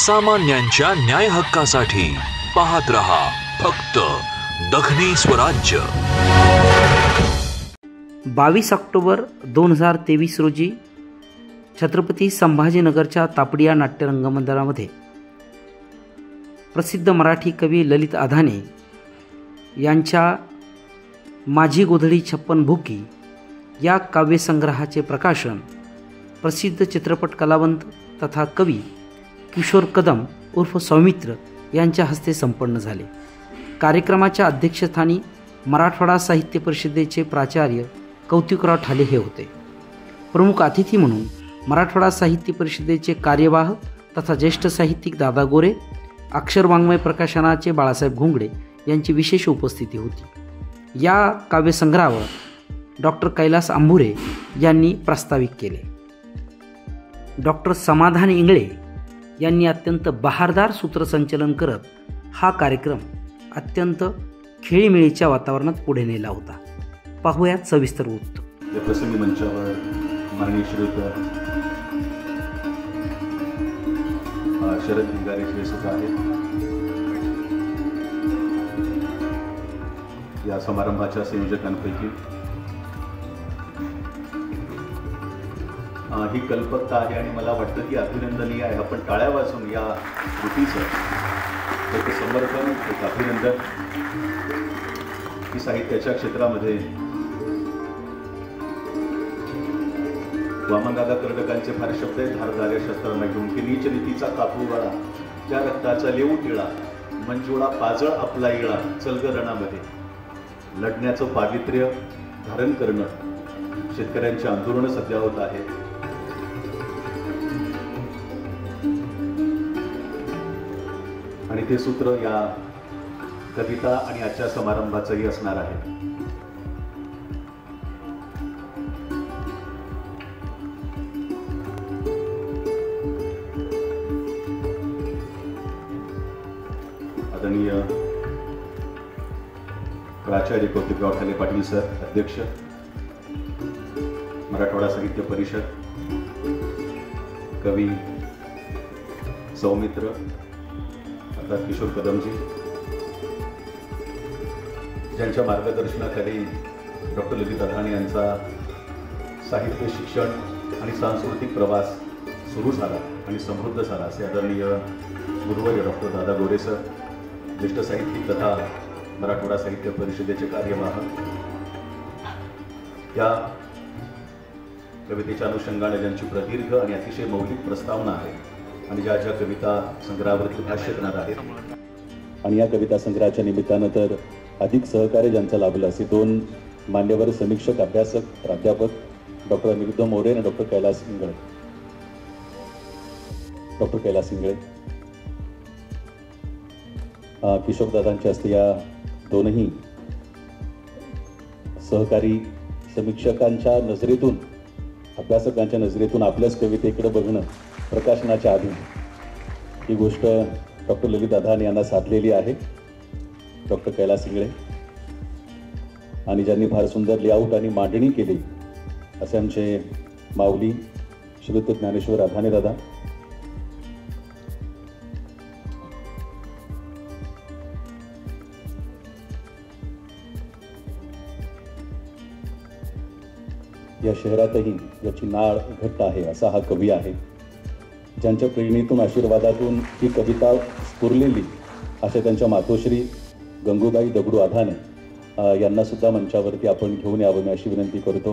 सामान्यांच्या न्याय हक्कासाठी पाहत रहा फक्त दखनी स्वराज्य। 22 ऑक्टोबर 2023 रोजी छत्रपती संभाजीनगरच्या तापडिया नाट्य रंगमंदिरामध्ये प्रसिद्ध मराठी कवी ललित अधाने यांच्या माझी गोधडी 56 भुकी या काव्यसंग्रहाचे प्रकाशन प्रसिद्ध चित्रपट कलावंत तथा कवी किशोर कदम उर्फ सौमित्र यांच्या हस्ते संपन्न झाले। कार्यक्रमाच्या अध्यक्षस्थानी मराठवाडा साहित्य परिषदेचे प्राचार्य कौतिकराव ठाले हे होते। प्रमुख अतिथी म्हणून मराठवाडा साहित्य परिषदेचे कार्यवाह तथा ज्येष्ठ साहित्यिक दादा गोरे, अक्षर वाङ्मय प्रकाशनाचे बाळासाहेब घोंगडे यांची विशेष उपस्थिती होती। या काव्यसंग्रहावर डॉक्टर कैलास आंबुरे यांनी प्रास्ताविक केले। डॉक्टर समाधान इंगळे यांनी अत्यंत बहारदार सूत्रसंचलन करत हा कार्यक्रम अत्यंत खेळीमेळीच्या वातावरणात पुढे नेला होता। पाहूयात सविस्तर वृत्त। या प्रसंगी मंचावर माननीय श्रीयुत शरद भिंगारे जे सुद्धा आहेत। या समारंभाच्या संयोजकांपैकी ही कल्पकता आहे आणि मला वाटतं की अभिनंदनीय आहे। आपण टाळ्या वाजून या कृतीचं एक समर्थन, एक अभिनंदन की साहित्याच्या क्षेत्रामध्ये वामनदादा कर्डकांचे फार शब्द आहेत, धारदार्या शस्त्रांना घेऊन की नीच नीतीचा कापू गळा, त्या रक्ताचा लेऊ टिळा, मंजुळा पाजळ आपला इळा, चलग रणामध्ये लढण्याचं पावित्र्य धारण करणं शेतकऱ्यांचे आंदोलन सध्या होत आहे। आणि ते सूत्र या कविता आणि आजच्या समारंभाचंही असणार आहे। आदरणीय प्राचार्य कौतिकराव ठाले पाटील सर, अध्यक्ष मराठवाडा साहित्य परिषद, कवी सौमित्र अर्थात किशोर कदमजी, ज्यांच्या मार्गदर्शनाखाली डॉक्टर ललित अधाने यांचा साहित्य शिक्षण आणि सांस्कृतिक प्रवास सुरू झाला आणि समृद्ध झाला असे आदरणीय गुरुवर्य डॉक्टर दादा गोरे सर, ज्येष्ठ साहित्यिक तथा मराठवाडा साहित्य परिषदेचे कार्यवाह, या कवितेच्या अनुषंगाने ज्यांची प्रदीर्घ आणि अतिशय मौलिक प्रस्तावना आहे आणि ज्या ज्या कविता संग्रहावरती भाष्य करणार आहेत आणि या कविता संग्रहाच्या निमित्तानं तर अधिक सहकार्य ज्यांचं लाभलं असे दोन मान्यवर समीक्षक, अभ्यासक, प्राध्यापक डॉक्टर अनिरुद्ध मोरे आणि डॉक्टर कैलास इंगळे। डॉक्टर कैलास इंगळे किशोरदादांच्या हस्ते या दोनही सहकारी समीक्षकांच्या नजरेतून, अभ्यासकांच्या नजरेतून आपल्याच कवितेकडे बघणं प्रकाशनाच्या आधी ही गोष्ट डॉक्टर ललित अधाने यांना साधलेली आहे। डॉक्टर कैलास इंगळे आणि ज्यांनी फार सुंदर लेआउट आणि मांडणी केली असे आमचे माऊली श्रीयुत ज्ञानेश्वर अधाने दादा, या शहरातही याची नाळ घट्ट आहे असा हा कवी आहे, ज्यांच्या प्रेरणेतून, आशीर्वादातून ही कविता स्फुरलेली अशा त्यांच्या मातोश्री गंगूबाई दगडू अधाने यांना सुद्धा मंचावरती आपण घेऊन यावं मी अशी विनंती करतो।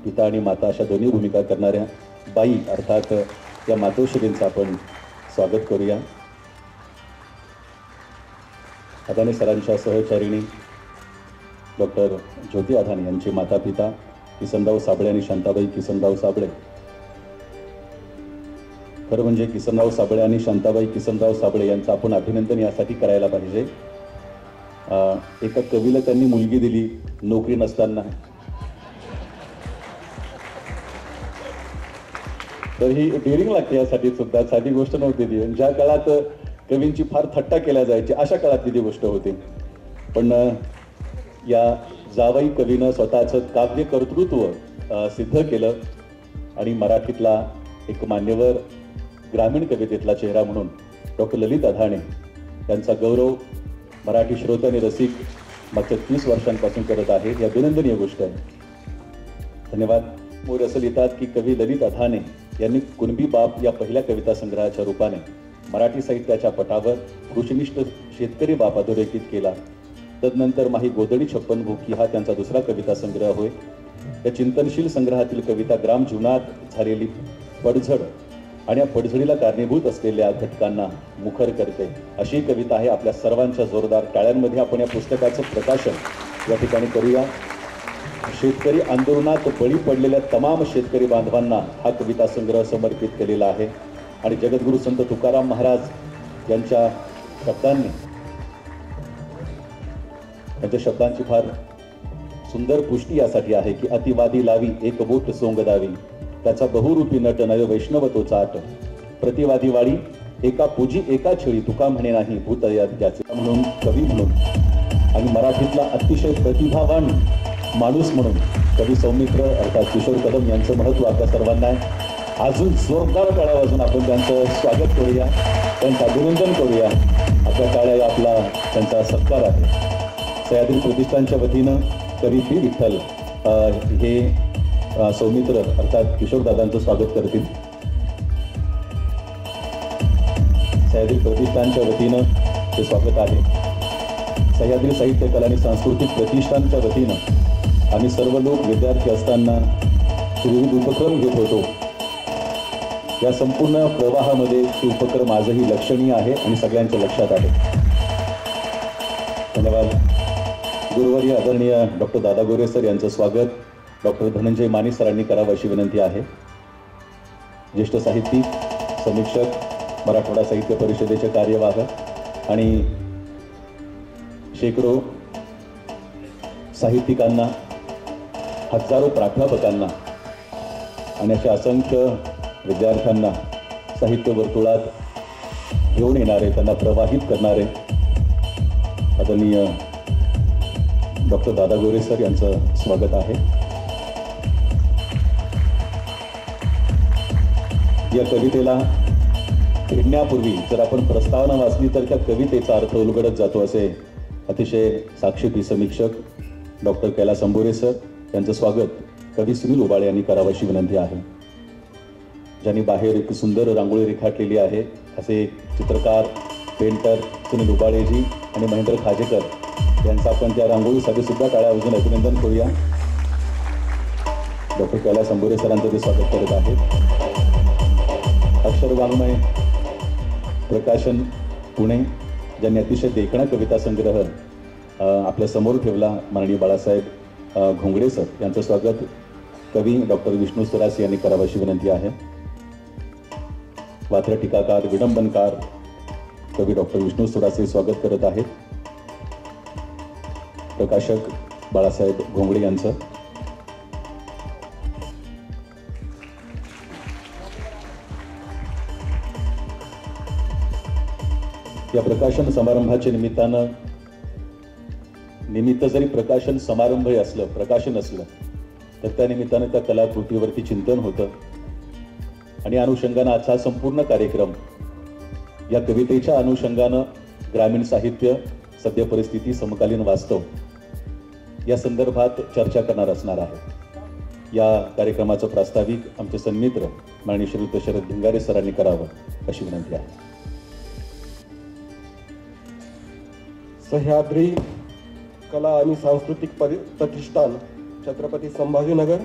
पिता आणि माता अशा दोन्ही भूमिका करणाऱ्या बाई अर्थात या मातोश्रींचं आपण स्वागत करूया। अधाने सरांच्या सहचारिणी डॉक्टर ज्योती अधाने यांचे माता पिता किसनराव साबळे आणि शांताबाई किसनराव साबळे। खरं म्हणजे किसनराव साबळे आणि शांताबाई किसनराव साबळे यांचं आपण अभिनंदन यासाठी करायला पाहिजे। एका कवीला त्यांनी मुलगी दिली नोकरी नसताना, तर ही डेअरिंग लागते यासाठी सुद्धा, साधी गोष्ट नव्हती ती। ज्या काळात कवींची फार थट्टा केल्या जायची अशा काळातली ती गोष्ट होती, पण या जावई कवीनं स्वतःचं काव्य कर्तृत्व सिद्ध केलं आणि मराठीतला एक मान्यवर ग्रामीण कवितेतला चेहरा म्हणून डॉक्टर ललित अधाणे यांचा गौरव मराठी श्रोते आणि रसिक मागच्या 30 वर्षांपासून करत आहे. ही अभिनंदनीय गोष्ट आहे. धन्यवाद. मोर असं लिहितात की कवी ललित अधाणे यांनी कुणबी बाप या पहिल्या कविता संग्रहाच्या रूपाने मराठी साहित्याच्या पटावर कृषिनिष्ठ शेतकरी बाप अधोरेखित केला. तदनंतर माही गोदडी छप्पन भोकी हा त्यांचा दुसरा कविता संग्रह होय. या चिंतनशील संग्रहातील कविता ग्राम जीवनात झालेली पडझड आणि या पडझडीला कारणीभूत असलेल्या घटकांना मुखर करते अशी कविता आहे. आपल्या सर्वांच्या जोरदार टाळ्यांमध्ये आपण या पुस्तकाचं प्रकाशन या ठिकाणी करूया. शेतकरी आंदोलनात बळी पडलेल्या तमाम शेतकरी बांधवांना हा कविता संग्रह समर्पित केलेला आहे आणि जगद्गुरू संत तुकाराम महाराज यांच्या शब्दांची फार सुंदर पुष्टी यासाठी आहे की अतिवादी लावी एक बोट सोंग दावी, त्याचा बहुरूपी नट नय वैष्णव तो चाट, प्रतिवादी वाळी एका पूजी एका छळी, तुका म्हणे नाही भूत ज्याचे. म्हणून कवी म्हणून आणि मराठीतला अतिशय प्रतिभावान माणूस म्हणून कवी सौमित्र अर्थात किशोर कदम यांचं महत्त्व आपल्या सर्वांना आहे. अजून जोरदार टाळ्या वाजून आपण त्यांचं स्वागत करूया, त्यांचं अभिनंदन करूया. आपल्या टाळ्या आपला त्यांचा सत्कार आहे. सह्याद्री प्रतिष्ठानच्या वतीनं कवी पी विठ्ठल हे सौमित्र अर्थात किशोरदादांचं स्वागत करतील. सह्याद्री प्रतिष्ठानच्या वतीनं हे स्वागत आहे. सह्याद्री साहित्य कला आणि सांस्कृतिक प्रतिष्ठानच्या वतीनं आम्ही सर्व लोक विद्यार्थी असताना विविध उपक्रम घेत होतो. या संपूर्ण प्रवाहामध्ये ते उपक्रम आजही लक्षणीय आहे आणि सगळ्यांच्या लक्षात आहे. धन्यवाद. गुरुवर्य आदरणीय डॉक्टर दादा गोरे सर यांचं स्वागत डॉक्टर धनंजय माने सरांनी करावं अशी विनंती आहे. ज्येष्ठ साहित्यिक, समीक्षक, मराठवाडा साहित्य परिषदेचे कार्यवाह आणि शेकडो साहित्यिकांना, हजारो प्राध्यापकांना आणि अशा असंख्य विद्यार्थ्यांना साहित्य वर्तुळात घेऊन येणारे, त्यांना प्रवाहित करणारे आदरणीय डॉक्टर दादा गोरे सर यांचं स्वागत आहे. या कवितेला खेळण्यापूर्वी जर आपण प्रस्तावना वाचली तर त्या कवितेचा अर्थ उलगडत जातो असे अतिशय साक्षी समीक्षक डॉक्टर कैलास अंबोरे सर यांचं स्वागत कवी सुनील उबाळे यांनी करावं अशी विनंती आहे. ज्यांनी बाहेर एक सुंदर रांगोळी रेखाटलेली आहे असे चित्रकार, पेंटर सुनील उबाळेजी आणि महेंद्र खाजेकर यांचं आपण त्या रांगोळीसाठी सुद्धा टाळ्या वाजवून अभिनंदन करूया. डॉक्टर कैलास अंबोरे सरांचं ते स्वागत करत आहे. अक्षर वाङ्मय प्रकाशन पुणे ज्यांनी अतिशय देखणा कविता संग्रह आपल्या समोर ठेवला, माननीय बाळासाहेब घोंगडे सर यांचं स्वागत कवी डॉक्टर विष्णू सुरास यांनी करावं अशी विनंती आहे. वात्र टीकाकार, विडंबनकार कवी डॉक्टर विष्णू सुरासे स्वागत करत आहेत. प्रकाशक बाळासाहेब घोंगडे यांचं. या प्रकाशन समारंभाच्या निमित्त जरी प्रकाशन समारंभ असलं, प्रकाशन असलं तर त्या निमित्तानं त्या कलाकृतीवरती चिंतन होतं आणि अनुषंगानं आजचा संपूर्ण कार्यक्रम या कवितेच्या अनुषंगानं ग्रामीण साहित्य, सद्य परिस्थिती, समकालीन वास्तव या संदर्भात चर्चा करणार असणार आहे. या कार्यक्रमाचं प्रास्ताविक आमचे सन्मित्र माननीय श्रीयुत शरद भिंगारे सरांनी करावं अशी विनंती आहे. सह्याद्री कला आणि सांस्कृतिक प्रतिष्ठान, छत्रपती संभाजीनगर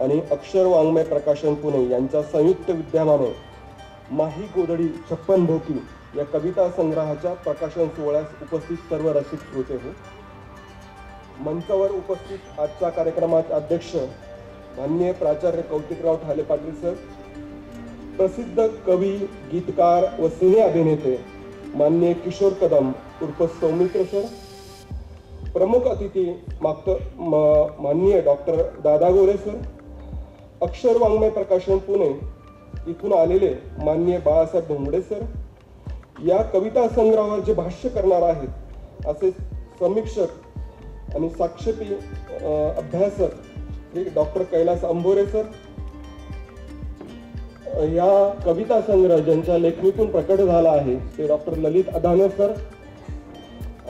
आणि अक्षर वाङ्मय प्रकाशन पुणे यांच्या संयुक्त विद्यमाने माही गोदडी छप्पन भोकी या कविता संग्रहाच्या प्रकाशन सोहळ्यास उपस्थित सर्व रसिक श्रोते हो. मंचावर उपस्थित आजच्या कार्यक्रमाचे अध्यक्ष माननीय प्राचार्य कौतिकराव ठाले पाटील सर, प्रसिद्ध कवी, गीतकार व सिने अभिनेते माननीय किशोर कदम उर्फ सौमित्र सर, प्रमुख अतिथी माननीय डॉक्टर दादा गोरे सर, अक्षर वाङ्मय प्रकाशन पुणे इथून आलेले माननीय बाळासाहेब घोंगडे सर, या कविता संग्रहावर जे भाष्य करणार आहेत असे समीक्षक आणि साक्षेपी अभ्यासक श्री डॉक्टर कैलास अंबोरे सर, या कविता संग्रह ज्यांच्या लेखणीतून प्रकट झाला आहे ते डॉक्टर ललित अधाने सर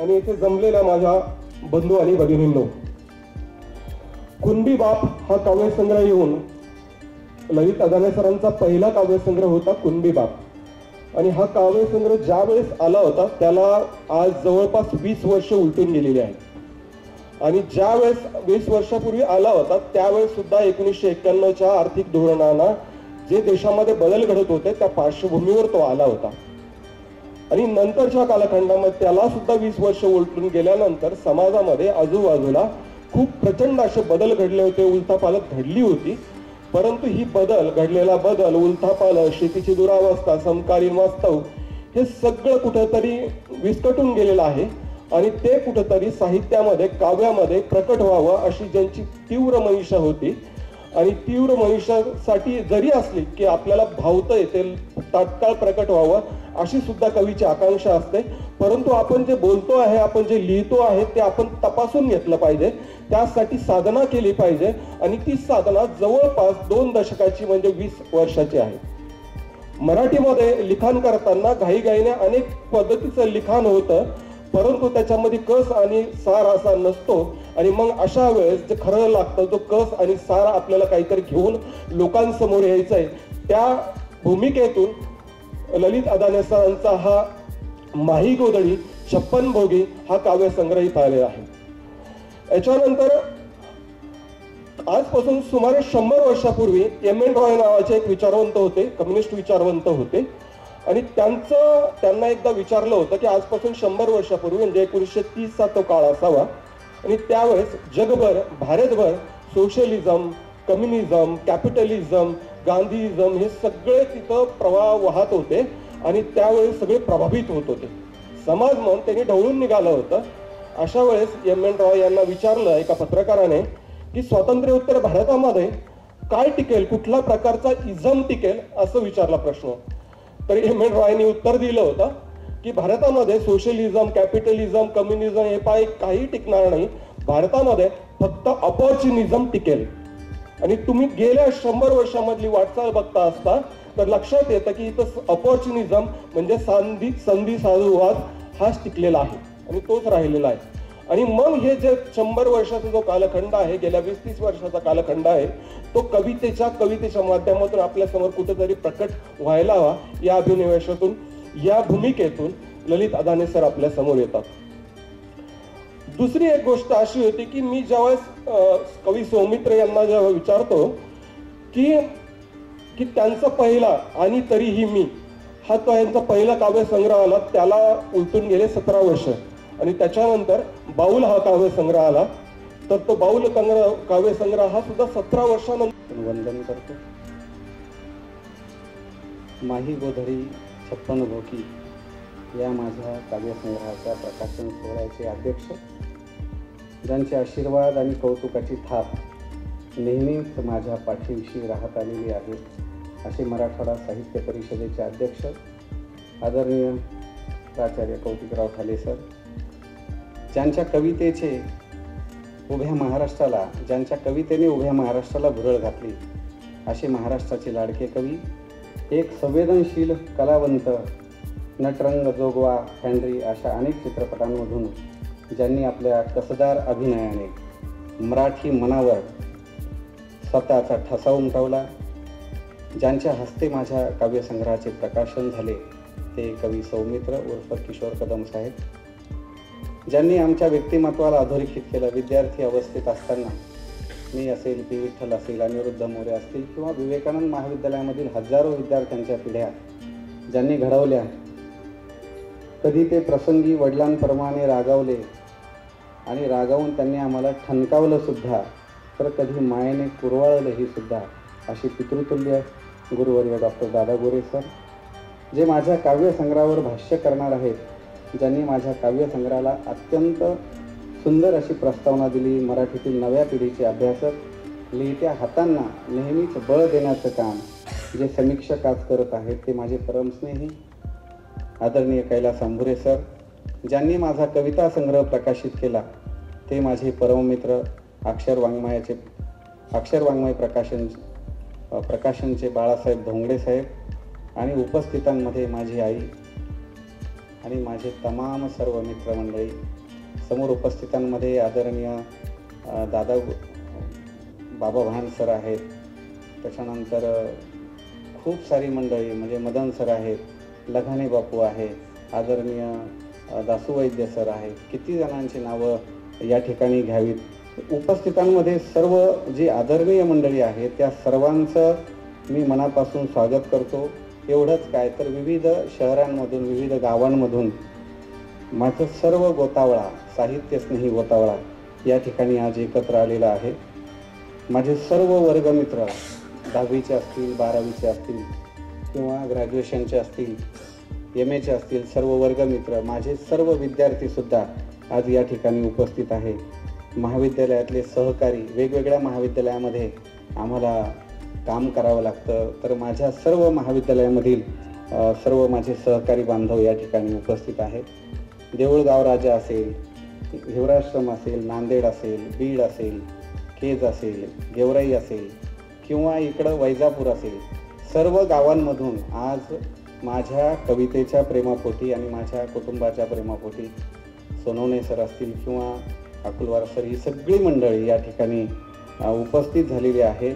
आणि इथे जमलेल्या माझ्या बंधू आणि भगिनींनो. कुणबी बाप हा काव्यसंग्रह येऊन ललित अधाने सरांचा पहिला काव्यसंग्रह होता कुणबी बाप आणि हा काव्यसंग्रह ज्या वेळेस आला होता त्याला आज जवळपास 20 वर्ष उलटून गेलेली आहेत आणि ज्या वेळेस 20 वर्षापूर्वी आला होता त्यावेळेस सुद्धा 1991च्या आर्थिक धोरणांना जे देशामध्ये बदल घडत होते त्या पार्श्वभूमीवर तो आला होता आणि नंतरच्या कालखंडामध्ये त्याला सुद्धा 20 वर्ष उलटून गेल्यानंतर समाजामध्ये आजूबाजूला खूप प्रचंड असे बदल घडले होते, उलथापालथ घडली होती. परंतु ही घडलेला बदल, उलथापालथ, शेतीची दुरावस्था, समकालीन वास्तव हे सगळं कुठेतरी विस्कटून गेलेलं आहे आणि ते कुठेतरी साहित्यामध्ये, काव्यामध्ये प्रकट व्हावं अशी ज्यांची तीव्र मनीषा होती आणि तीव्र मनीषासाठी जरी असली की आपल्याला भावतंय ते तात्काळ प्रकट व्हावं अशी सुद्धा कवीची आकांक्षा असते. परंतु आपण जे बोलतो आहे, आपण जे लिहितो आहे ते आपण तपासून घेतलं पाहिजे, त्यासाठी साधना केली पाहिजे आणि ती साधना जवळपास 2 दशकाची म्हणजे 20 वर्षाची आहे. मराठीमध्ये लिखाण करताना घाईघाईने अनेक पद्धतीचं लिखाण होतं परंतु त्याच्यामध्ये कस आणि सार असा नसतो आणि मग अशा वेळेस जे खरं लागतं तो कस आणि सार आपल्याला काहीतरी घेऊन लोकांसमोर यायचं आहे. त्या भूमिकेतून ललित अधाने सरांचा हा माही गोधडी 56 भोगी हा काव्यसंग्रह इथं आलेला आहे. याच्यानंतर आजपासून सुमारे 100 वर्षापूर्वी M.N. रॉय नावाचे एक विचारवंत होते, कम्युनिस्ट विचारवंत होते आणि त्यांना एकदा विचारलं होतं की आजपासून 100 वर्षापूर्वी म्हणजे 1930चा तो काळ असावा आणि त्यावेळेस जगभर, भारतभर सोशलिझम, कम्युनिझम, कॅपिटलिझम, गांधीइझम हे सगळे तिथं प्रवाह वाहत होते आणि त्यावेळेस सगळे प्रभावित होत होते. समाज मन त्यांनी ढवळून निघालं होतं. अशा वेळेस M.N. रॉय यांना विचारलं एका पत्रकाराने की स्वातंत्र्योत्तर भारतामध्ये काय टिकेल, कुठल्या प्रकारचा इझम टिकेल असं विचारला प्रश्न. तर M.N. रॉयनी उत्तर दिलं होतं की भारतामध्ये सोशलिझम, कॅपिटलिझम, कम्युनिझम हे काही टिकणार नाही, भारतामध्ये फक्त अपॉर्च्युनिझम टिकेल. आणि तुम्ही गेल्या 100 वर्षामधली वाटचाल बघता असता तर लक्षात येतं की इथं अपॉर्च्युनिझम म्हणजे संधी साधूवाद हाच टिकलेला आहे आणि तोच राहिलेला आहे. आणि मग हे जे 100 वर्षाचा जो कालखंड आहे, गेल्या 20-30 वर्षाचा कालखंड आहे, तो कवितेच्या माध्यमातून आपल्यासमोर कुठेतरी प्रकट व्हायला हवा. या अभिनिवेशातून, या भूमिकेतून ललित अधाने सर आपल्या समोर येतात. दुसरी एक गोष्ट अशी होती की मी ज्यावेळेस कवी सौमित्र यांना जेव्हा विचारतो की त्यांचा पहिला आणि तरीही मी हा तो यांचा पहिला काव्यसंग्रह आला, त्याला उलटून गेले 17 वर्ष आणि त्याच्यानंतर बाऊल हा काव्यसंग्रह आला. तर तो बाऊल काव्यसंग्रह हा सुद्धा 17 वर्षानंतर वंदन करतो. माही गोधडी 56 भोगी या माझ्या काव्यसंग्रहाच्या प्रकाशन सोहळ्याचे अध्यक्ष, ज्यांचे आशीर्वाद आणि कौतुकाची थाप नेहमीच माझ्या पाठीविषयी राहत आलेली आहे, असे मराठवाडा साहित्य परिषदेचे अध्यक्ष आदरणीय प्राचार्य कौतिकराव ठाले सर, ज्यांच्या कवितेने उभ्या महाराष्ट्राला भुरळ घातली, असे महाराष्ट्राचे लाडके कवी, एक संवेदनशील कलावंत, नटरंग, जोगवा, फॅन्ड्री अशा अनेक चित्रपटांमधून ज्यांनी आपल्या कसदार अभिनयाने मराठी मनावर स्वतःचा ठसा उमटवला, ज्यांच्या हस्ते माझ्या काव्यसंग्रहाचे प्रकाशन झाले ते कवी सौमित्र उर्फ किशोर कदम साहेब, ज्यांनी आमच्या व्यक्तिमत्वाला अधोरेखित केलं. विद्यार्थी अवस्थेत असताना मी असेल, पी विठ्ठल असेल, अनिरुद्ध मोरे असतील किंवा विवेकानंद महाविद्यालयामधील हजारो विद्यार्थ्यांच्या पिढ्या ज्यांनी घडवल्या, कधी ते प्रसंगी वडिलांप्रमाणे रागावले आणि रागावून त्यांनी आम्हाला ठणकावलं सुद्धा, तर कधी मायेने कुरवाळलंही सुद्धा, अशी पितृतुल्य गुरुवर्य डॉक्टर दादा गोरे सर, जे माझ्या काव्यसंग्रहावर भाष्य करणार आहेत, ज्यांनी माझ्या काव्यसंग्रहाला अत्यंत सुंदर अशी प्रस्तावना दिली. मराठीतील नव्या पिढीचे अभ्यासक, लिहित्या हातांना नेहमीच बळ देण्याचं काम जे समीक्षक आज करत आहेत, ते माझे परमस्नेही आदरणीय कैलास आंभुरे सर, ज्यांनी माझा कविता संग्रह प्रकाशित केला, ते माझे परममित्र अक्षर वाङ्मय प्रकाशन प्रकाशनचे बाळासाहेब धोंगडे साहेब आणि उपस्थितांमध्ये माझी आई आणि माझे तमाम सर्व मित्रमंडळी. समोर उपस्थितांमध्ये आदरणीय दादा बाबा भान सर आहेत. त्याच्यानंतर खूप सारी मंडळी म्हणजे मदन सर आहेत, लघाणे बापू आहे, आदरणीय दासू वैद्य सर आहे. किती जणांची नावं या ठिकाणी घ्यावीत. उपस्थितांमध्ये सर्व जी आदरणीय मंडळी आहेत त्या सर्वांचं मी मनापासून स्वागत करतो. एवढंच काय तर विविध शहरांमधून विविध गावांमधून माझं सर्व गोतावळा साहित्यस्नेही गोतावळा या ठिकाणी आज एकत्र आलेला आहे. माझे सर्व वर्गमित्र 10वीचे असतील, 12वीचे असतील किंवा ग्रॅज्युएशनचे असतील, MAचे असतील, सर्व वर्गमित्र माझे सर्व विद्यार्थीसुद्धा आज या ठिकाणी उपस्थित आहे. महाविद्यालयातले सहकारी, वेगवेगळ्या महाविद्यालयामध्ये आम्हाला काम करावं लागतं, तर माझ्या सर्व महाविद्यालयामधील सर्व माझे सहकारी बांधव या ठिकाणी उपस्थित आहेत. देऊळगाव राजा असेल, हिवराश्रम असेल, नांदेड असेल, बीड असेल, केज असेल, गेवराई असेल किंवा इकडं वैजापूर असेल, सर्व गावांमधून आज माझ्या कवितेच्या प्रेमापोटी आणि माझ्या कुटुंबाच्या प्रेमापोटी सोनवणे सर असतील किंवा अकुलवार सर, ही सगळी मंडळी या ठिकाणी उपस्थित झालेली आहे.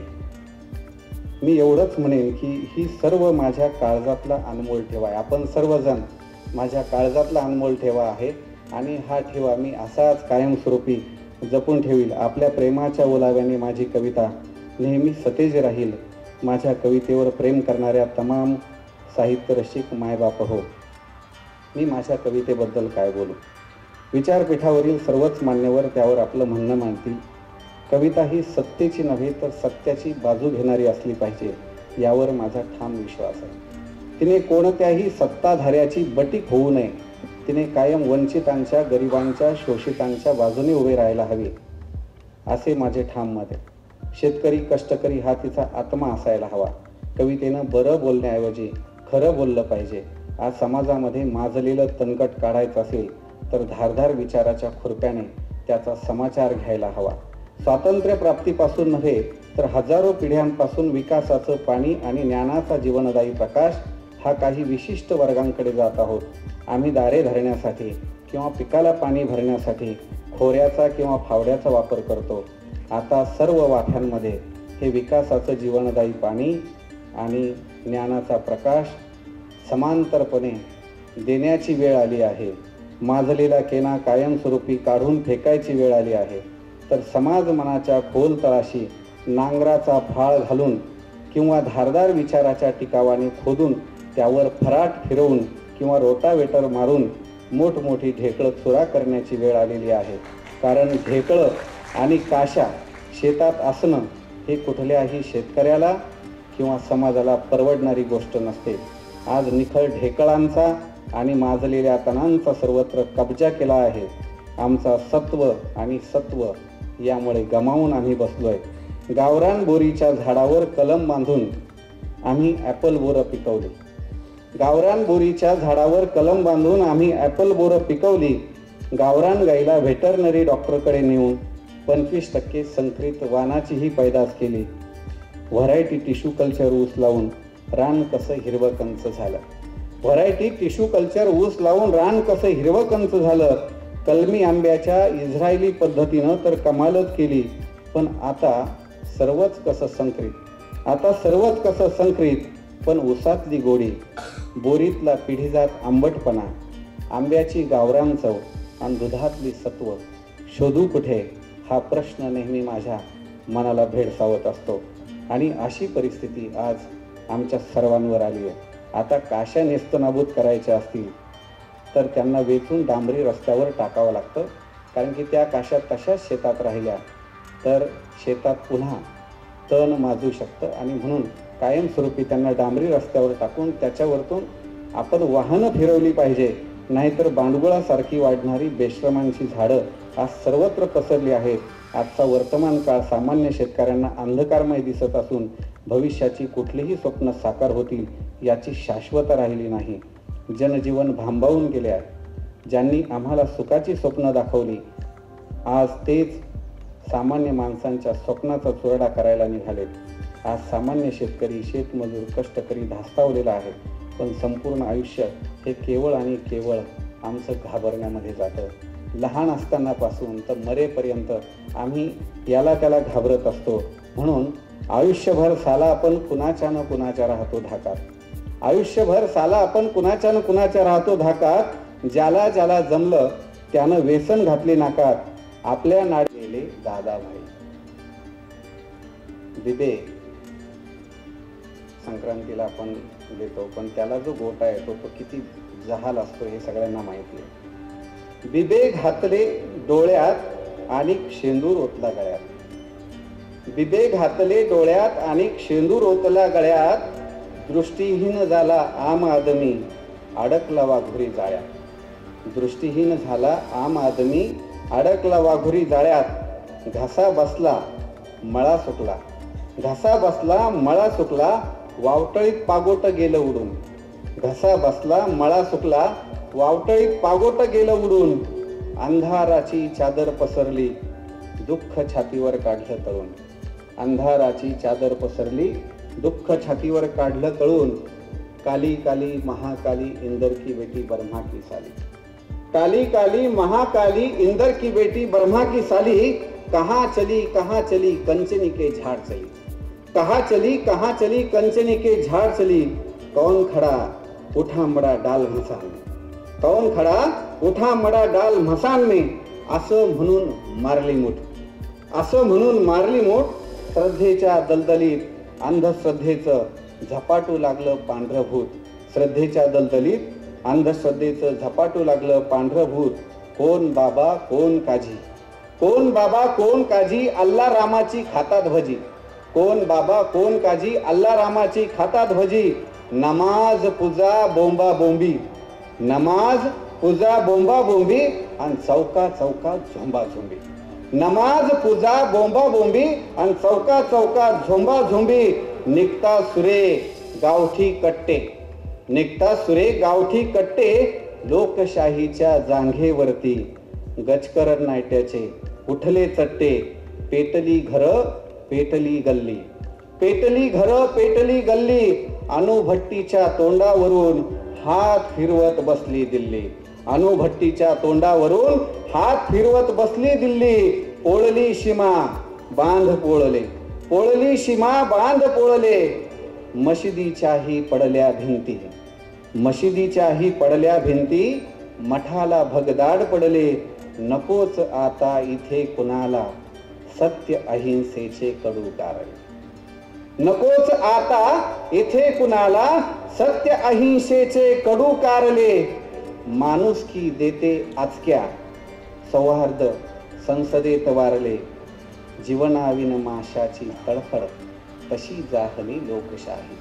मी एवढंच म्हणेन की ही सर्व माझ्या काळजातला अनमोल ठेवा आहे. आपण सर्वजण माझ्या काळजातला अनमोल ठेवा आहे आणि हा ठेवा मी असाच कायमस्वरूपी जपून ठेवील. आपल्या प्रेमाच्या ओलाव्याने माझी कविता नेहमी सतेज राहील. माझ्या कवितेवर प्रेम करणाऱ्या तमाम साहित्य रसिक मायबाप हो. मी माझ्या कवितेबद्दल काय बोलू. विचारपीठावरील सर्वच मान्यवर त्यावर आपलं म्हणणं मांडतील. कविता ही सत्तेची नव्हे तर सत्याची बाजू घेणारी असली पाहिजे यावर माझा ठाम विश्वास आहे. तिने कोणत्याही सत्ताधाऱ्याची बटीक होऊ नये. तिने कायम वंचितांच्या, गरिबांच्या, शोषितांच्या बाजूने उभे राहायला हवे असे माझे ठाम मत आहे. शेतकरी, कष्टकरी हा तिचा आत्मा असायला हवा. कवितेनं बरं बोलण्याऐवजी खरं बोललं पाहिजे. आज समाजामध्ये माजलेलं तणकट काढायचं असेल तर धारधार विचाराच्या खुरप्याने त्याचा समाचार घ्यायला हवा. स्वातंत्र्य प्राप्तीपासून नव्हे तर हजारो पिढ्यांपासून विकासाचं पाणी आणि ज्ञानाचा जीवनदायी प्रकाश हा काही विशिष्ट वर्गांकडे जात आहोत. आम्ही दारे धरण्यासाठी किंवा पिकाला पाणी भरण्यासाठी खोऱ्याचा किंवा फावड्याचा वापर करतो. आता सर्व वाफ्यांमध्ये हे विकासाचं जीवनदायी पाणी आणि ज्ञानाचा प्रकाश समांतरपणे देण्याची वेळ आली आहे. माजलेला केना कायमस्वरूपी काढून फेकायची वेळ आली आहे. तर समाज मनाच्या खोल तळाशी नांगराचा फाळ घालून किंवा धारदार विचाराच्या टिकावाने खोदून त्यावर फराट फिरवून किंवा रोटावेटर मारून मोठमोठी ढेकळं चुरा करण्याची वेळ आलेली आहे. कारण ढेकळं आणि काशा शेतात असणं हे कुठल्याही शेतकऱ्याला किंवा समाजाला परवडणारी गोष्ट नसते. आज निखळ ढेकळांचा आणि माजलेल्या तणांचा सर्वत्र कब्जा केला आहे. आमचा सत्व आणि सत्व यामुळे गमावून आम्ही बसलोय. गावरान बोरीच्या झाडावर कलम बांधून आम्ही ॲपल बोरं पिकवली. गावरान बोरीच्या झाडावर कलम बांधून आम्ही ॲपल बोरं पिकवली. गावरान गाईला व्हेटरनरी डॉक्टरकडे नेऊन 25% संकरित वाणाचीही पैदास केली. व्हरायटी टिश्यू कल्चर ऊस लावून रान कसं हिरवं कंच झालं. व्हरायटी टिश्यू कल्चर ऊस लावून रान कसं हिरवं कंच झालं. कलमी आंब्याच्या इस्रायली पद्धतीनं तर कमालच केली. पण आता सर्वच कसं संकरित. पण ऊसातली गोडी, बोरीतला पिढीजात आंबटपणा, आंब्याची गावरान चव आणि दुधातली सत्व शोधू कुठे हा प्रश्न नेहमी माझ्या मनाला भेडसावत असतो. आणि अशी परिस्थिती आज आमच्या सर्वांवर आली आहे. आता काशा नेस्तनाबूत करायच्या असतील तर त्यांना वेचून डांबरी रस्त्यावर टाकावं लागतं. कारण की त्या काशा तशाच शेतात राहिल्या तर शेतात पुन्हा तण माजू शकतं आणि म्हणून कायमस्वरूपी त्यांना डांबरी रस्त्यावर टाकून त्याच्यावरतून आपण वाहनं फिरवली पाहिजे. नाहीतर बांडगुळासारखी वाढणारी बेश्रमांची झाडं आज सर्वत्र पसरली आहेत. आजचा वर्तमान काळ सामान्य शेतकऱ्यांना अंधकारमय दिसत असून भविष्याची कुठलीही स्वप्न साकार होतील याची शाश्वता राहिली नाही. जनजीवन भांबावून गेले आहे. ज्यांनी आम्हाला सुखाची स्वप्न दाखवली आज तेच सामान्य माणसांच्या स्वप्नाचा चुरडा करायला निघालेत. आज सामान्य शेतकरी, शेतमजूर, कष्टकरी धास्तावलेला आहे. पण संपूर्ण आयुष्य हे केवळ आणि केवळ आमचं घाबरण्यामध्ये जातं. लहान असतानापासून तर मरेपर्यंत आम्ही याला त्याला घाबरत असतो. म्हणून आयुष्यभर साला आपण कुणाच्या न कुणाच्या राहतो धाकात. आयुष्यभर साला आपण कुणाच्या न कुणाच्या राहतो धाकात. ज्याला ज्याला जमलं त्यानं व्यसन घातली नाकात. आपल्या नाडलेले दादाभाई. बिबे संक्रांतीला आपण देतो, पण त्याला जो गोटा येतो तो किती जहाल असतो हे सगळ्यांना माहिती आहे. बिबे घातले डोळ्यात आणि शेंदूर ओतला गळ्यात. बिबे घातले डोळ्यात आणि शेंदूर ओतला गळ्यात. दृष्टीहीन झाला आम आदमी, अडकला वाघुरी जाळ्यात. दृष्टीहीन झाला आम आदमी, अडकला वाघुरी जाळ्यात. घासा बसला मळा सुटला, घासा बसला मळा सुटला. वावटळीत पागोट गेलं उडून. घसा बसला मळा सुटला, वावटळीत पागोट गेलं उडून. अंधाराची चादर पसरली, दुःख छातीवर काढलं तळून. अंधाराची चादर पसरली, दुःख छातीवर काढलं तळून. काली काली महाकाली इंदर की बेटी ब्रह्मा की साली. काली काली महाकाली इंदर की बेटी ब्रह्मा की साली. कहाँ चली कंचनी के झाड़ चली. कहाँ चली कंचनी के झाड़ चली. कौन खड़ा उठा मड़ा डाल मसान में. कौन खड़ा उठा मड़ा डाल मसान में. असं म्हणून मारली मूठ, असं म्हणून मारली मूठ. श्रद्धेच्या दलदलीत अंधश्रद्धेचं झपाटू लागलं पांढरं भूत. श्रद्धेच्या दलदलीत अंधश्रद्धेचं झपाटू लागलं पांढरं भूत. कोण बाबा कोण काजी, कोण बाबा कोण काजी, अल्ला रामाची खातात भजी. कोण बाबा कोण काजी, अल्ला रामाची खातात भजी. नमाज पूजा बोंबा बोंबी, नमाज पूजा बोंबा बोंबी आणि चौका चौका झोंबा झोंबी. नमाज पूजा बोंबा बोंबी आणि चौका चौका झोंबा झोंबी. निघता सुरे गावठी कट्टे, निघता सुरे गावठी कट्टे. लोकशाहीच्या जांघेवरती गचकर नाट्याचे उठले चट्टे. पेटली घरं पेटली गल्ली, पेटली घरं पेटली गल्ली. अणुभट्टीच्या तोंडावरून हात फिरवत बसली दिल्ली. अणुभट्टीच्या तोंडावरून हात फिरवत बसली दिल्ली. पोळली सीमा बांध पोळले, पोळली सीमा बांध पोळले. मशिदीच्याही पडल्या भिंती, मशिदीच्याही पडल्या भिंती. मठाला भगदाड पडले. नकोच आता इथे कुणाला सत्य अहिंसेचे कडू कारले. नकोच आता इथे कुणाला सत्य अहिंसेचे कडू कारले. माणुसकी देते आचक्या, सौहार्द संसदेत वारले. जीवनाविन माशाची तडफड तशी जाहली लोकशाही.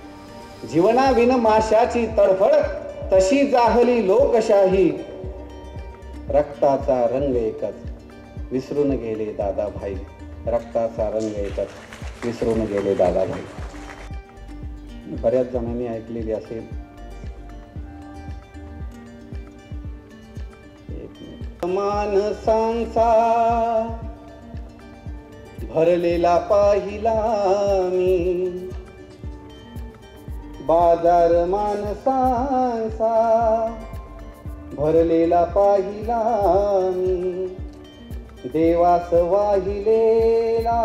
जीवनाविन माशाची तडफड तशी जाहली लोकशाही. रक्ताचा रंग एकच विसरून गेले दादाभाई. रक्ताचा रंग एकच विसरून गेले दादाभाई. बऱ्याच जणांनी ऐकलेली असेल. माणसांचा भरलेला पाहिला मी, बाजार माणसांचा भरलेला पाहिला मी. देवास वाहिलेला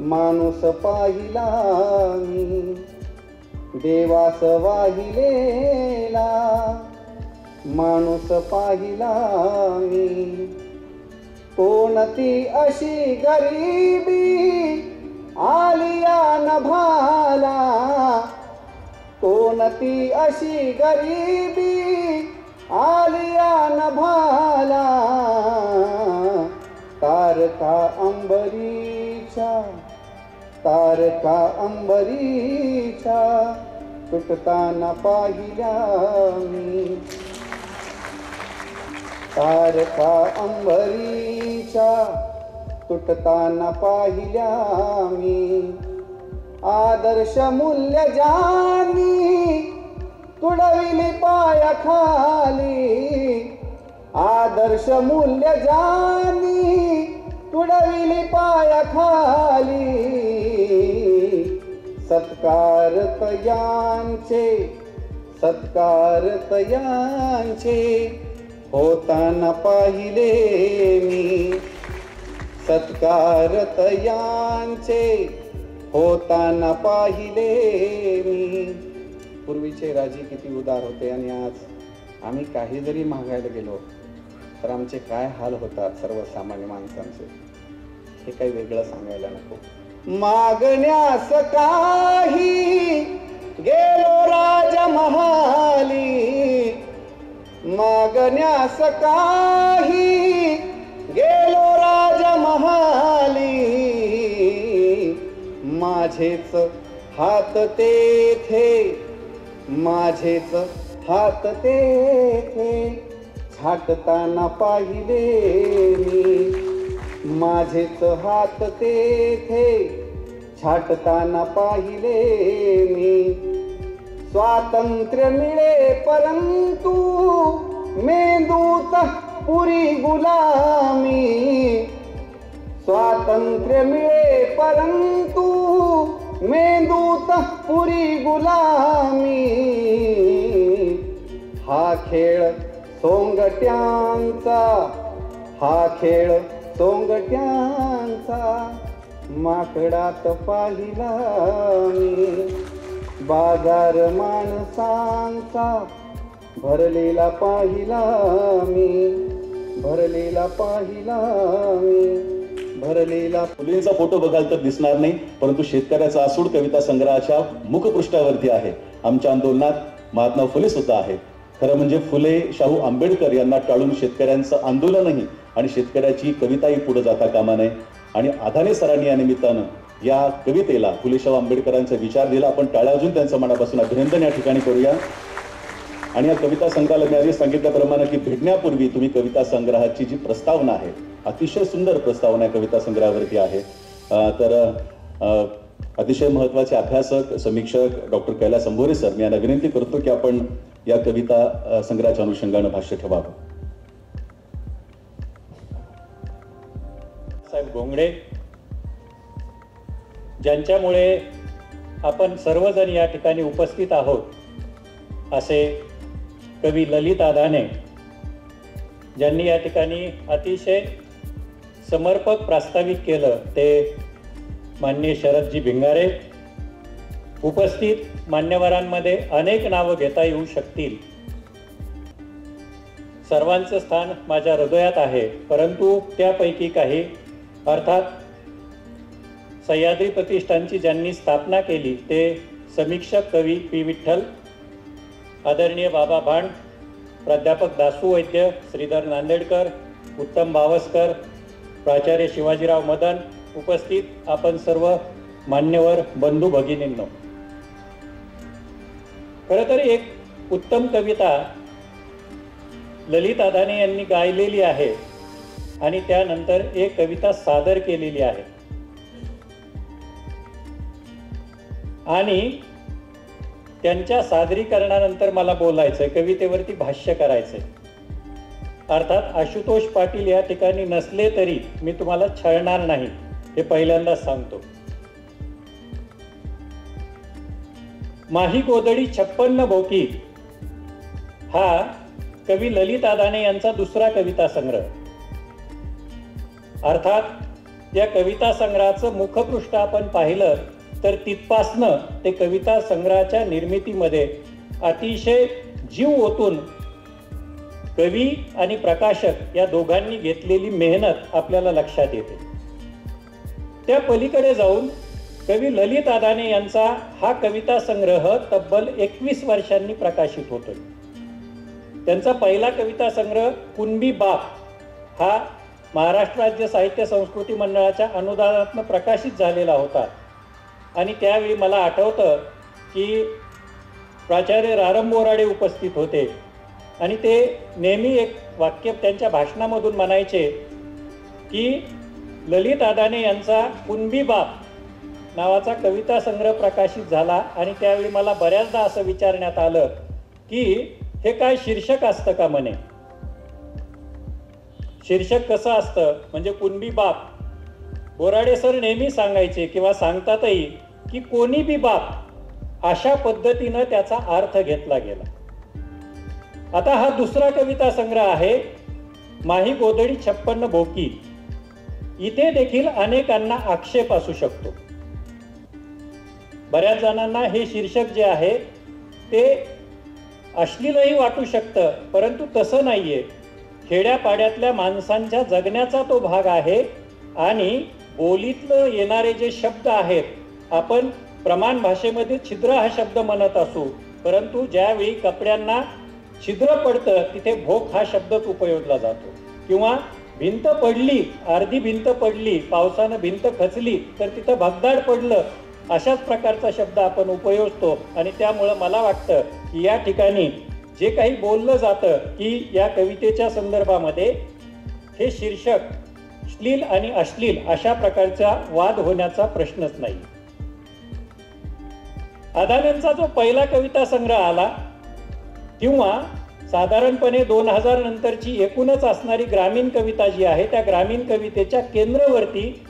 माणूस पाहिला मी. देवास वाहिलेला माणूस पाहिला मी. कोणती अशी गरिबी आलिया नभाला. कोणती अशी गरिबी आलिया नभाला. तारका अंबरीच्या, तारका अंबरीच्या तुटताना पाहिल्या मी. तारका अंबरीच्या तुटताना पाहिल्या मी. आदर्श मूल्य जानी तुडविली पायाखाली. आदर्श मूल्य जानी तुडविली पायाखाली. सत्कार तयांचे होताना पाहिले मी, सत्कार तयांचे होताना पाहिले मी. पूर्वीचे राजे किती उदार होते आणि आज आम्ही काही जरी मागायला गेलो तर आमचे काय हाल होतात सर्वसामान्य माणसांचे, हे काही वेगळं सांगायला नको. मागण्यास काही गेलो राजमहाली, मागण्यास काही गेलो राजमहाली, माझेच हात तेथे, माझेच हात तेथे छाटताना पाहिले मी, माझेच हात तेथे छाटताना पाहिले मी. स्वातंत्र्य मिळे परंतु मेंदूत पुरी गुलामी, स्वातंत्र्य मिळे परंतु मेंदूत पुरी गुलामी. हा खेळ सोंगट्यांचा, हा खेळ सोंगट्यांचा माकडात पाहिला मी. बाजार माणसांचा भरलेला पाहिला मी, भरलेला पाहिला मी, भरलेला. फुलेंचा फोटो बघाल तर दिसणार नाही, परंतु शेतकऱ्याचा आसूड कविता संग्रहाच्या मुखपृष्ठावरती आहे. आमच्या आंदोलनात महात्मा फुले सुद्धा आहेत. खरं म्हणजे फुले शाहू आंबेडकर यांना टाळून शेतकऱ्यांचं आंदोलनही आणि शेतकऱ्याची कविताही पुढे जाता कामा नये. आणि अधाने सरांनी या निमित्तानं या कवितेला फुले शाहू आंबेडकरांचा विचार दिला. आपण टाळ्या वाजून त्यांचं मनापासून अभिनंदन या ठिकाणी करूया. आणि या कविता संग्रहाला मी आधी सांगितल्याप्रमाणे की भेटण्यापूर्वी तुम्ही कविता संग्रहाची जी प्रस्तावना आहे, अतिशय सुंदर प्रस्तावना कविता संग्रहावरती आहे. तर अतिशय महत्त्वाचे अभ्यासक समीक्षक डॉक्टर कैलास अंभोरे सर, मी यांना विनंती करतो की आपण या कविता संग्रहाच्या अनुषंगानं भाष्य ठेवावं. साहेब घोंगडे, ज्यांच्यामुळे आपण सर्वजण या ठिकाणी उपस्थित आहोत, असे कवी ललित अधाने, ज्यांनी या ठिकाणी अतिशय समर्पक प्रास्ताविक केलं, ते माननीय शरदजी भिंगारे. उपस्थित मान्यवरांमध्ये अनेक नावं घेता येऊ शकतील, सर्वांचं स्थान माझ्या हृदयात आहे. परंतु त्यापैकी काही, अर्थात सह्याद्री प्रतिष्ठानची ज्यांनी स्थापना केली ते समीक्षक कवी पी. विठ्ठल, आदरणीय बाबा भांड, प्राध्यापक दासू वैद्य, श्रीधर नांदेडकर, उत्तम भावस्कर, प्राचार्य शिवाजीराव मदन, उपस्थित आपण सर्व मान्यवर बंधू भगिनींनो. खरं तर एक उत्तम कविता ललित अधाने यांनी गायलेली आहे आणि त्यानंतर एक कविता सादर केलेली आहे. आणि त्यांच्या सादरीकरणानंतर मला बोलायचंय, कवितेवरती भाष्य करायचंय. अर्थात आशुतोष पाटील या ठिकाणी नसले तरी मी तुम्हाला छळणार नाही, हे पहिल्यांदाच सांगतो. माही गोधडी 56 बोकी हा कवी ललित अधाने यांचा दुसरा कविता संग्रह. अर्थात या कविता संग्रहाचं मुखपृष्ठ आपण पाहिलं तर तिथपासनं ते कविता संग्रहाच्या निर्मितीमध्ये अतिशय जीव ओतून कवी आणि प्रकाशक या दोघांनी घेतलेली मेहनत आपल्याला लक्षात येते. त्या पलीकडे जाऊन कवी ललित अधाने यांचा हा कविता संग्रह तब्बल 21 वर्षांनी प्रकाशित होतोय. त्यांचा पहिला कविता संग्रह कुणबी बाप हा महाराष्ट्र राज्य साहित्य संस्कृती मंडळाच्या अनुदानातून प्रकाशित झालेला होता. आणि त्यावेळी मला आठवतं की प्राचार्य रारम बोराडे उपस्थित होते आणि ते नेहमी एक वाक्य त्यांच्या भाषणामधून म्हणायचे की ललित अधाने यांचा कुणबी बाप नावाचा कविता संग्रह प्रकाशित झाला. आणि त्यावेळी मला बऱ्याचदा असं विचारण्यात आलं की हे काय शीर्षक असतं का म्हणे. शीर्षक कसं असतं म्हणजे कुणबी बाप. बोराडे सर नेहमी सांगायचे किंवा सांगतातही की कोणी बी बाप अशा पद्धतीनं त्याचा अर्थ घेतला गेला. आता हा दुसरा कविता संग्रह आहे, माही गोधडी 56 भोकी. इथे देखील अनेकांना आक्षेप असू शकतो. बऱ्याच जणांना हे शीर्षक जे आहे ते अश्लीलही वाटू शकतं, परंतु तसं नाहीये. खेड्यापाड्यातल्या माणसांच्या जगण्याचा तो भाग आहे आणि बोलीतलं येणारे जे शब्द आहेत, आपण प्रमाण भाषेमध्ये छिद्र हा शब्द म्हणत असू, परंतु ज्यावेळी कपड्यांना छिद्र पडतं तिथे भोक हा शब्दच उपयोगला जातो. किंवा भिंत पडली, अर्धी भिंत पडली, पावसानं भिंत खचली तर तिथं भगदाड पडलं, अशाच प्रकारचा शब्द आपण उपयोजतो. आणि त्यामुळं मला वाटतं की या ठिकाणी जे काही बोललं जातं की या कवितेच्या संदर्भामध्ये हे शीर्षक श्लील आणि अश्लील अशा प्रकारचा वाद होण्याचा प्रश्नच नाही. अदान्यांचा जो पहिला कविता संग्रह आला किंवा साधारणपणे 2000 नंतरची एकूणच असणारी ग्रामीण कविता जी आहे, त्या ग्रामीण कवितेच्या केंद्रवरती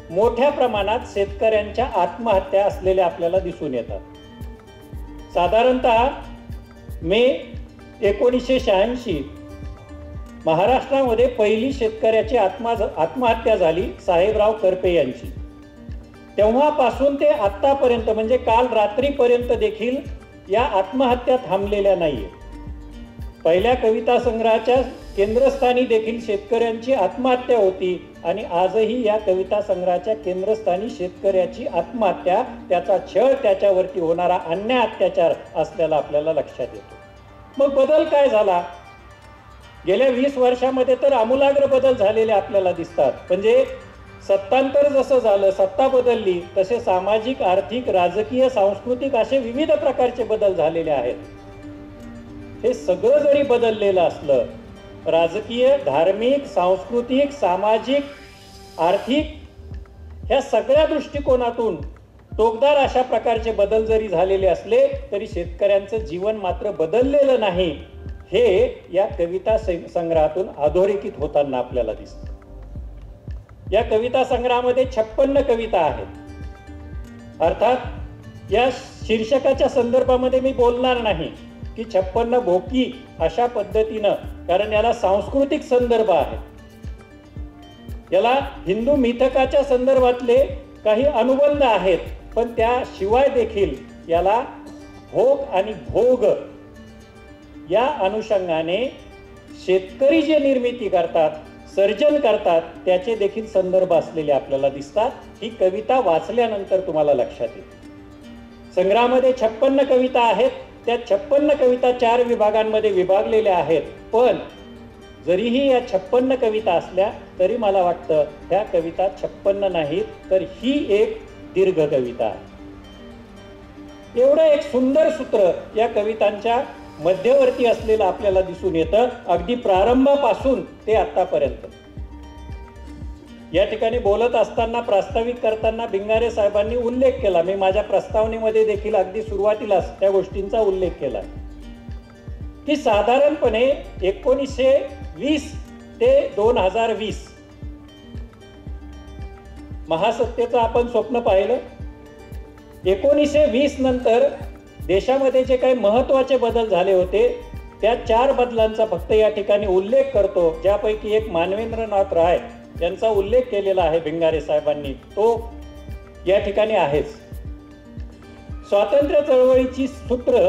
मोठ्या प्रमाणात शेतकऱ्यांच्या आत्महत्या असलेल्या आपल्याला दिसून येतात. साधारणतः मे 1986 महाराष्ट्रामध्ये पहिली शेतकऱ्याची आत्महत्या झाली साहेबराव करपे यांची. तेव्हापासून ते आत्तापर्यंत म्हणजे काल रात्रीपर्यंत देखील या आत्महत्या थांबलेल्या नाहीये. पहिल्या कविता संग्रहाच्या केंद्रस्थानी देखील शेतकऱ्यांची आत्महत्या होती आणि आजही या कविता संग्रहाच्या केंद्रस्थानी शेतकऱ्याची आत्महत्या, त्याचा छळ, त्याच्यावरती होणारा अन्याय अत्याचार असल्याला आपल्याला लक्षात येतो. मग बदल काय झाला? गेल्या 20 वर्षामध्ये तर आमूलाग्र बदल झालेले आपल्याला दिसतात. म्हणजे सत्तांतर जसं झालं, सत्ता बदलली, तसे सामाजिक, आर्थिक, राजकीय, सांस्कृतिक असे विविध प्रकारचे बदल झालेले आहेत. हे सगळं जरी बदललेलं असलं, राजकीय, धार्मिक, सांस्कृतिक, सामाजिक, आर्थिक ह्या सगळ्या दृष्टिकोनातून टोकदार अशा प्रकारचे बदल जरी झालेले असले तरी शेतकऱ्यांचं जीवन मात्र बदललेलं नाही. हे या कविता संग्रहातून अधोरेखित होताना आपल्याला दिसतं. या कविता संग्रहामध्ये 56 कविता आहेत. अर्थात या शीर्षकाच्या संदर्भामध्ये मी बोलणार नाही की 56 भोकी अशा पद्धतीनं, कारण याला सांस्कृतिक संदर्भ आहे. याला हिंदू मिथकाच्या संदर्भातले काही अनुबंध आहेत, पण त्याशिवाय देखील याला भोग आणि भोग या अनुषंगाने शेतकरी जे निर्मिती करतात, सर्जन करतात, त्याचे देखील संदर्भ असलेले आपल्याला दिसतात. ही कविता वाचल्यानंतर तुम्हाला लक्षात येईल. संग्रहामध्ये 56 कविता आहेत. त्या 56 कविता 4 विभागांमध्ये विभागलेल्या आहेत. पण जरीही या 56 कविता असल्या तरी मला वाटतं ह्या कविता 56 नाहीत, तर ही एक दीर्घ कविता आहे. एवढं एक सुंदर सूत्र या कवितांच्या मध्यवर्ती असलेलं आपल्याला दिसून येतं, अगदी प्रारंभापासून ते आतापर्यंत. या ठिकाणी बोलत असताना, प्रास्ताविक करताना भिंगारे साहेबांनी उल्लेख केला. मी माझ्या प्रस्तावनेमध्ये देखील अगदी सुरुवातीलाच त्या गोष्टींचा उल्लेख केला की साधारणपणे 1920 ते 2020 महासत्तेचं आपण स्वप्न पाहिलं. 1920 नंतर देशामध्ये जे काही महत्वाचे बदल झाले होते त्या 4 बदलांचा फक्त या ठिकाणी उल्लेख करतो, ज्यापैकी एक मानवेंद्रनाथ राय यांचा उल्लेख केलेला आहे भिंगारे साहेबांनी, तो या ठिकाणी आहेच. स्वातंत्र्य चळवळीची सूत्र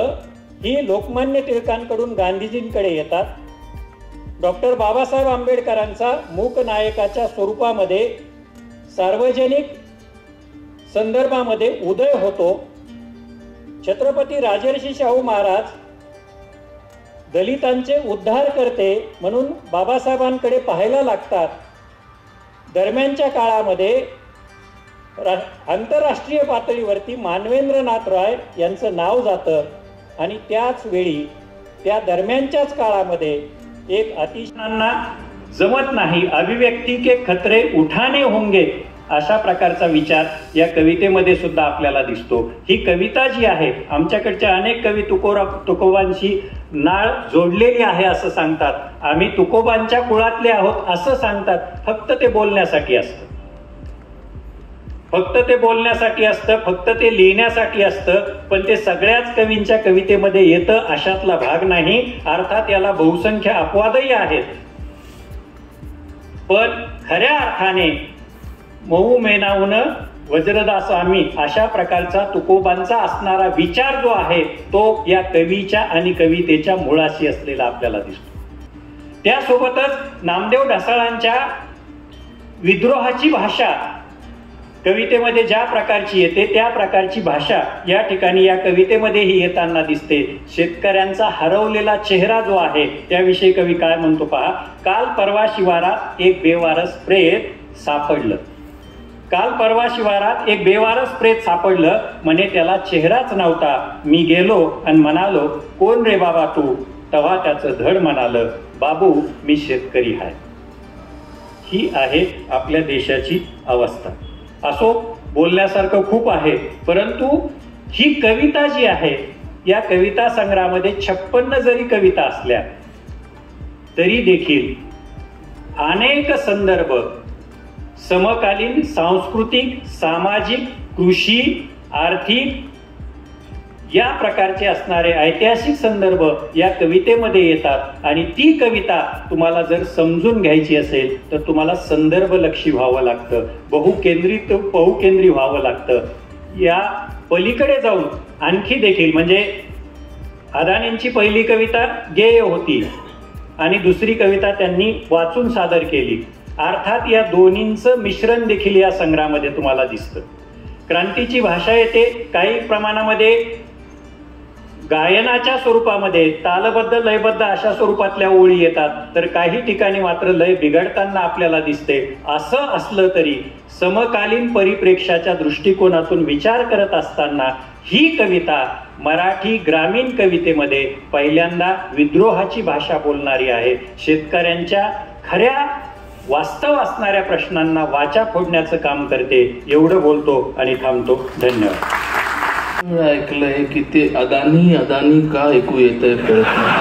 ही लोकमान्य टिळकांकडून गांधीजींकडे येतात. डॉक्टर बाबासाहेब आंबेडकरांचा मूक नायकाच्या स्वरूपामध्ये सार्वजनिक संदर्भामध्ये उदय होतो. छत्रपती राजर्षी शाहू महाराज दलितांचे उद्धार करते म्हणून बाबासाहेबांकडे पाहायला लागतात. दरम्यानच्या काळामध्ये आंतरराष्ट्रीय पातळीवरती मानवेंद्रनाथ रॉय यांचं नाव जातं आणि त्याच वेळी त्या दरम्यानच्याच काळामध्ये एक अतिशयांना जमत नाही, अभिव्यक्ती के खतरे उठाने होंगे अशा प्रकारचा विचार या कवितेमध्ये सुद्धा आपल्याला दिसतो. ही कविता जी आहे, आमच्याकडच्या अनेक कवी तुकोबांशी नाळ जोडलेली आहे असं सांगतात, आम्ही तुकोबांच्या कुळातले आहोत असं सांगतात, फक्त ते बोलण्यासाठी असतं. फक्त ते बोलण्यासाठी असतं, फक्त ते लिहिण्यासाठी असतं, पण ते सगळ्याच कवींच्या कवितेमध्ये येतं अशातला भाग नाही. अर्थात याला बहुसंख्य अपवादही आहेत, पण खऱ्या अर्थाने मऊ मेनावून वज्रदास आम्ही अशा प्रकारचा तुकोबांचा असणारा विचार जो आहे तो या कवीच्या आणि कवितेच्या मुळाशी असलेला आपल्याला दिसतो. त्यासोबतच नामदेव ढसाळांच्या विद्रोहाची भाषा कवितेमध्ये ज्या प्रकारची येते त्या प्रकारची भाषा या ठिकाणी या कवितेमध्येही येताना दिसते. शेतकऱ्यांचा हरवलेला चेहरा जो आहे त्याविषयी कवी काय म्हणतो पहा. काल परवा शिवारात एक बेवारस प्रेत सापडलं. काल परवा शिवारात एक बेवारस प्रेत सापडलं, म्हणे त्याला चेहराच नव्हता. मी गेलो आणि म्हणालो, कोण रे बाबा तू? तेव्हा त्याचं धड म्हणालं, बाबू मी शेतकरी आहे. ही आहे आपल्या देशाची अवस्था. असो, बोलण्यासारखं खूप आहे, परंतु ही कविता जी आहे या कविता संग्रहामध्ये 56 जरी कविता असल्या तरी देखील अनेक संदर्भ समकालीन सांस्कृतिक, सामाजिक, कृषी, आर्थिक या प्रकारचे असणारे ऐतिहासिक संदर्भ या कवितेमध्ये येतात. आणि ती कविता तुम्हाला जर समजून घ्यायची असेल तर तुम्हाला संदर्भलक्षी व्हावं लागतं, बहुकेंद्री व्हावं लागतं. या पलीकडे जाऊन आणखी देखील म्हणजे अदानींची पहिली कविता गेय होती आणि दुसरी कविता त्यांनी वाचून सादर केली. अर्थात या दोन्हींचं मिश्रण देखील या संग्रहामध्ये तुम्हाला दिसतं. क्रांतीची भाषा येते, काही प्रमाणामध्ये गायनाच्या स्वरूपामध्ये तालबद्ध लयबद्ध अशा स्वरूपातल्या ओळी येतात, तर काही ठिकाणी मात्र लय बिघडताना आपल्याला दिसते. असं असलं तरी समकालीन परिप्रेक्ष्याच्या दृष्टिकोनातून विचार करत असताना ही कविता मराठी ग्रामीण कवितेमध्ये पहिल्यांदा विद्रोहाची भाषा बोलणारी आहे. शेतकऱ्यांच्या खऱ्या वास्तव असणाऱ्या प्रश्नांना वाचा फोडण्याचं काम करते. एवढं बोलतो आणि थांबतो. धन्यवाद. ऐकलंय की ते अदानी अदानी का ऐकू येतंय कळत नाही.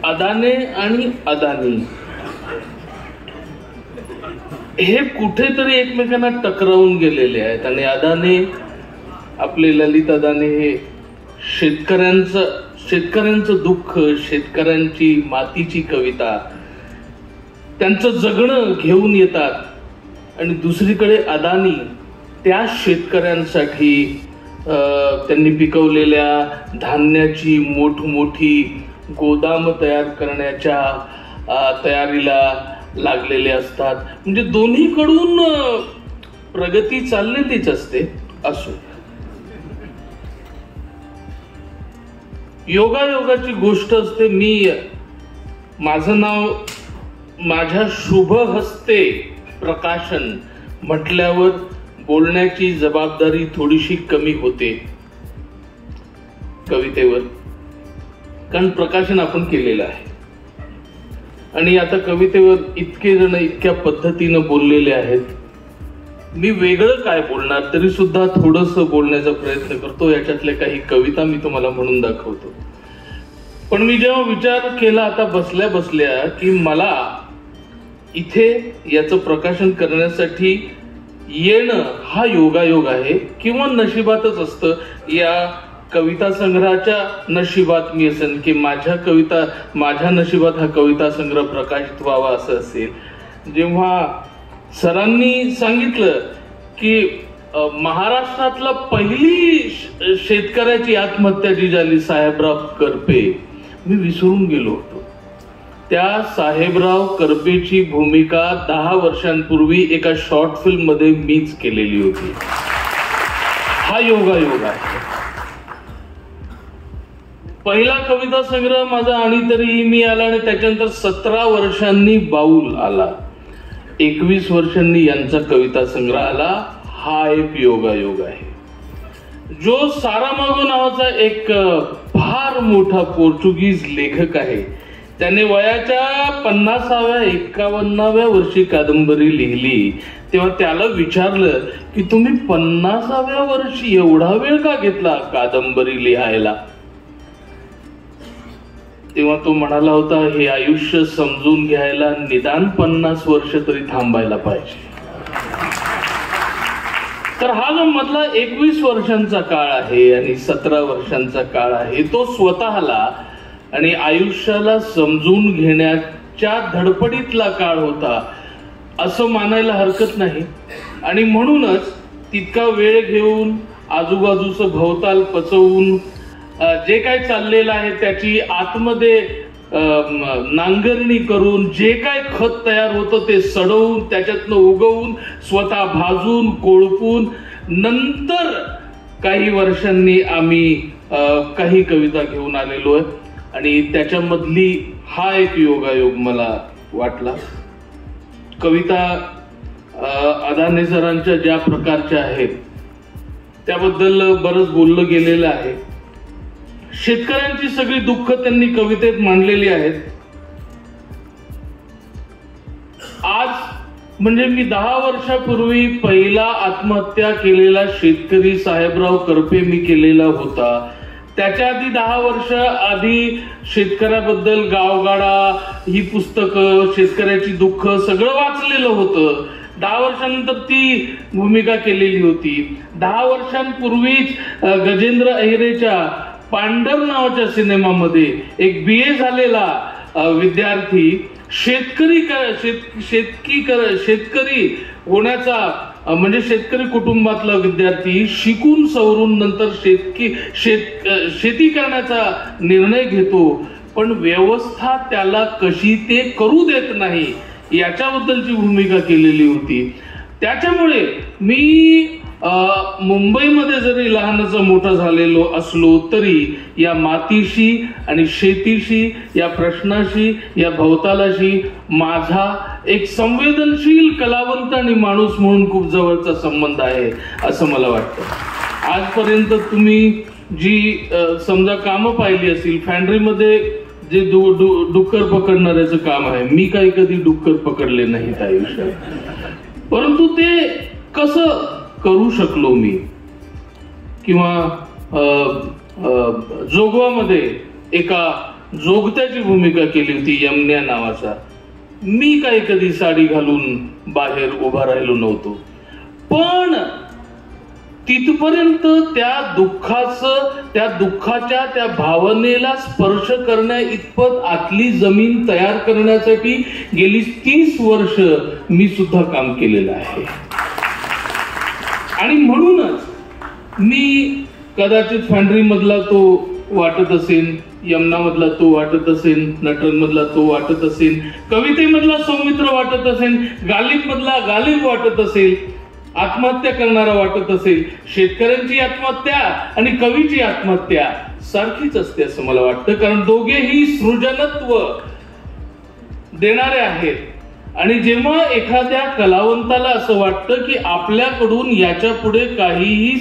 अदाने आणि अदानी हे कुठेतरी एकमेकांना टकरावून गेलेले आहेत. आणि अदाने आपले ललित अदाने हे शेतकऱ्यांचं दुःख, शेतकऱ्यांची मातीची कविता, त्यांचं जगणं घेऊन येतात. आणि दुसरीकडे अदानी त्या शेतकऱ्यांसाठी त्यांनी पिकवलेल्या धान्याची मोठमोठी गोदाम तयार करण्याच्या तयारीला लागलेले असतात. म्हणजे दोन्हीकडून प्रगती चाललेलीच असते. असो, योगायोगाची गोष्ट असते. माझं नाव माझ्या शुभ हस्ते प्रकाशन म्हटल्यावर बोलण्याची जबाबदारी थोडीशी कमी होते कवितेवर, कारण प्रकाशन आपण केलेलं आहे. आणि आता कवितेवर इतके जण इतक्या पद्धतीनं बोललेले आहेत. मी वेगळं काय बोलणार तरी सुद्धा थोडंसं बोलण्याचा प्रयत्न करतो. याच्यातल्या काही कविता मी तुम्हाला म्हणून दाखवतो. पण मी जेव्हा विचार केला आता बसल्या बसल्या की मला इथे याचं प्रकाशन करण्यासाठी येणं हा योगायोग आहे किंवा नशिबातच असतं. या कविता संग्रहाच्या नशिबात मी असेल की माझ्या नशिबात हा कविता संग्रह प्रकाशित व्हावा असं असेल. जेव्हा सरांनी सांगितलं की महाराष्ट्रातला पहिली शेतकऱ्याची आत्महत्या जी झाली साहेबराव करपे, मी विसरून गेलो होतो. त्या साहेबराव करपेची भूमिका 10 वर्षांपूर्वी एका शॉर्ट फिल्म मध्ये मीच केलेली होती. हा योगायोग आहे. पहिला कविता संग्रह माझा आणि तरीही मी आला आणि त्याच्यानंतर 17 वर्षांनी बाऊल आला, 21 वर्षांनी यांचा कविता संग्रह आला. हा एक योगायोग आहे. जो सारामागो नावाचा एक फार मोठा पोर्तुगीज लेखक आहे, त्याने वयाच्या 50व्या-51व्या वर्षी कादंबरी लिहिली. तेव्हा त्याला विचारलं की तुम्ही 50व्या वर्षी एवढा वेळ का घेतला कादंबरी लिहायला? तेव्हा तो म्हणाला होता, हे आयुष्य समजून घ्यायला निदान 50 वर्ष तरी थांबायला पाहिजे. तर हा जो मधला 21 वर्षांचा काळ आहे आणि 17 वर्षांचा काळ आहे, तो स्वतःला आणि आयुष्याला समजून घेण्याच्या धडपडीतला काळ होता असं मानायला हरकत नाही. आणि म्हणूनच तितका वेळ घेऊन आजूबाजूचं भोवताल पचवून जे काय चाललेलं आहे त्याची आतमध्ये नांगरणी करून जे काय खत तयार होतं ते सडवून त्याच्यातनं उगवून स्वतः भाजून कोळपून नंतर काही वर्षांनी आम्ही काही कविता घेऊन आलेलो आहे. आणि त्याच्यामधली हा एक योगायोग मला वाटला. कविता अदाने सरांच्या ज्या प्रकारच्या आहेत त्याबद्दल बरंच बोललं गेलेलं आहे. शेतकऱ्यांची सगळी दुःख त्यांनी कवितेत मांडलेली आहेत. आज म्हणजे मी 10 वर्षापूर्वी पहिला आत्महत्या केलेला शेतकरी साहेबराव करपे मी केलेला होता. त्याच्या आधी 10 वर्ष आधी शेतकऱ्याबद्दल गावगाडा ही पुस्तकं, शेतकऱ्याची दुःख सगळं वाचलेलं होतं. 10 वर्षांनंतर ती भूमिका केलेली होती. 10 वर्षांपूर्वीच गजेंद्र अहिरेच्या पांडर नावाच्या सिनेमामध्ये एक BA झालेला विद्यार्थी शेतकरी होण्याचा म्हणजे शेतकरी कुटुंबातला विद्यार्थी शिकून सवरून नंतर शेती करण्याचा निर्णय घेतो, पण व्यवस्था त्याला कशी ते करू देत नाही याच्याबद्दलची भूमिका केलेली होती. त्याच्यामुळे मी मुंबईमध्ये जरी लहानाचा मोठा झालेलो असलो तरी या मातीशी आणि शेतीशी, या प्रश्नाशी, या भवतालाशी माझा एक संवेदनशील कलावंत आणि माणूस म्हणून खूप जवळचा संबंध आहे असं मला वाटतं. आजपर्यंत तुम्ही जी समजा कामं पाहिली असतील, फॅन्ड्रीमध्ये जे डुक्कर पकडणाऱ्याचं काम आहे, मी काही कधी डुक्कर पकडले नाहीत आयुष्यात, परंतु ते कसं करू शकलो मी. किंवा जोगवामध्ये एका जोगत्याची भूमिका केली होती यमन्या नावाचा. मी काही कधी साडी घालून बाहेर उभा राहिलो नव्हतो, पण तिथपर्यंत त्या दुःखाच्या त्या भावनेला स्पर्श करण्या इतपत आतली जमीन तयार करण्यासाठी गेली 30 वर्ष मी सुद्धा काम केलेलं आहे. आणि म्हणूनच मी कदाचित फॅन्ड्री मधला तो वाटत असेल, यमुना मधला तो वाटत असेल, नटरंग मधला तो वाटत असेल, कवितेमधला सौमित्र वाटत असेल, गालिब मधला गालिब वाटत असेल, आत्महत्या करणारा वाटत असेल. शेतकऱ्यांची आत्महत्या आणि कवीची आत्महत्या सारखीच असते असं मला वाटतं, कारण दोघेही सृजनत्व देणारे आहेत. आणि जेव्हा एखाद्या कलावंताला असं वाटतं की आपल्याकडून याच्या पुढे काहीही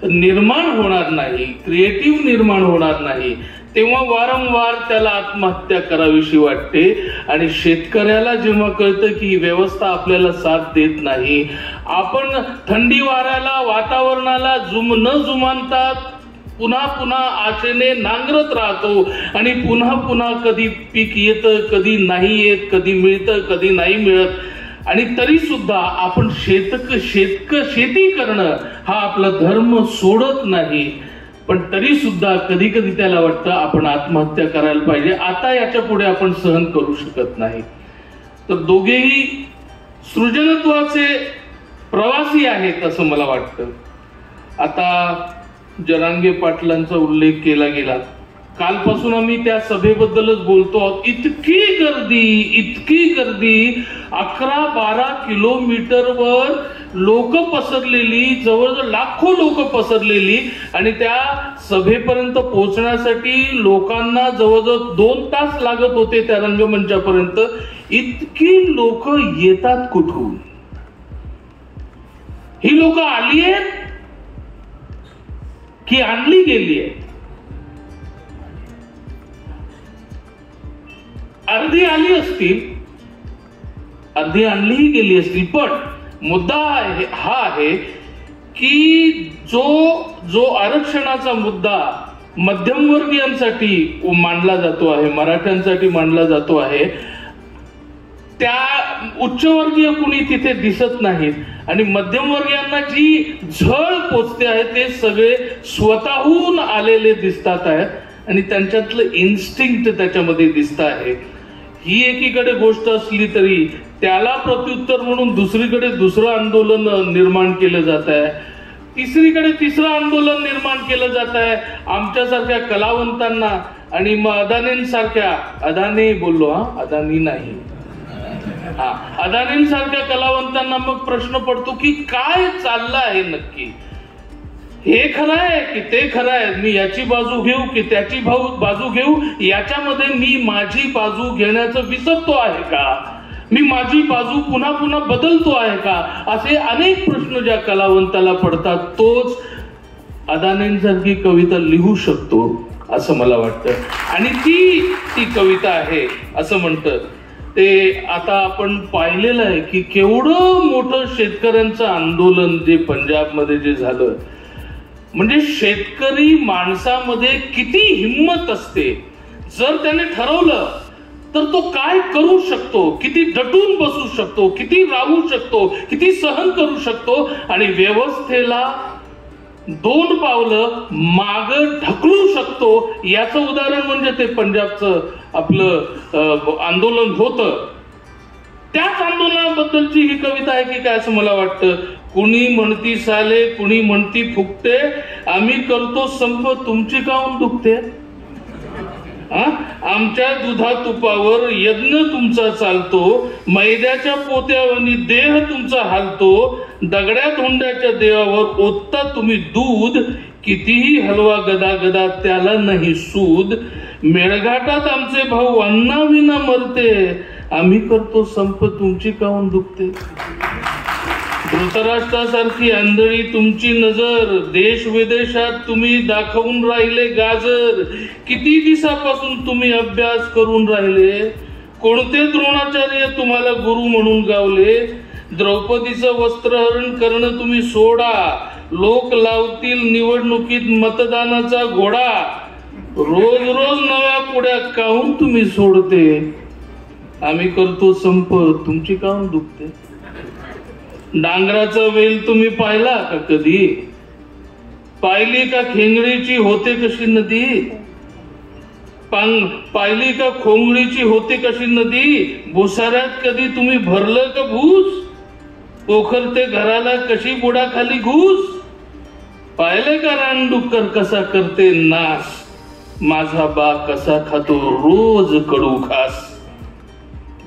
निर्माण होणार नाही, क्रिएटिव्ह निर्माण होणार नाही, तेव्हा वारंवार त्याला आत्महत्या करावीशी वाटते. आणि शेतकऱ्याला जेव्हा कळतं की व्यवस्था आपल्याला साथ देत नाही, आपण थंडी वाऱ्याला, वातावरणाला न जुमानता पुन्हा पुन्हा आशेने नांगरत राहतो आणि पुन्हा पुन्हा कधी पीक येतं, कधी नाही येत, कधी मिळतं, कधी नाही मिळत, आणि तरी सुद्धा आपण शेती करणं हा आपला धर्म सोडत नाही. पण तरी सुद्धा कधी कधी त्याला वाटतं आपण आत्महत्या करायला पाहिजे, आता याच्या पुढे आपण सहन करू शकत नाही. तर दोघेही सृजनत्वाचे प्रवासी आहेत असं मला वाटतं. आता जरांगे पाटलांचा उल्लेख केला गेला, कालपासून आम्ही त्या सभेबद्दलच बोलतो आहोत. इतकी गर्दी 11-12 किलोमीटरवर लोक पसरलेली, जवळजवळ लाखो लोक पसरलेली, आणि त्या सभेपर्यंत पोहोचण्यासाठी लोकांना जवळजवळ 2 तास लागत होते त्या रंगमंचापर्यंत. इतकी लोक येतात कुठून? ही लोक आली आहेत की आणली गेली आहेत? अर्धी आली असतील, अर्धी आणलीही गेली असतील, पण मुद्दा हा आहे की जो आरक्षणाचा मुद्दा मध्यमवर्गीयांसाठी मांडला जातो आहे, मराठ्यांसाठी मांडला जातो आहे, त्या उच्चवर्गीय कुणी तिथे दिसत नाहीत. आणि मध्यमवर्गीयांना जी झळ पोचते आहे ते सगळे स्वतःहून आलेले दिसतात आहेत आणि त्यांच्यातलं इन्स्टिंक्ट त्याच्यामध्ये दिसत आहे. ही एकीकडे गोष्ट असली तरी त्याला प्रत्युत्तर म्हणून दुसरीकडे दुसरं आंदोलन निर्माण केलं जात आहे, तिसरीकडे तिसरं आंदोलन निर्माण केलं जात आहे. आमच्यासारख्या कलावंतांना आणि मग अदानी बोललो, अदानी नाही, अदानींसारख्या कलावंतांना मग प्रश्न पडतो की काय चाललं आहे नक्की, हे खरं आहे की ते खरं आहे, मी याची बाजू घेऊ की त्याची बाजू घेऊ, याच्यामध्ये मी माझी बाजू घेण्याचं विसरतो आहे का, मी माझी बाजू पुन्हा पुन्हा बदलतो आहे का, असे अनेक प्रश्न ज्या कलावंताला पडतात तोच अदानींसारखी कविता लिहू शकतो असं मला वाटतं. आणि ती कविता आहे असं म्हणतं ते. आता आपण पाहिलेलं आहे की केवढं मोठं शेतकऱ्यांचं आंदोलन जे पंजाबमध्ये जे झालं, म्हणजे शेतकरी माणसामध्ये किती हिंमत असते, जर त्याने ठरवलं तर तो काय करू शकतो, किती डटून बसू शकतो, किती राहू शकतो, किती सहन करू शकतो आणि व्यवस्थेला 2 पावलं माग ढकलू शकतो. याचं उदाहरण म्हणजे ते पंजाबचं आपलं आंदोलन होतं. त्याच आंदोलनाबद्दलची ही कविता आहे की काय असं मला वाटतं. कुणी म्हणती साले, कुणी म्हणती फुकते, आम्ही करतो संप, तुमची काहून दुखते. आमच्या दुधा तुपावर यज्ञ तुमचा चालतो, मैद्याच्या पोत्यावनी देह तुमचा हालतो, दगड्या धोंड्याच्या देवावर ओतता तुम्ही दूध, कितीही हलवा गदा गदा त्याला नाही सूद. मेळघाटात आमचे भाऊ अन्नाविना मरते, आम्ही करतो संप, तुमची काहून दुखते. धृतराष्ट्रासारखी आंधळी तुमची नजर, देश विदेशात तुम्ही दाखवून राहिले गाजर. किती दिवसापासून तुम्ही अभ्यास करून राहिले, कोणते द्रोणाचार्य तुम्हाला गुरु म्हणून गावले. द्रौपदीचं वस्त्रहरण करणं तुम्ही सोडा, लोक लावतील निवडणुकीत मतदानाचा घोडा. रोज रोज नव्या पुढ्या काहून तुम्ही सोडते, आम्ही करतो संप, तुमची काहून दुखते. डांगराचा वेल तुम्ही पाहिला का कधी, पाहिली का खेंगडीची होते कशी नदी, पाहिली का खोंगडीची होते कशी नदी. भुसाऱ्यात कधी तुम्ही भरलं का भूस, पोखरते घराला कशी बुडाखाली घुस. पाहिले का रानडुक्कर कसा करते नाश, माझा बा कसा खातो रोज कडू घास.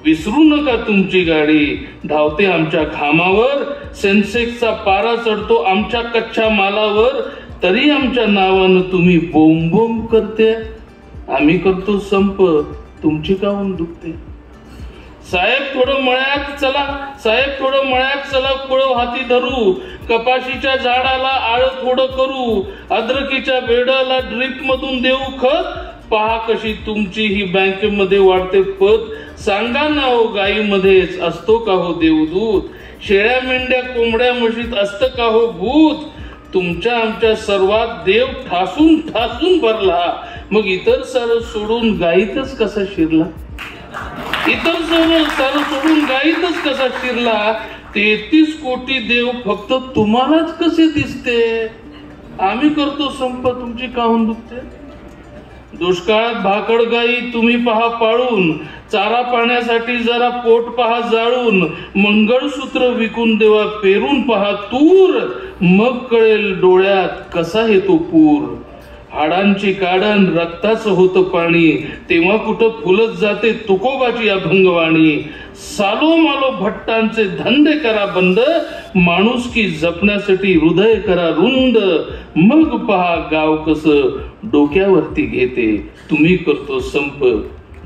विसरू नका तुमची गाडी धावते आमच्या घामावर, सेन्सेक्सचा पारा चढतो आमच्या कच्च्या मालावर, तरी आमच्या नावानं तुम्ही बोंब बोंब करते, आम्ही करतो संप, तुमची काहून दुखते. साहेब थोडं मळ्यात चला, साहेब थोडं मळ्यात चला, कुळव हाती धरू, कपाशीच्या झाडाला आळ थोडं करू, अद्रकीच्या बेडाला ड्रिप मधून देऊ खत. पहा कशी तुमची ही बँकेमध्ये वाढते पत, सांगा ना हो गाईमध्येच असतो का हो देवदूत, शेळ्या मेंढ्या कोंबड्या म्हशीत असतं का हो भूत. तुमच्या आमच्या सर्वात देव ठासून ठासून भरला, मग इतर सारं सोडून गाईतच कसा शिरला, इतर सारं सोडून गाईतच कसा शिरला. 33 कोटी देव फक्त तुम्हालाच कसे दिसते, आम्ही करतो संप, तुमची काहून दुखते. दुष्काळात भाकड गाई तुम्ही पहा पाळून, चारा पाण्यासाठी जरा पोट पहा जाळून, मंगळसूत्र विकून देवा पेरून पहा तूर, मग कळेल डोळ्यात कसा येतो पूर. हाडांची काढण रक्ताचं होतं पाणी, तेव्हा कुठं फुलत जाते तुकोबाची अभंगवाणी. सालो मालो भट्टांचे धंदे करा बंद, माणुसकी जपण्यासाठी हृदय करा रुंद. मग पहा गाव कसं डोक्यावरती घेते, तुम्ही करतो संप,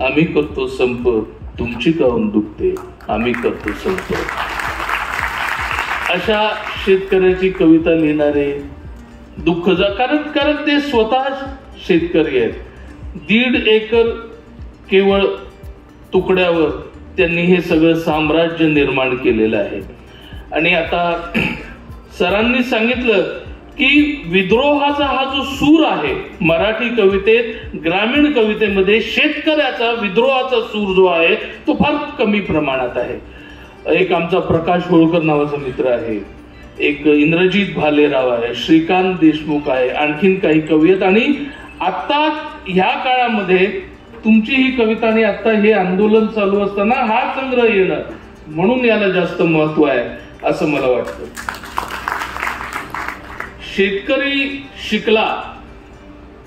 आम्ही करतो संप, तुमची काहून दुखते, आम्ही करतो संप. अशा शेतकऱ्याची कविता लिहिणारे दुःख कारण ते स्वतः शेतकरी आहेत. 1.5 एकर केवळ तुकड्यावर त्यांनी हे सगळं साम्राज्य निर्माण केलेलं आहे. आणि आता सरांनी सांगितलं की विद्रोहाचा हा जो सूर आहे मराठी कवितेत, ग्रामीण कवितेमध्ये शेतकऱ्याचा विद्रोहाचा सूर जो आहे तो फार कमी प्रमाणात आहे. एक आमचा प्रकाश होळकर नावाचा मित्र आहे, एक इंद्रजित भालेराव आहे, श्रीकांत देशमुख आहे, आणखीन काही कवी आहेत. आणि आता ह्या काळामध्ये तुमची ही कविता आणि आता हे आंदोलन चालू असताना हा संग्रह येणं, म्हणून याला जास्त महत्व आहे असं मला वाटतं. शेतकरी शिकला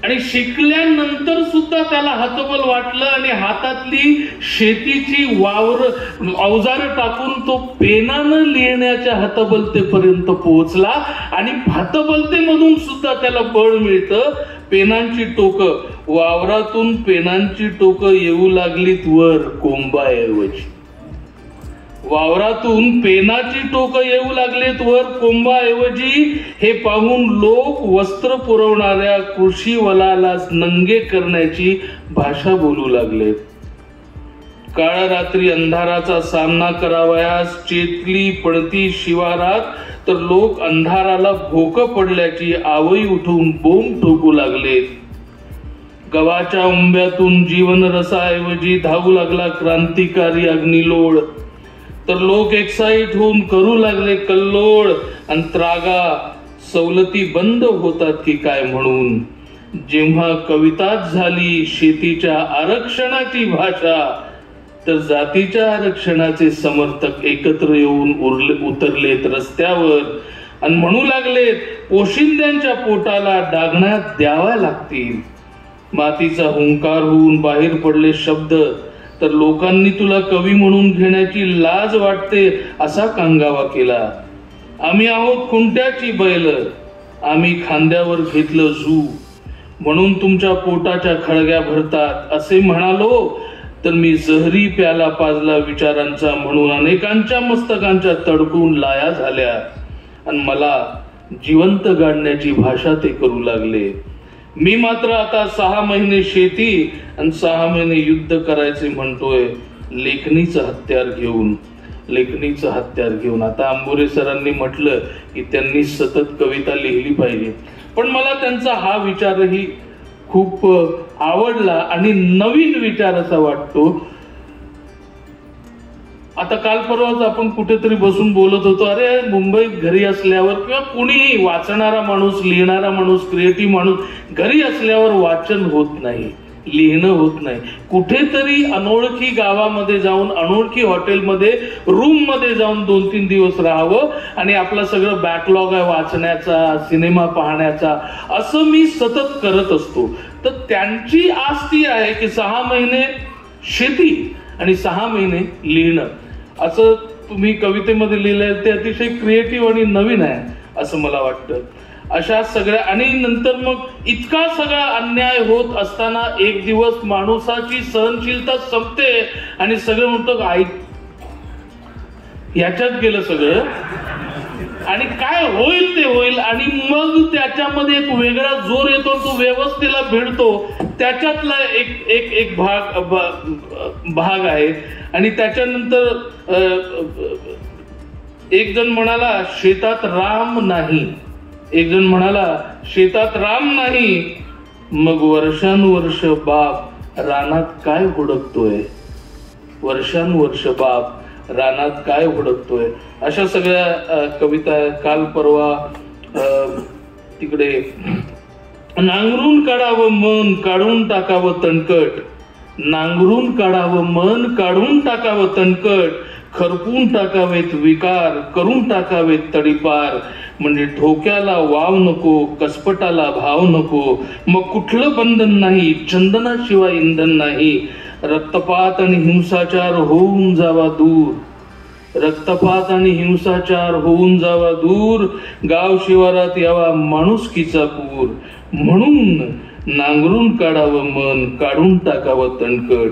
आणि शिकल्यानंतर सुद्धा त्याला हतबल वाटलं आणि हातातली शेतीची अवजारं टाकून तो पेनानं लिहिण्याच्या हतबलतेपर्यंत पोहोचला. आणि हतबलतेमधून सुद्धा त्याला बळ मिळतं. पेनांची टोकं वावरातून पेनांची टोकं येऊ लागलीत वर कोंबाऐवजी, वावरातून पेनाची टोकं येऊ लागलेत वर कोंबाऐवजी. हे पाहून लोक वस्त्र पुरवणाऱ्या कृषीवलालाच नंगे करण्याची भाषा बोलू लागलेत. काळ रात्री अंधाराचा सामना करावयास चेतली पडती शिवारात तर लोक अंधाराला भोकं पडल्याची आवई उठवून बोंब ठोकू लागलेत. गव्हाच्या उंब्यातून जीवन रसाऐवजी धावू लागला क्रांतिकारी अग्निलोळ तर लोक एक्साइट होऊन करू लागले कल्लोळ. आणि त्रागा सवलती बंद होतात की काय म्हणून. जेव्हा कविताच झाली शेतीच्या आरक्षणाची भाषा तर जातीच्या आरक्षणाचे समर्थक एकत्र येऊन उतरलेत रस्त्यावर आणि म्हणू लागलेत पोशिंद्यांच्या पोटाला डागण्यात द्याव्या लागतील. मातीचा हुंकार होऊन बाहेर पडले शब्द तर लोकांनी तुला कवी म्हणून घेण्याची लाज वाटते असा कांगावा केला. आम्ही आहोत खुंट्याची बैल, आम्ही खांद्यावर घेतलं जू, म्हणून तुमच्या पोटाच्या खळग्या भरतात असे म्हणालो तर मी जहरी प्याला पाजला विचारांचा म्हणून अनेकांच्या मस्तकांच्या तडकून लाया झाल्या आणि मला जिवंत गाडण्याची भाषा ते करू लागले. मी मात्र आता 6 महिने शेती आणि 6 महिने युद्ध करायचे म्हणतोय लेखणीचं हत्यार घेऊन, लेखणीचं हत्यार घेऊन. आता आंबोरे सरांनी म्हटलं की त्यांनी सतत कविता लिहिली पाहिजे, पण मला त्यांचा हा विचारही खूप आवडला आणि नवीन विचार असा वाटतो. आता काल परवाच आपण कुठेतरी बसून बोलत होतो, अरे मुंबईत घरी असल्यावर किंवा कुणीही वाचणारा माणूस, लिहिणारा माणूस, क्रिएटिव्ह माणूस घरी असल्यावर वाचन होत नाही, लिहिणं होत नाही. कुठेतरी अनोळखी गावामध्ये जाऊन, अनोळखी हॉटेलमध्ये, रूम मध्ये जाऊन 2-3 दिवस राहावं आणि आपलं सगळं बॅकलॉग आहे वाचण्याचा, सिनेमा पाहण्याचा, असं मी सतत करत असतो. तर त्यांची आस ती आहे की 6 महिने शेती आणि 6 महिने लिहिणं. असं तुम्ही कवितेमध्ये लिहिलंय ते अतिशय क्रिएटिव्ह आणि नवीन आहे असं मला वाटतं. अशा सगळ्या आणि नंतर मग इतका सगळा अन्याय होत असताना एक दिवस माणसाची सहनशीलता संपते आणि सगळं म्हणतो ऐक ह्याच्यात गेलं सगळं आणि काय होईल ते होईल. आणि मग त्याच्यामध्ये एक वेगळा जोर येतो, तो व्यवस्थेला भिडतो. त्याच्यातला एक भाग आहे. आणि त्याच्यानंतर एक जण म्हणाला शेतात राम नाही, एक जण म्हणाला शेतात राम नाही, मग वर्षानुवर्ष बाप रानात काय हुडकतोय, वर्षानुवर्ष बाप रानात काय हुडकतोय. अशा सगळ्या कविता काल परवा तिकडे नांगरून काढावं मन काढून टाकावं तणकट, नांगरून काढावं मन काढून टाकावं तणकट, खरपून टाकावेत विकार करून टाकावेत तडीपार. म्हणजे ठोक्याला वाव नको, कसपटाला भाव नको, मग कुठलं बंधन नाही, चंदनाशिवाय इंधन नाही. रक्तपात आणि हिंसाचार होऊन जावा दूर, रक्तपात आणि हिंसाचार होऊन जावा दूर, गाव शिवारात यावा माणुसकीचा पूर. म्हणून नांगरून काढावं मन काढून टाकावं तणकट,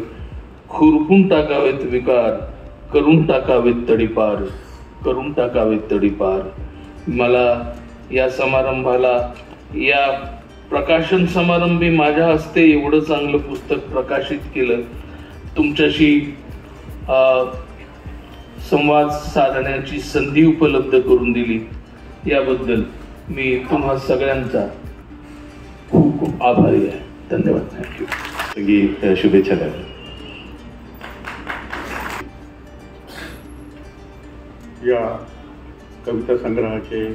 खुरपून टाकावेत विकार करून टाकावेत तडीपार, करून टाकावेत तडीपार. मला या समारंभाला, या प्रकाशन समारंभी माझ्या हस्ते एवढं चांगलं पुस्तक प्रकाशित केलं, तुमच्याशी संवाद साधण्याची संधी उपलब्ध करून दिली, याबद्दल मी तुम्हा सगळ्यांचा खूप खूप आभारी आहे. धन्यवाद. थँक्यू. सगळी शुभेच्छा द्या. या कविता संग्रहाचे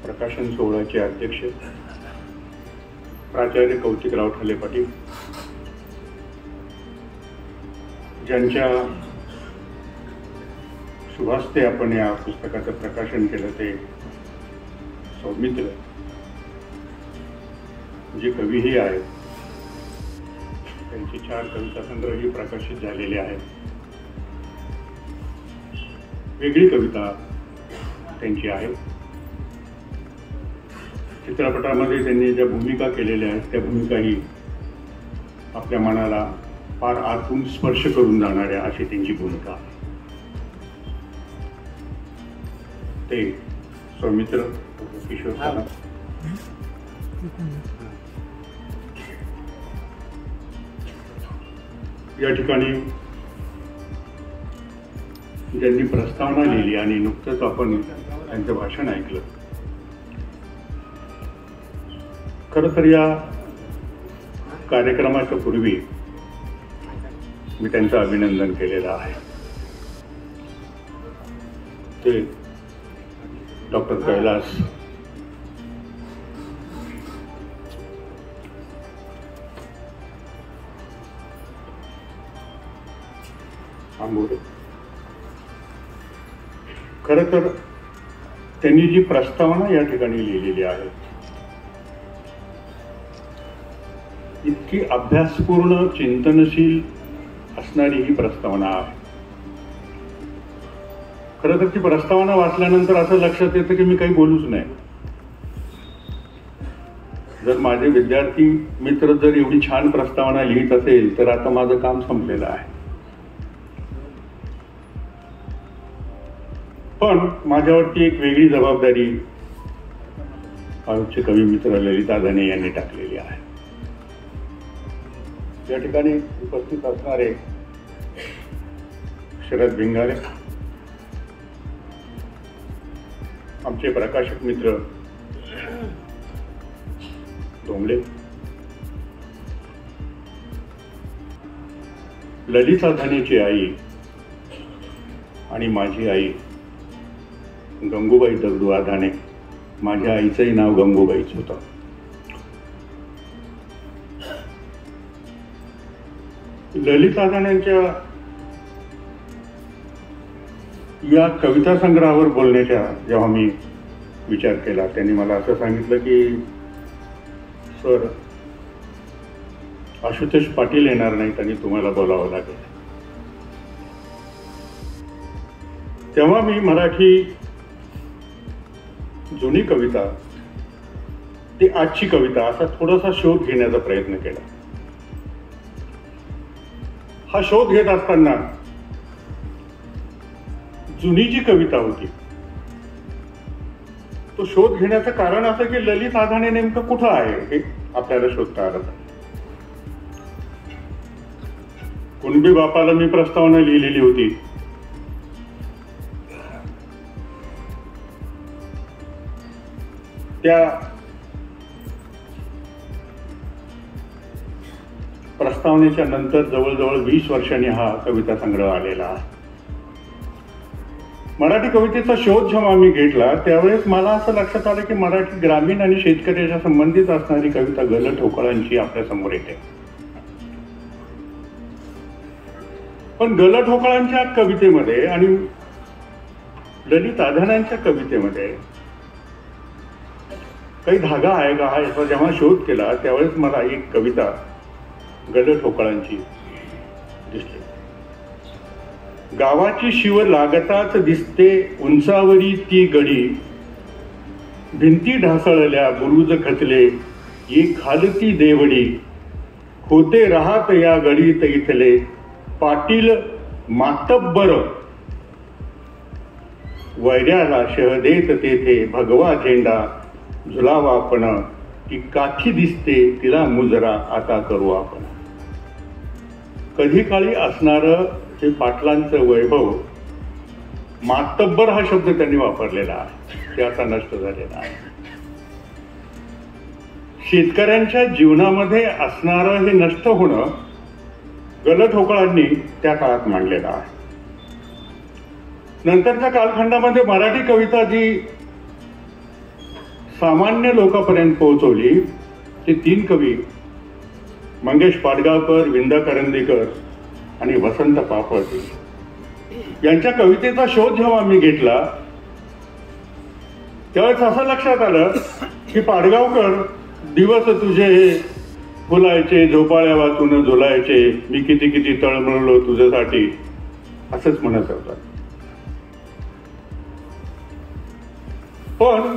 प्रकाशन सोहळ्याचे अध्यक्ष प्राचार्य कौतिकराव ठाले पाटील, ज्यांच्या शुभास्ते आपण या पुस्तकाचं प्रकाशन केलं ते सौमित्र, जे कवीही आहेत. त्यांचे 4 कविता संग्रहही प्रकाशित झालेले आहेत. वेगळी कविता त्यांची आहे. चित्रपटामध्ये त्यांनी ज्या भूमिका केलेल्या आहेत त्या भूमिकाही आपल्या मनाला फार आतून स्पर्श करून जाणाऱ्या अशी त्यांची भूमिका आहे. ते सौमित्र किशोर सानप. या ठिकाणी ज्यांनी प्रस्तावना लिहिली आणि नुकतंच आपण त्यांचं भाषण ऐकलं. खरं तर या कार्यक्रमाच्या पूर्वी मी त्यांचं अभिनंदन केलेलं आहे. ते डॉक्टर कैलास आंबोरे. खरं तर त्यांनी जी प्रस्तावना या ठिकाणी लिहिलेली आहे इतकी अभ्यासपूर्ण चिंतनशील असणारी ही प्रस्तावना आहे. खरं तर ती प्रस्तावना वाचल्यानंतर असं लक्षात येतं की मी काही बोलूच नाही. जर माझे विद्यार्थी मित्र जर एवढी छान प्रस्तावना लिहित असेल तर आता माझं काम संपलेलं आहे. पण माझ्यावरती एक वेगळी जबाबदारी आमचे कवी मित्र ललित आधाने यांनी टाकलेली आहे. या ठिकाणी उपस्थित असणारे शरद भिंगारे, आमचे प्रकाशक मित्र डोंगले, ललित आधानेची आई आणि माझी आई गंगूबाई दगडू आधाने. माझ्या आईचंही नाव गंगूबाईच होतं. ललित आधानेंच्या या कविता संग्रहावर बोलण्याचा जेव्हा मी विचार केला, त्यांनी मला असं सांगितलं की सर, आशुतोष पाटील येणार नाहीत आणि तुम्हाला बोलावं लागेल. तेव्हा मी मराठी जुनी कविता ते आजची कविता असा थोडासा शोध घेण्याचा प्रयत्न केला. हा शोध घेत असताना जुनी जी कविता होती तो शोध घेण्याचं कारण असं की ललित आधाने नेमकं कुठं आहे हे आपल्याला शोधता आलं. कुणबी बापाला मी प्रस्तावना लिहिलेली होती. त्या प्रस्तावनेच्या नंतर जवळजवळ 20 वर्षांनी हा कविता संग्रह आलेला आहे. मराठी कवितेचा शोध जेव्हा मी घेतला त्यावेळेस मला असं लक्षात आलं की मराठी ग्रामीण आणि शेतकऱ्याच्या संबंधित असणारी कविता गल ठोकळांची आपल्या समोर येते. पण गल ठोकळांच्या कवितेमध्ये आणि ललित आधानांच्या कवितेमध्ये काही धागा आहे का हा याचा जेव्हा शोध केला त्यावेळेस मला एक कविता गल ठोकळांची दिसली. गावाची शिव लागताच दिसते उंचावरी ती गडी, भिंती ढासळल्या बुरुज खचले ये खालती देवडी, होते राहत या गडीत इथले पाटील मातब्बर, वैऱ्याला शह देत तेथे भगवा झेंडा झुलावा आपण, ती काठी दिसते तिला मुजरा आता करू आपण. कधी काळी असणारं हे पाटलांचं वैभव, मातब्बर हा शब्द त्यांनी वापरलेला आहे. ते आता नष्ट झालेलं आहे. शेतकऱ्यांच्या जीवनामध्ये असणारं हे नष्ट होणं गलठोकळांनी त्या काळात मांडलेलं आहे. नंतरच्या कालखंडामध्ये मराठी कविता जी सामान्य लोकांपर्यंत पोहोचवली ते 3 कवी मंगेश पाडगावकर, विंदा करंदीकर आणि वसंत पापळकर यांच्या कवितेचा शोध जेव्हा मी घेतला त्यावेळेस असं लक्षात आलं की पाडगावकर दिवस तुझे फुलायचे, झोपाळ्या वाचून झुलायचे, मी किती किती तळमळलो तुझ्यासाठी असंच म्हणत होता. पण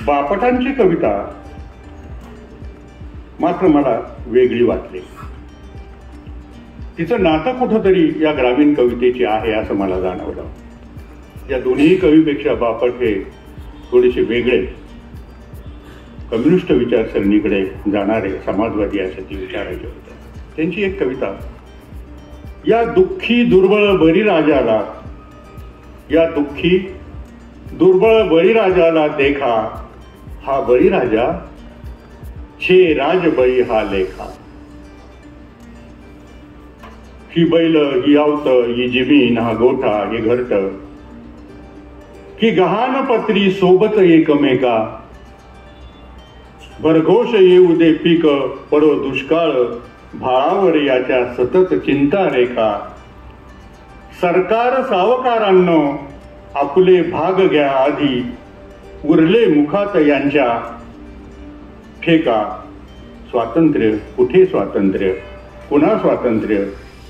बापटांची कविता मात्र मला वेगळी वाटली. तिचं नातं कुठंतरी या ग्रामीण कवितेची आहे असं मला जाणवलं. या दोन्ही कवीपेक्षा बापट हे थोडेसे वेगळे, कम्युनिस्ट विचारसरणीकडे जाणारे समाजवादी असे ती विचारायचे होते. त्यांची एक कविता, या दुःखी दुर्बळ बळीराजाला, या दुःखी दुर्बळ बळीराजाला देखा, हा बळीराजा छे राजबळी हा लेखा. ही बैल, ही आवत, ही जमीन, हा गोठा, हे घरट, ही गहाण पत्री सोबत एकमेका, भरघोष येऊ दे पीक, पडो दुष्काळ, भाळावर याच्या सतत चिंता रेखा. सरकार सावकारांनो आपले भाग घ्या आधी, उरले मुखात यांच्या ठेका. स्वातंत्र्य कुठे स्वातंत्र्य, पुन्हा स्वातंत्र्य,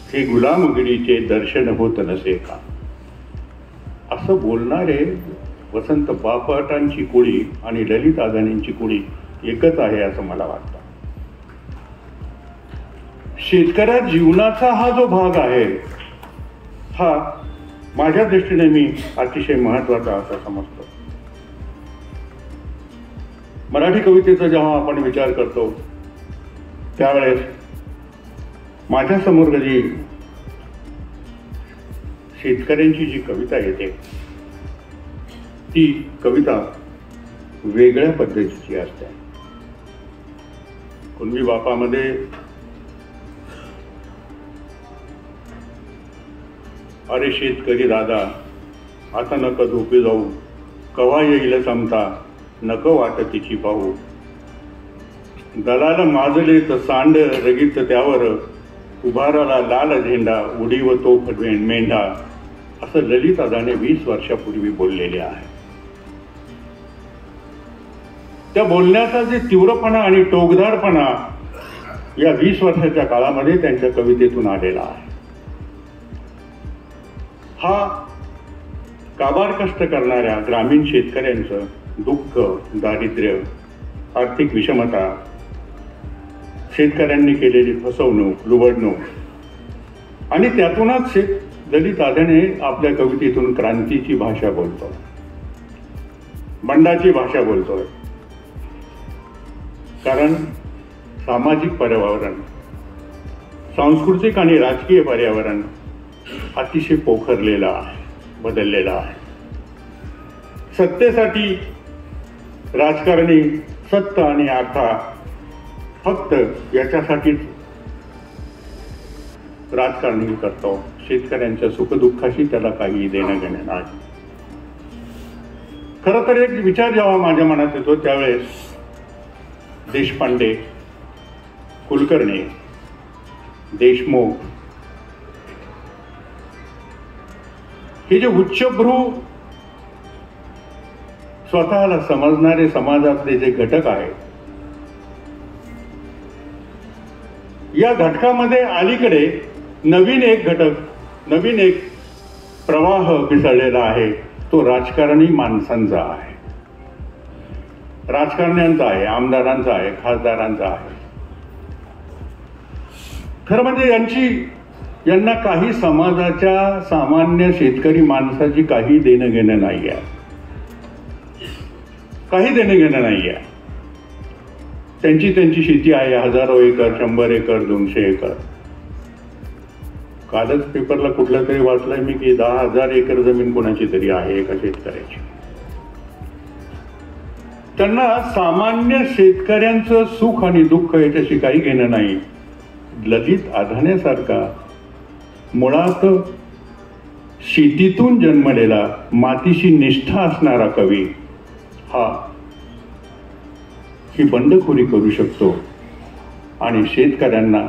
हे गुलामगिरीचे दर्शन होत नसे का. असं बोलणारे वसंत बापटांची कुळी आणि ललित अदानींची कुळी एकच आहे असं मला वाटतं. शेतकऱ्या जीवनाचा हा जो भाग आहे हा माझ्या दृष्टीने मी अतिशय महत्वाचा असा समजतो. मराठी कवितेचा जेव्हा आपण विचार करतो त्यावेळेस माझ्या समोर कधी शेतकऱ्यांची जी कविता येते ती कविता वेगळ्या पद्धतीची असते. कुणबी बापामध्ये अरे शेतकरी दादा आता नका झोपे जाऊ, कवा येईल समता नको वाट तिची पाहू. दलाल माजले तर सांड रगीत त्यावर, उभाराला लाल झेंडा उडीव तोफ मेंढा, असं ललित अदाने 20 वर्षापूर्वी बोललेले आहे. त्या बोलण्याचा जे तीव्रपणा आणि टोकदारपणा या 20 वर्षाच्या काळामध्ये त्यांच्या कवितेतून आलेला आहे. हा काबाड कष्ट करणाऱ्या ग्रामीण शेतकऱ्यांचं दुःख, दारिद्र्य, आर्थिक विषमता, शेतकऱ्यांनी केलेली फसवणूक, लुबाडणूक आणि त्यातूनच ललित अदाने आपल्या कवितेतून क्रांतीची भाषा बोलतो, बंडाची भाषा बोलतोय. कारण सामाजिक पर्यावरण, सांस्कृतिक आणि राजकीय पर्यावरण अतिशय पोखरलेलं आहे, बदललेलं आहे. सत्तेसाठी राजकारणी सत्ता आणि अर्था फक्त याच्यासाठीच राजकारणी करतो. शेतकऱ्यांच्या सुखदुःखाशी त्याला काही देणं घेणं नाही. खरं तर एक विचार जेव्हा माझ्या मनात येतो त्यावेळेस देशपांडे, कुलकर्णी, देशमुख हे जे उच्चभ्रू स्वतःला समजणारे समाजातले जे घटक आहेत, या घटकामध्ये अलीकडे नवीन एक घटक, नवीन एक प्रवाह मिसळलेला आहे. तो राजकारणी माणसांचा आहे, राजकारण्यांचा आहे, आमदारांचा आहे, खासदारांचा आहे. खरं म्हणजे यांना काही समाजाच्या सामान्य शेतकरी माणसाची काही देणं घेणं नाही आहे, काही देणं घेणं नाही आहे. त्यांची शेती आहे, हजारो एकर, 100 एकर, 200 एकर. कालच पेपरला कुठला तरी वाचलाय मी की 10,000 एकर जमीन कोणाची तरी आहे एका शेतकऱ्याची. त्यांना सामान्य शेतकऱ्यांचं सुख आणि दुःख याच्याशी काही घेणं नाही. ललित आधानेसारखा मुळात शेतीतून जन्मलेला मातीशी निष्ठा असणारा कवी हा ही बंडखोरी करू शकतो आणि शेतकऱ्यांना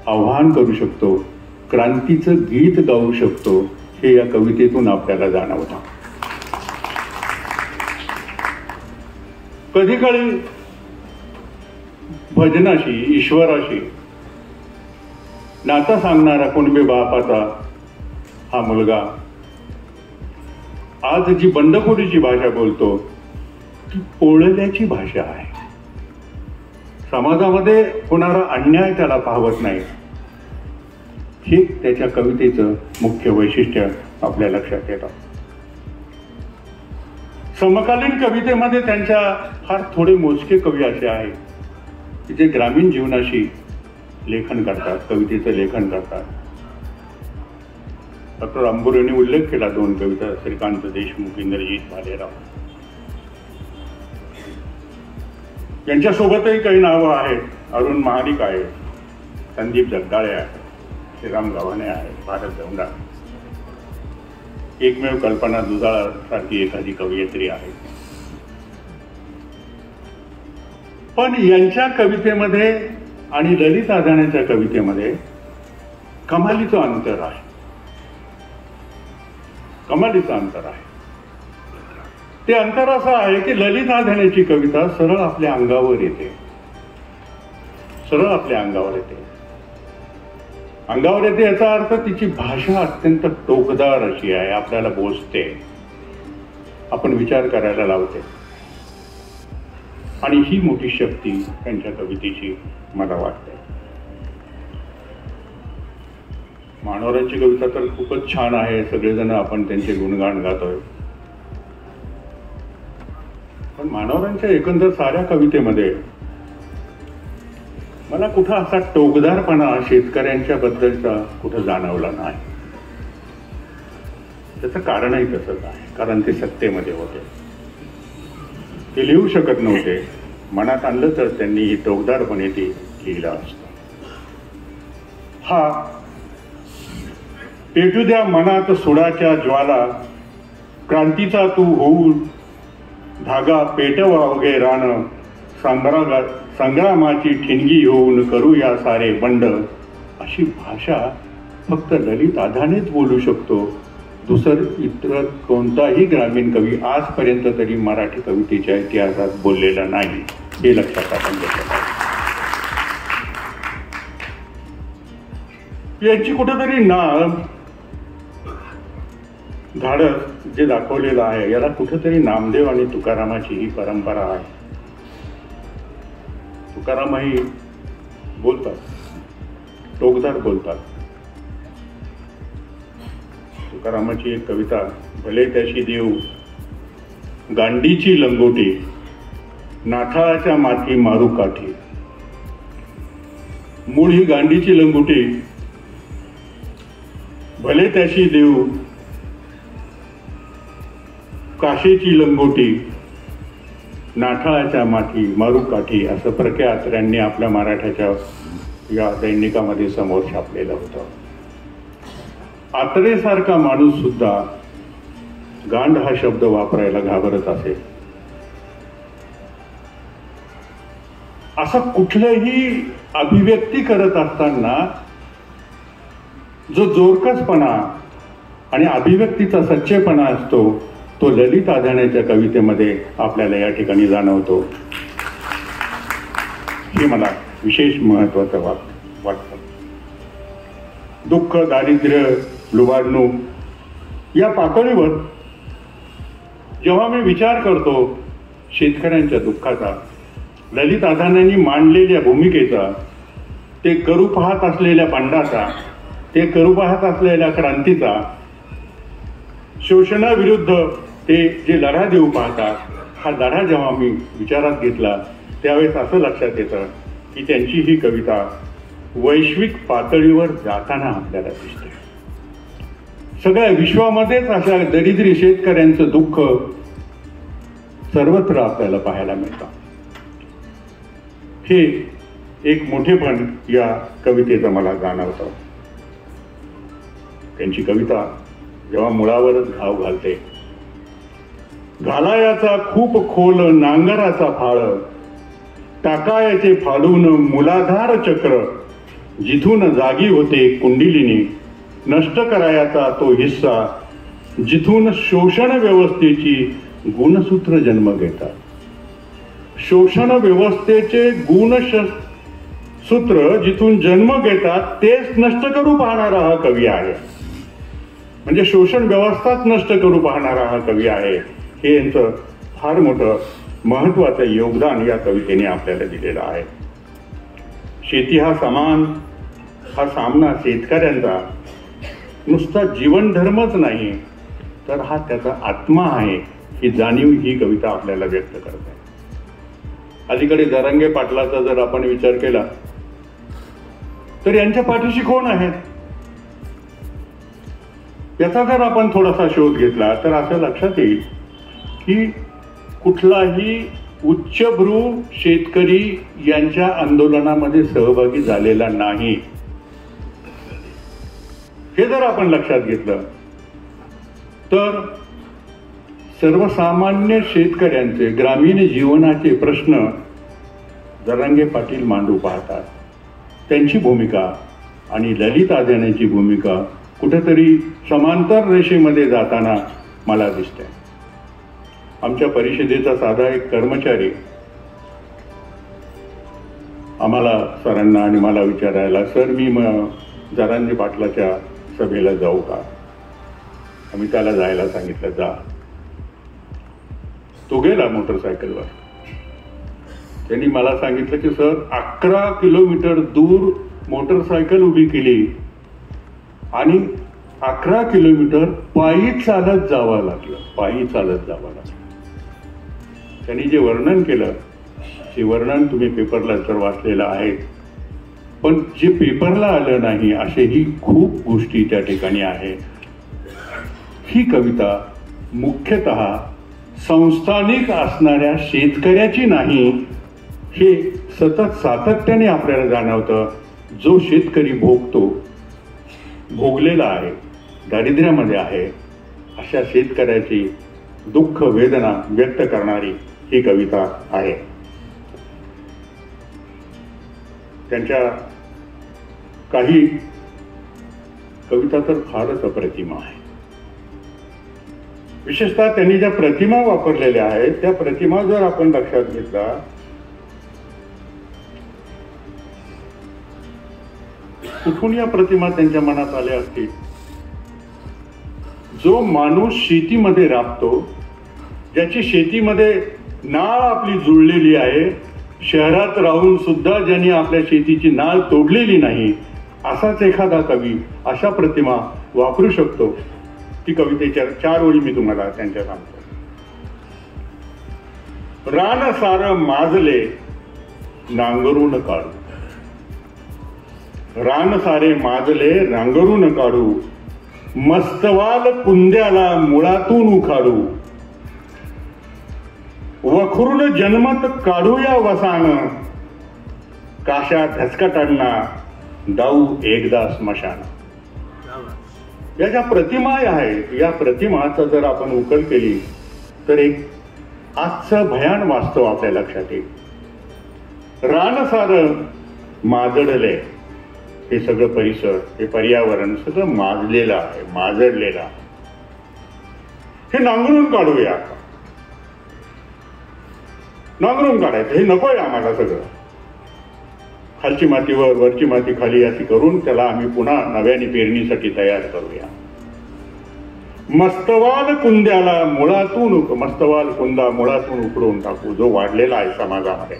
आव्हान करू शकतो, क्रांतीचं गीत गाऊ शकतो, हे या कवितेतून आपल्याला जाणवतं. कधी काळी भजनाशी, ईश्वराशी नाता सांगणारा कुणबी बापाचा हा मुलगा आज जी बंडखोरीची भाषा बोलतो ती पोळल्याची भाषा आहे. समाजामध्ये होणारा अन्याय त्याला पाहवत नाही. हे त्याच्या कवितेचं मुख्य वैशिष्ट्य आपल्या लक्षात येतं. समकालीन कवितेमध्ये त्यांच्या फार थोडे मोजके कवी असे आहेत की जे ग्रामीण जीवनाशी लेखन करतात, कवितेचं लेखन करतात. डॉक्टर अंबुर यांनी उल्लेख केला 2 कविता, श्रीकांत देशमुख, इंद्रजित भालेराव. यांच्यासोबतही काही नावं आहेत. अरुण महाडिक आहेत, संदीप जगदाळे आहेत, श्रीराम गव्हाणे आहेत, भारत दौंडा, एकमेव कल्पना दुधाळा सारखी एखादी कवयित्री आहे. पण यांच्या कवितेमध्ये आणि ललित आधानेच्या कवितेमध्ये कमालीचं अंतर आहे. कमालीचं अंतर आहे. ते अंतर असं आहे की ललित आधानेची कविता सरळ आपल्या अंगावर येते. सरळ आपल्या अंगावर येते. अंगावर येते याचा अर्थ तिची भाषा अत्यंत टोकदार अशी आहे, आपल्याला बोचते, आपण विचार करायला लावते. आणि ही मोठी शक्ती त्यांच्या कवितेची मला वाटते. मानवरांची कविता तर खूपच छान आहे, सगळेजण आपण त्यांचे गुणगान गातोय. पण मानवरांच्या एकंदर साऱ्या कवितेमध्ये मला कुठं असा टोकदारपणा शेतकऱ्यांच्या बद्दलचा कुठं जाणवला नाही. त्याचं कारणही तसंच आहे, कारण ते सत्तेमध्ये होते, ते लिहू शकत नव्हते. मनात आणलं तर त्यांनी ही टोकदारपणे ती लिहिलं असतं. हा पेटू द्या मनात सुडाच्या ज्वाला, क्रांतीचा तू होऊ धागा, पेटवा वगे रान, संग्रामाची ठिणगी होऊन करूया सारे बंड. अशी भाषा फक्त ललित आधानेच बोलू शकतो. इतर कोणताही ग्रामीण कवी आजपर्यंत तरी मराठी कवितेच्या इतिहासात बोललेला नाही, हे लक्षात आपण घेतलं पाहिजे. यांची कुठेतरी धाडस जे दाखवलेलं आहे याला कुठेतरी नामदेव आणि तुकारामाची ही परंपरा आहे. तुकारामही बोलतात, टोकदार बोलतात. तुकारामाची एक कविता, भले त्याशी देव गांडीची लंगोटी, नाठाळाच्या माथी मारू काठी. मूळ ही गांडीची लंगोटी, भले त्याशी देव काशीची लंगोटी, नाठाळाच्या माथी मारू काठी, असं परके आत्र्यांनी आपल्या मराठ्याच्या या दैनिकामध्ये समोर छापलेलं होतं. आत्रेसारखा माणूस सुद्धा गांड हा शब्द वापरायला घाबरत असेल. असं कुठलंही अभिव्यक्ती करत असताना जो जोरकसपणा आणि अभिव्यक्तीचा सच्चेपणा असतो तो ललित आधानेच्या कवितेमध्ये आपल्याला या ठिकाणी जाणवतो. हे मला विशेष महत्वाचं वाटतं. दुःख, दारिद्र्य, लुबाडणूक या पातळीवर जेव्हा मी विचार करतो शेतकऱ्यांच्या दुःखाचा, ललित आधानेंनी मांडलेल्या भूमिकेचा, ते करू पाहत असलेल्या बंडाचा, ते करू पाहत असलेल्या क्रांतीचा, शोषणाविरुद्ध ते जे लढा देऊ पाहतात, हा लढा जेव्हा मी विचारात घेतला त्यावेळेस असं लक्षात येतं की त्यांची ही कविता वैश्विक पातळीवर जाताना आपल्याला दिसते. सगळ्या विश्वामध्येच अशा दरिद्री शेतकऱ्यांचं दुःख सर्वत्र आपल्याला पाहायला मिळतं. हे एक मोठेपण या कवितेचं मला जाणवतं. त्यांची कविता जेव्हा मुळावरच घाव घालते, घालायाचा खूप खोल नांगराचा फाळ, टाकायाचे फाडून मुलाधार चक्र, जिथून जागी होते कुंडिलिनी, नष्ट करायाचा तो हिस्सा, जिथून शोषण व्यवस्थेची गुणसूत्र जन्म घेतात. शोषण व्यवस्थेचे गुणसूत्र जिथून जन्म घेतात तेच नष्ट करू पाहणारा हा कवी आहे. म्हणजे शोषण व्यवस्थाच नष्ट करू पाहणारा हा कवी आहे. हे यांचं फार मोठं महत्वाचं योगदान या कवितेने आपल्याला दिलेलं आहे. शेती हा सामना शेतकऱ्यांचा नुसता जीवनधर्मच नाही, तर हा त्याचा आत्मा आहे, ही जाणीव ही कविता आपल्याला व्यक्त करते. अलीकडे जरांगे पाटलाचा जर आपण विचार केला तर यांच्या पाठीशी कोण आहेत याचा जर आपण थोडासा शोध घेतला तर असं लक्षात येईल की कुठलाही उच्चभ्रू शेतकरी यांच्या आंदोलनामध्ये सहभागी झालेला नाही. हे जर आपण लक्षात घेतलं तर सर्वसामान्य शेतकऱ्यांचे ग्रामीण जीवनाचे प्रश्न जरांगे पाटील मांडू पाहतात. त्यांची भूमिका आणि ललित आद्यानाची भूमिका कुठेतरी समांतर रेषेमध्ये जाताना मला दिसते. आमच्या परिषदेचा साधा एक कर्मचारी आम्हाला सरांना आणि मला विचारायला, सर मी जरांगे पाटलाच्या सभेला जाऊ का? आम्ही त्याला जायला सांगितलं, जा. तो गेला मोटरसायकलवर. त्यांनी मला सांगितलं की सर 11 किलोमीटर दूर मोटरसायकल उभी केली आणि 11 किलोमीटर पायी चालत जावं लागलं. त्यांनी जे वर्णन केलं ते वर्णन तुम्ही पेपरला तर वाचलेलं आहे, पण जे पेपरला आलं नाही असेही खूप गोष्टी त्या ठिकाणी आहेत. ही कविता मुख्यतः संस्थानिक असणाऱ्या शेतकऱ्याची नाही, हे सतत सातत्याने आपल्याला जाणवतं. जो शेतकरी भोगलेला आहे, दारिद्र्यामध्ये आहे, अशा शेतकऱ्याची दुःख वेदना व्यक्त करणारी ही कविता आहे. त्यांच्या काही कविता तर फारच अप्रतिम आहे. विशेषतः त्यांनी ज्या प्रतिमा वापरलेल्या आहेत त्या प्रतिमा जर आपण लक्षात घेतला कुठून या प्रतिमा त्यांच्या मनात आल्या असतील. जो माणूस शेतीमध्ये राबतो, ज्याची शेतीमध्ये नाळ आपली जुळलेली आहे, शहरात राहून सुद्धा ज्यांनी आपल्या शेतीची नाळ तोडलेली नाही, असाच एखादा कवी अशा प्रतिमा वापरू शकतो. ती कवितेच्या 4 ओळी मी तुम्हाला त्यांच्या सांगतो. रान सार माजले नांगरून काढू, रान सारे माजले नांगरून काढू, मस्तवाल कुंद्याला मुळातून उखाडू, वखरून जन्मत काढूया वसान, काशा धसकटांना दाऊ एकदा स्मशान. या ज्या प्रतिमा आहेत या प्रतिमाचा जर आपण उकल केली तर एक आजचं भयान वास्तव आपल्या लक्षात येईल. रान सार माजडले, हे सगळं परिसर, हे पर्यावरण सगळं माजलेलं आहे, माजडलेलं आहे. हे नांगरून काढूया, नांगरून काढायचं हे नकोय आम्हाला. सगळं खालची माती वर, वरची माती खाली अशी करून त्याला आम्ही पुन्हा नव्याने पेरणीसाठी तयार करूया. मस्तवाल कुंद्याला मुळातून, मस्तवाल कुंदा मुळातून उकडून टाकू, जो वाढलेला आहे समाजामध्ये.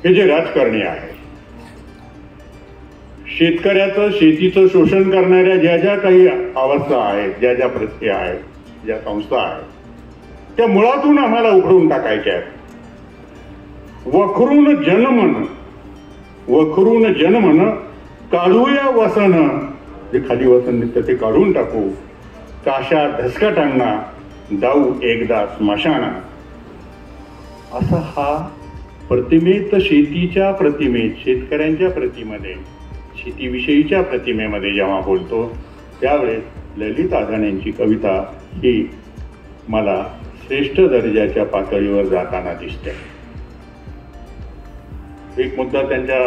हे जे राजकारणी आहे, शेतकऱ्याचं शेतीचं शोषण करणाऱ्या ज्या ज्या काही अवस्था आहेत, ज्या ज्या प्रत्यय आहेत, ज्या संस्था आहेत, त्या मुळातून आम्हाला उखडून टाकायच्या आहेत. वखरून जन्मन काढूया वसन, जे खाली वसन निघतं ते काढून टाकू, काशा धसकाटांना जाऊ एकदा स्मशाना. असा हा प्रतिमेत शेतीच्या प्रतिमेत, शेतकऱ्यांच्या प्रतिमेमध्ये, शेतीविषयीच्या प्रतिमेमध्ये जेव्हा बोलतो त्यावेळेस ललित अधाण्यांची कविता ही मला श्रेष्ठ दर्जाच्या पातळीवर जाताना दिसते. एक मुद्दा त्यांच्या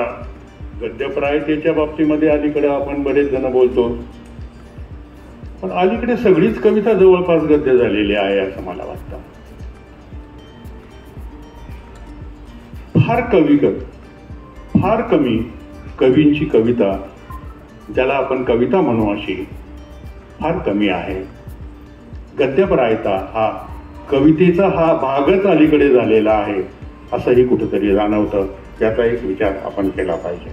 गद्यप्रायतेच्या बाबतीमध्ये अलीकडे आपण बरेच जण बोलतो, पण अलीकडे सगळीच कविता जवळपास गद्य झालेली आहे असं मला वाटतं. फार कमी कवींची कविता, ज्याला आपण कविता म्हणू अशी, फार कमी आहे. गद्यप्रायता हा कवितेचा हा भागच अलीकडे झालेला आहे असंही कुठेतरी जाणवतं. याचा एक विचार आपण केला पाहिजे.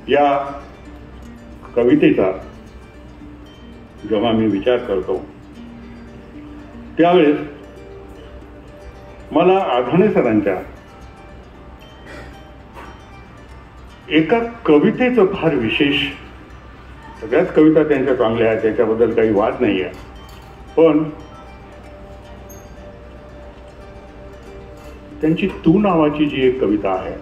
या कवितेचा जेव्हा मी विचार करतो त्यावेळेस मला आढाणे सरांच्या एका कवितेचं फार विशेष, सगळ्याच कविता त्यांच्या चांगल्या आहेत, त्याच्याबद्दल काही वाद नाही आहे, पण त्यांची तू नावाची जी एक कविता आहे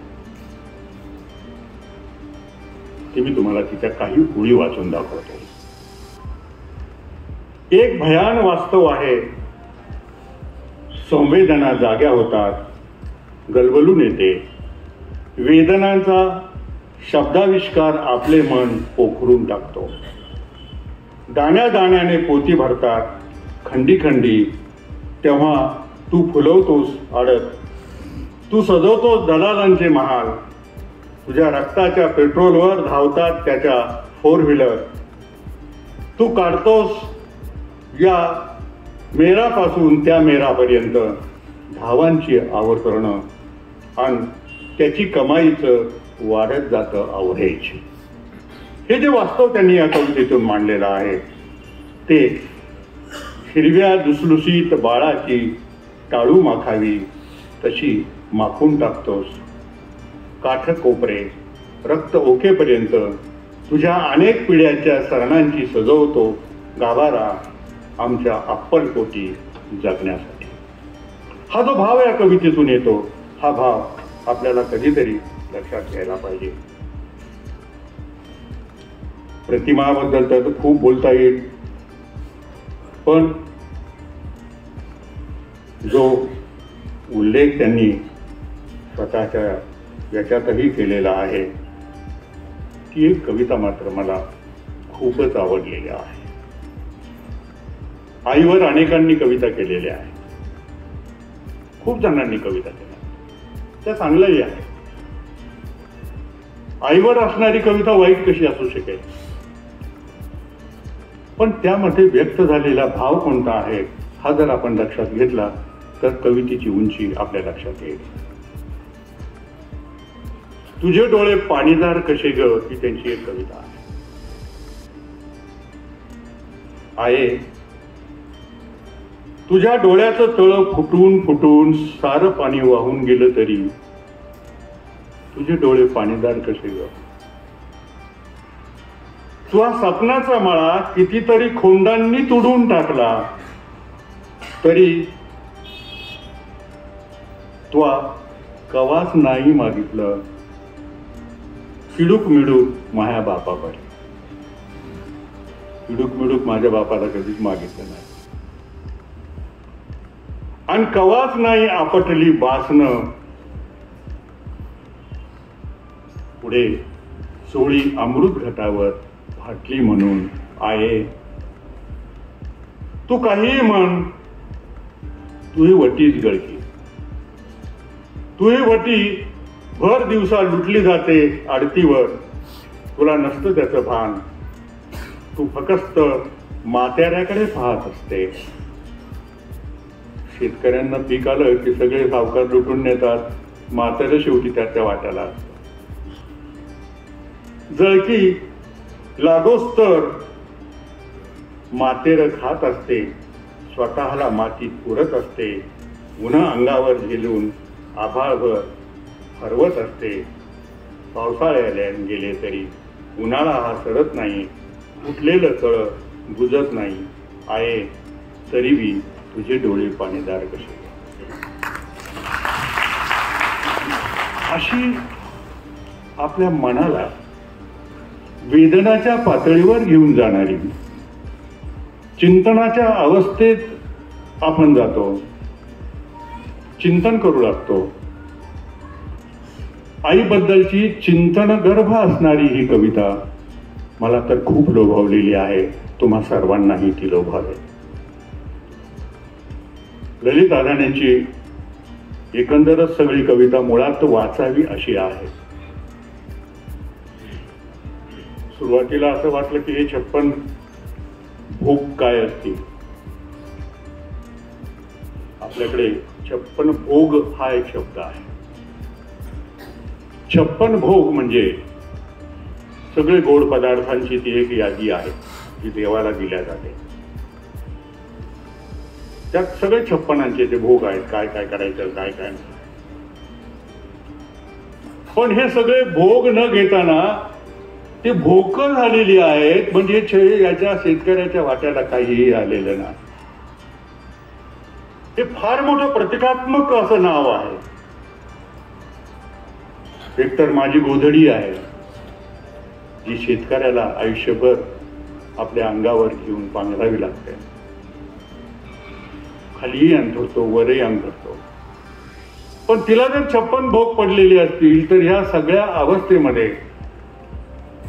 ती मी तुम्हाला तिच्या काही ओळी वाचून दाखवतो. एक भयान वास्तव आहे, संवेदना जाग्या होतात, गलबलून येते, वेदनांचा शब्दाविष्कार आपले मन पोखरून टाकतो. दाण्या दाण्याने पोती भरतात खंडी खंडी, तेव्हा तू फुलवतोस आडत, तू सजवतोस दलालांचे महाल, तुझ्या रक्ताच्या पेट्रोलवर धावतात त्याच्या 4 व्हीलर, तू काढतोस या मेरापासून त्या मेरापर्यंत धावांची आवर्तरणं आणि त्याची कमाईचं वाढत जातं अवरेज. हे जे वास्तव त्यांनी या कवितेतून मांडलेलं आहे ते हिरव्या दुसलुसीत बाळाची टाळू माखावी तशी माखून टाकतोस. काठ कोपरे रक्त ओकेपर्यंत तुझ्या अनेक पिढ्यांच्या सरणांची सजवतो गाभारा आमच्या अप्पलपोटी जगण्यासाठी. हा जो भाव या कवितेतून येतो हा भाव आपल्याला कधीतरी लक्षात घ्यायला पाहिजे. प्रतिमाबद्दल तर खूप बोलता येईल, पण जो उल्लेख त्यांनी स्वतःच्या याच्यातही केलेला आहे ती एक कविता मात्र मला खूपच आवडलेली आहे. आईवर अनेकांनी कविता केलेल्या आहे, खूप जणांनी कविता केल्या, त्या चांगलंही आहे. आईवर असणारी कविता वाईट कशी असू शकेल, पण त्यामध्ये व्यक्त झालेला भाव कोणता आहे हा जर आपण लक्षात घेतला तर कवितेची उंची आपल्या लक्षात येईल. तुझे डोळे पाणीदार कसे ग ही त्यांची एक कविता आहे. आहे तुझ्या डोळ्याचं तळ फुटून फुटून सारं पाणी वाहून गेलं तरी तुझे डोळे पाणीदार कसे ग. तुझा सपनाचा मळा कितीतरी खोंडांनी तुडून टाकला तरी तुला कवाच नाही मागितलं किडूक मिडूक माझ्या बापाकडे. किडूक मिडूक माझ्या बापाला कधीच मागितलं नाही आणि कवाच नाही आपटली बासनं. पुढे सोळी अमृत घटावर फाटली म्हणून आहे. तू काहीही म्हण तुही वटीच गळकी. तुही वटी भर दिवसा लुटली जाते आडतीवर. तुला नसतं त्याचं भान. तू फक्त मात्याऱ्याकडे पाहत असते. शेतकऱ्यांना पीक आलं की सगळे सावकार लुटून नेतात. म्हातारं शेवटी त्याच्या वाट्याला असतं. जळकी लागोस तर मातेर खात असते. स्वतःला मातीत पुरत असते. उन्हा अंगावर झेलून आभाळभर हरवत असते. पावसाळ्याला गेले तरी उन्हाळा हा सरत नाही, उठलेलं तळ बुजत नाही, आहे तरी बी तुझे डोळे पाणीदार कसे. अशी आपल्या मनाला वेदनाच्या पातळीवर घेऊन जाणारी, चिंतनाच्या अवस्थेत आपण जातो, चिंतन करू लागतो. आईबद्दलची चिंतन गर्भ असणारी ही कविता मला तर खूप लोभावलेली आहे. तुम्हा सर्वांनाही ती लोभावेल. ललित अदाण्यांची एकंदरच सगळी कविता मुळात वाचावी अशी आहे. सुरुवातीला असं वाटलं की हे 56 भोग काय असतील. आपल्याकडे 56 भोग हा एक शब्द आहे. 56 भोग म्हणजे सगळे गोड पदार्थांची ती एक यादी आहे जी देवाला दिल्या जाते. त्यात सगळे 56 ते भोग आहेत, काय काय करायचं, काय काय नाही. पण हे सगळे भोग न घेताना ते भोकं झालेली आहेत, म्हणजे याच्या शेतकऱ्याच्या वाट्याला काहीही आलेलं नाही. हे फार मोठं प्रतिकात्मक असं नाव आहे. एकतर माझी गोधडी आहे जी शेतकऱ्याला आयुष्यभर आपल्या अंगावर घेऊन पांघरावी लागते. खालीही अंथरतो, वरही अंथरतो. पण तिला जर 56 भोग पडलेले असतील तर ह्या सगळ्या अवस्थेमध्ये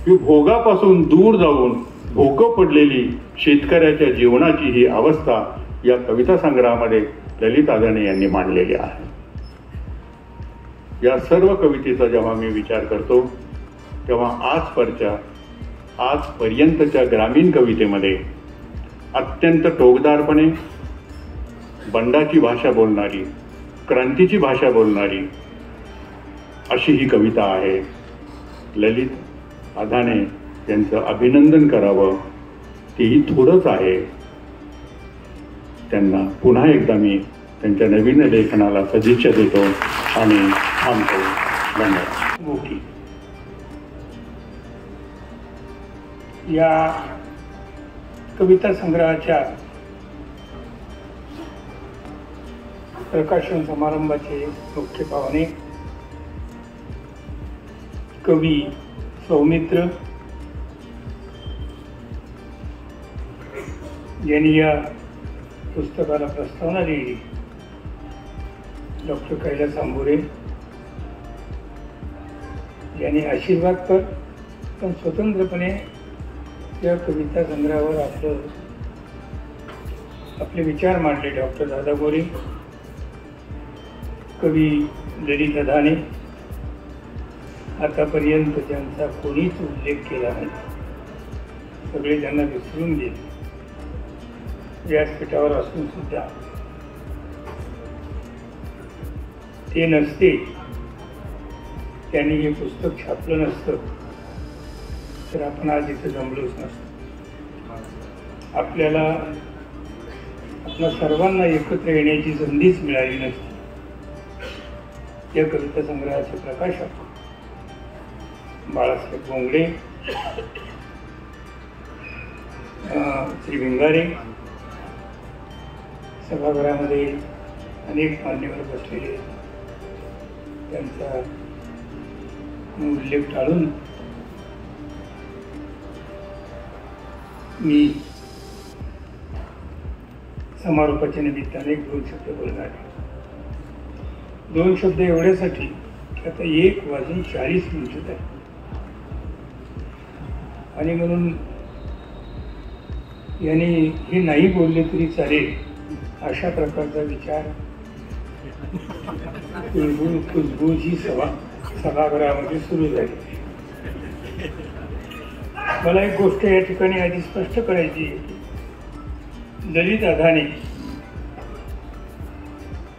ही भोगापासून दूर जाऊन भोकं पडलेली शेतकऱ्याच्या जीवनाची ही अवस्था या कविता संग्रहामध्ये ललित अदाणे यांनी मांडलेली आहे. या सर्व कवितेचा जेव्हा मी विचार करतो तेव्हा आजपर्यंतच्या ग्रामीण कवितेमध्ये अत्यंत टोकदारपणे बंडाची भाषा बोलणारी, क्रांतीची भाषा बोलणारी अशी ही कविता आहे. ललित अदाणे यांचं अभिनंदन करावं तेही थोडंच आहे. त्यांना पुन्हा एकदा मी त्यांच्या नवीन लेखनाला सदिच्छा देतो आणि थांबतो. धन्यवाद. मोठी या कविता संग्रहाच्या प्रकाशन समारंभाचे मुख्य पाहुणे कवी सौमित्र यांनी या पुस्तकाला प्रस्तावना लिहिली. डॉक्टर कैलास आंबोरे यांनी आशीर्वादपर पण स्वतंत्रपणे या कविता संग्रहावर आपले विचार मांडले. डॉक्टर दादा गोरे, कवी ललित अदाणे, आतापर्यंत त्यांचा कोणीच उल्लेख केला नाही. सगळे त्यांना विसरून गेले. व्यासपीठावर असून सुद्धा ते नसते त्यांनी हे पुस्तक छापलं नसतं तर आपण आज इथे जमलोच नसतो. आपल्याला आपल्या सर्वांना एकत्र येण्याची संधीच मिळाली नसती. या कविता संग्रहाचे प्रकाशक बाळासाहेब बोंगडे, श्री भिंगारे, सभागृहामध्ये अनेक मान्यवर बसलेले, त्यांचा उल्लेख टाळून मी समारोपाच्या निमित्ताने 2 शब्द बोलणार आहे. 2 शब्द एवढ्यासाठी की आता 1:40 आहे आणि म्हणून यांनी हे नाही बोलले तरी चालेल अशा प्रकारचा विचार कुजबूज ही सभागृहामध्ये सुरू झाली. मला एक गोष्ट या ठिकाणी आधी स्पष्ट करायची आहे की ललित अदाणे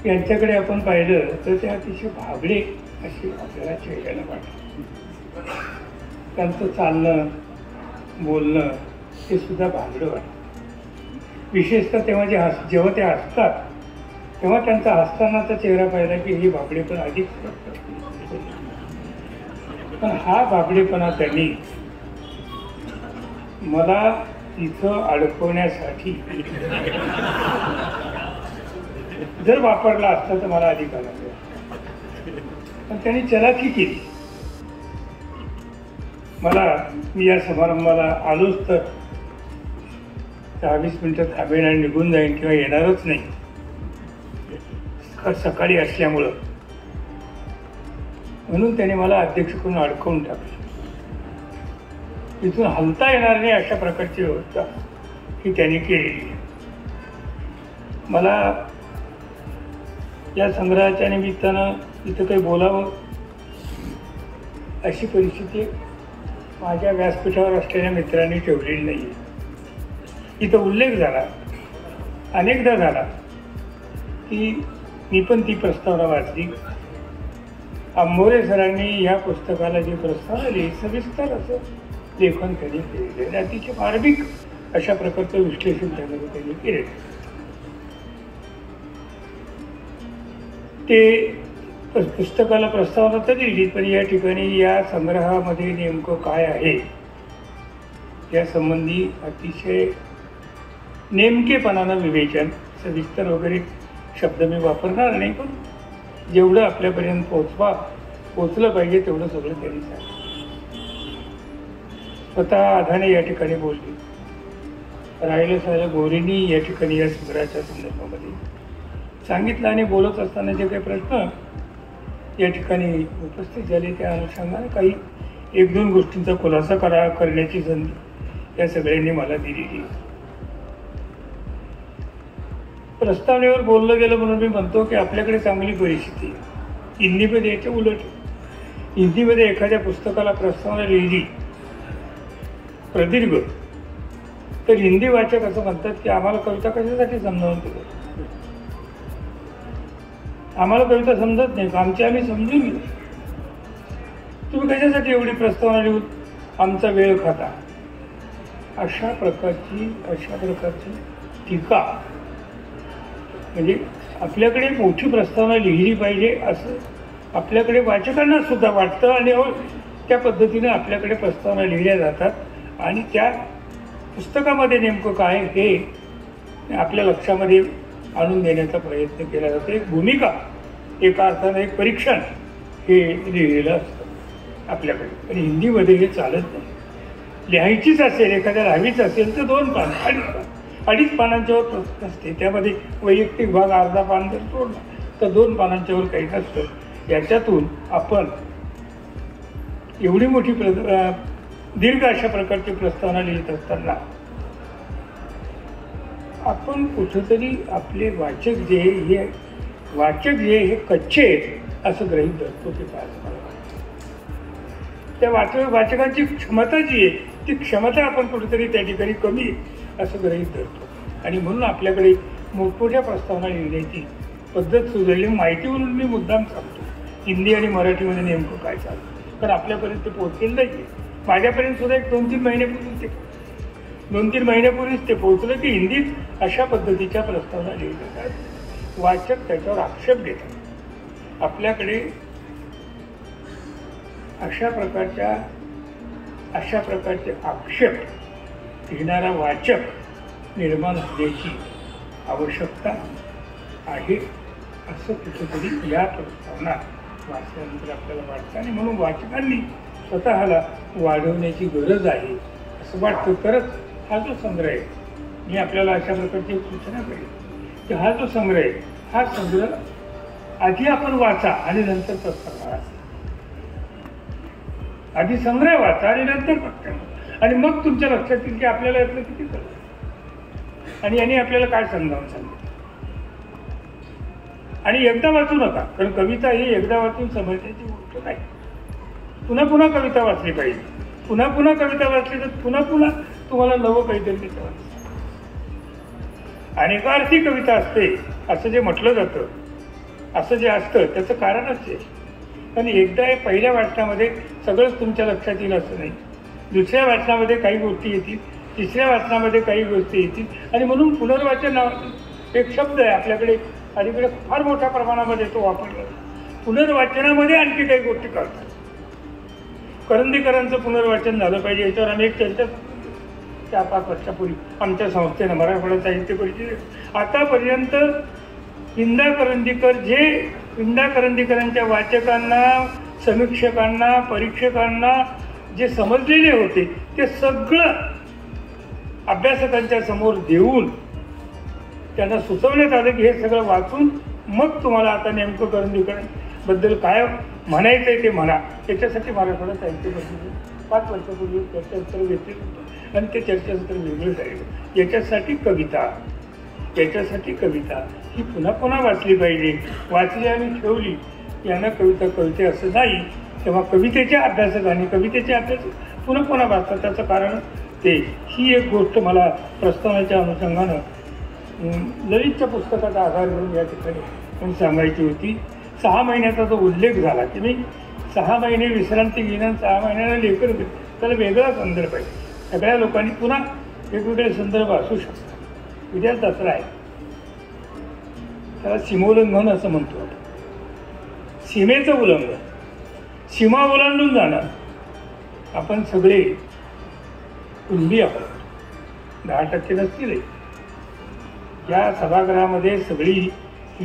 यांच्याकडे आपण पाहिलं तर ते अतिशय भाबडे असे आपल्याला चेहऱ्याला वाटतं. त्यांचं चालणं बोलणं हे सुद्धा भाबडं वाटतं. विशेषतः तेव्हा जेव्हा ते हसतात तेव्हा त्यांचा हसतानाचा चेहरा पाहिला की हे भाबडेपण अधिक. पण हा भाबडेपणा त्यांनी मला इथं अडकवण्यासाठी जर वापरला असता तर मला अधिकार आहे, पण त्यांनी चलाखी केली. मी या समारंभाला आलोच तर 10-20 मिनिटं थांबेन आणि निघून जाईन किंवा येणारच नाही सकाळी असल्यामुळं, म्हणून त्याने मला अध्यक्ष करून अडकवून टाकलं. इथून हलता येणार नाही अशा प्रकारची व्यवस्था ही त्यांनी केलेली आहे. मला या संग्रहाच्या निमित्तानं इथं काही बोलावं अशी परिस्थिती माझ्या व्यासपीठावर असलेल्या मित्रांनी ठेवलेली नाही आहे. इथं उल्लेख झाला, अनेकदा झाला की मी पण ती प्रस्तावना वाचली. आंबोरे सरांनी ह्या पुस्तकाला जी प्रस्तावना लिहिली सविस्तर असं लेखन त्यांनी केलेलं आहे. अतिशय मार्मिक अशा प्रकारचं विश्लेषण त्यामध्ये त्यांनी केलेलं. ते पुस्तकाला प्रस्तावना तर लिहिली, पण या ठिकाणी या संग्रहामध्ये नेमकं काय आहे या संबंधी अतिशय नेमकेपणानं विवेचन, सविस्तर वगैरे शब्द मी वापरणार नाही, पण जेवढं आपल्यापर्यंत पोचलं पाहिजे तेवढं सगळं त्यांनी सांगितलं. स्वतः आधाने या ठिकाणी बोलली, राहिलं साहेब गोरेंनी या ठिकाणी या संग्रहाच्या संदर्भामध्ये सांगितलं. आणि बोलत असताना जे काही प्रश्न या ठिकाणी उपस्थित झाले त्या अनुषंगाने काही 1-2 गोष्टींचा खुलासा करण्याची संधी या सगळ्यांनी मला दिलेली. प्रस्तावनेवर बोललं गेलं म्हणून मी म्हणतो की आपल्याकडे चांगली परिस्थिती आहे. हिंदीमध्ये याच्या उलट, हिंदीमध्ये एखाद्या पुस्तकाला प्रस्तावना लिहिली प्रदीर्घ तर हिंदी वाचक असं म्हणतात की आम्हाला कविता कशासाठी समजावून दिली, आम्हाला कविता समजत नाही, आम्ही समजून घेऊ, तुम्ही कशासाठी एवढी प्रस्तावना लिहून आमचा वेळ खाता. अशा प्रकारची टीका, म्हणजे आपल्याकडे मोठी प्रस्तावना लिहिली पाहिजे असं आपल्याकडे वाचकांना सुद्धा वाटतं आणि त्या पद्धतीने आपल्याकडे प्रस्तावना लिहिल्या जातात. आणि त्या पुस्तकामध्ये नेमकं काय हे आपल्या लक्षामध्ये आणून देण्याचा प्रयत्न केला जातो. एक भूमिका, एका अर्थानं एक परीक्षण हे लिहिलेलं असतं आपल्याकडे. आणि हिंदीमध्ये हे चालत नाही. लिहायचीच असेल, एखाद्याला हवीच असेल तर 2 पान, 2.5 पानांच्यावर प्रश्न असते. त्यामध्ये वैयक्तिक भाग अर्धा पान जर सोडला तर 2 पानांच्यावर काही नसतं. याच्यातून आपण एवढी मोठी दीर्घ अशा प्रकारची प्रस्तावना लिहित असताना आपण कुठेतरी आपले वाचक जे हे कच्चे आहेत असं गृहीत धरतो. ते काय त्या वाचकांची क्षमता जी आहे ती क्षमता आपण कुठेतरी त्या ठिकाणी कमी असं गृहीत धरतो. आणि म्हणून आपल्याकडे मोठमोठ्या प्रस्तावना लिहिण्याची पद्धत सुधारली. माहितीवरून मी मुद्दाम सांगतो हिंदी आणि मराठीमध्ये नेमकं काय चालतं, कारण आपल्यापर्यंत ते पोहोचलेलं नाही. माझ्यापर्यंत सुद्धा एक 2-3 महिन्यापूर्वीच ते पोहोचलं की हिंदीत अशा पद्धतीच्या प्रस्तावना लिहिल्या जातात. वाचक त्याच्यावर आक्षेप घेतात. आपल्याकडे अशा प्रकारचे आक्षेप घेणारा वाचक निर्माण होण्याची आवश्यकता आहे असं कुठेतरी या प्रस्तावना वाचल्यानंतर आपल्याला वाटतं. आणि म्हणून वाचकांनी स्वतःला वाढवण्याची गरज आहे असं वाटतं. तरच हा जो संग्रह आहे, मी आपल्याला अशा प्रकारची सूचना करेन की हा जो संग्रह आहे, हा संग्रह आधी आपण वाचा आणि नंतर प्रस्तावना वाचा. आधी संग्रह वाचा आणि नंतर प्रस्तावना, आणि मग तुमच्या लक्षात येईल की आपल्याला यातलं किती कळलं आणि यांनी आपल्याला काय समजावून सांगितलं. आणि एकदा वाचू नका, कारण कविता ही एकदा वाचून समजण्याची गोष्ट नाही. पुन्हा पुन्हा कविता वाचली पाहिजे. पुन्हा कविता वाचली तर पुन्हा तुम्हाला नवं काहीतरी त्याचं वाचतं. अनेकार्थी कविता असते असं जे म्हटलं जातं, असं जे असतं त्याचं कारणच आहे. कारण एकदा पहिल्या वाचनामध्ये सगळंच तुमच्या लक्षात येईल असं नाही. दुसऱ्या वाचनामध्ये काही गोष्टी येतील, तिसऱ्या वाचनामध्ये काही गोष्टी येतील. आणि म्हणून पुनर्वाचन नावाचा एक शब्द आहे आपल्याकडे अलीकडे फार मोठ्या प्रमाणामध्ये तो वापरला. पुनर्वाचनामध्ये आणखी काही गोष्टी करतात. करंदीकरांचं पुनर्वाचन झालं पाहिजे याच्यावर आम्ही एक चर्चा 4-5 वर्षापूर्वी आमच्या संस्थेनं मराठवाडा साहित्य परिषद आतापर्यंत विंदा करंदीकरांच्या वाचकांना, समीक्षकांना, परीक्षकांना जे समजलेले होते ते सगळं अभ्यासकांच्या समोर देऊन त्यांना सुचवण्यात आलं की हे सगळं वाचून मग तुम्हाला आता नेमकं करंदीकरांबद्दल काय म्हणायचं ते म्हणा. त्याच्यासाठी मराठवाडा साहित्य परिषदेने 5 वर्षापूर्वी चर्चासत्र घेतले होतं आणि ते चर्चासत्र वेगळं झालं. याच्यासाठी कविता ही पुन्हा पुन्हा वाचली पाहिजे. वाचली आणि ठेवली यांना कविता कळते असं नाही. तेव्हा कवितेच्या अभ्यासकांनी कवितेचे अभ्यास पुन्हा पुन्हा वाचतात. त्याचं कारण ते ही एक गोष्ट मला प्रस्तावनेच्या अनुषंगानं ललितच्या पुस्तकाचा आधार घेऊन या ठिकाणी सांगायची होती. 6 महिन्याचा जो उल्लेख झाला की मी 6 महिने विश्रांती घेणं 6 महिन्याला लेखन घेणं त्याला वेगळा संदर्भ आहे. सगळ्या लोकांनी पुन्हा वेगवेगळे संदर्भ असू शकतात. उद्या दसरा आहे, त्याला सीमोल्लंघन असं म्हणतो आपण. सीमेचं उल्लंघन, सीमा ओलांडून जाणं. आपण सगळे कुणबी आहोत, 10% नसतील. या सभागृहामध्ये सगळी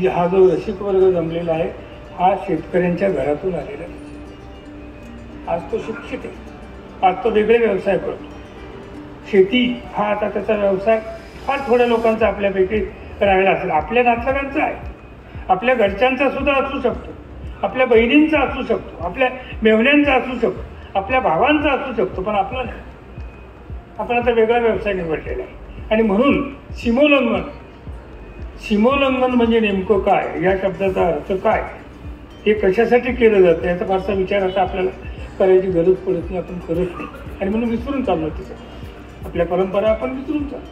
हा जो रसिक वर्ग जमलेला आहे हा शेतकऱ्यांच्या घरातून आलेला आहे. आज तो शिक्षित आहे, आज तो वेगळे व्यवसाय करतो. शेती हा आता त्याचा व्यवसाय फार थोड्या लोकांचा आपल्यापैकी राहिला असेल. आपल्या नातलगांचा आहे, आपल्या घरच्यांचा सुद्धा असू शकतो, आपल्या बहिणींचा असू शकतो, आपल्या मेव्हण्यांचा असू शकतो, आपल्या भावांचा असू शकतो, पण आपला नाही. आपण आता वेगळा व्यवसाय निवडलेला आहे. आणि म्हणून सीमोल्लंघन म्हणजे नेमकं काय, या शब्दाचा अर्थ काय, हे कशासाठी केलं जातं याचा फारसा विचार आता आपल्याला करायची गरज पडत नाही. आपण करत नाही आणि म्हणून विसरून चाललो तिथं. आपल्या परंपरा आपण विसरून चाललो.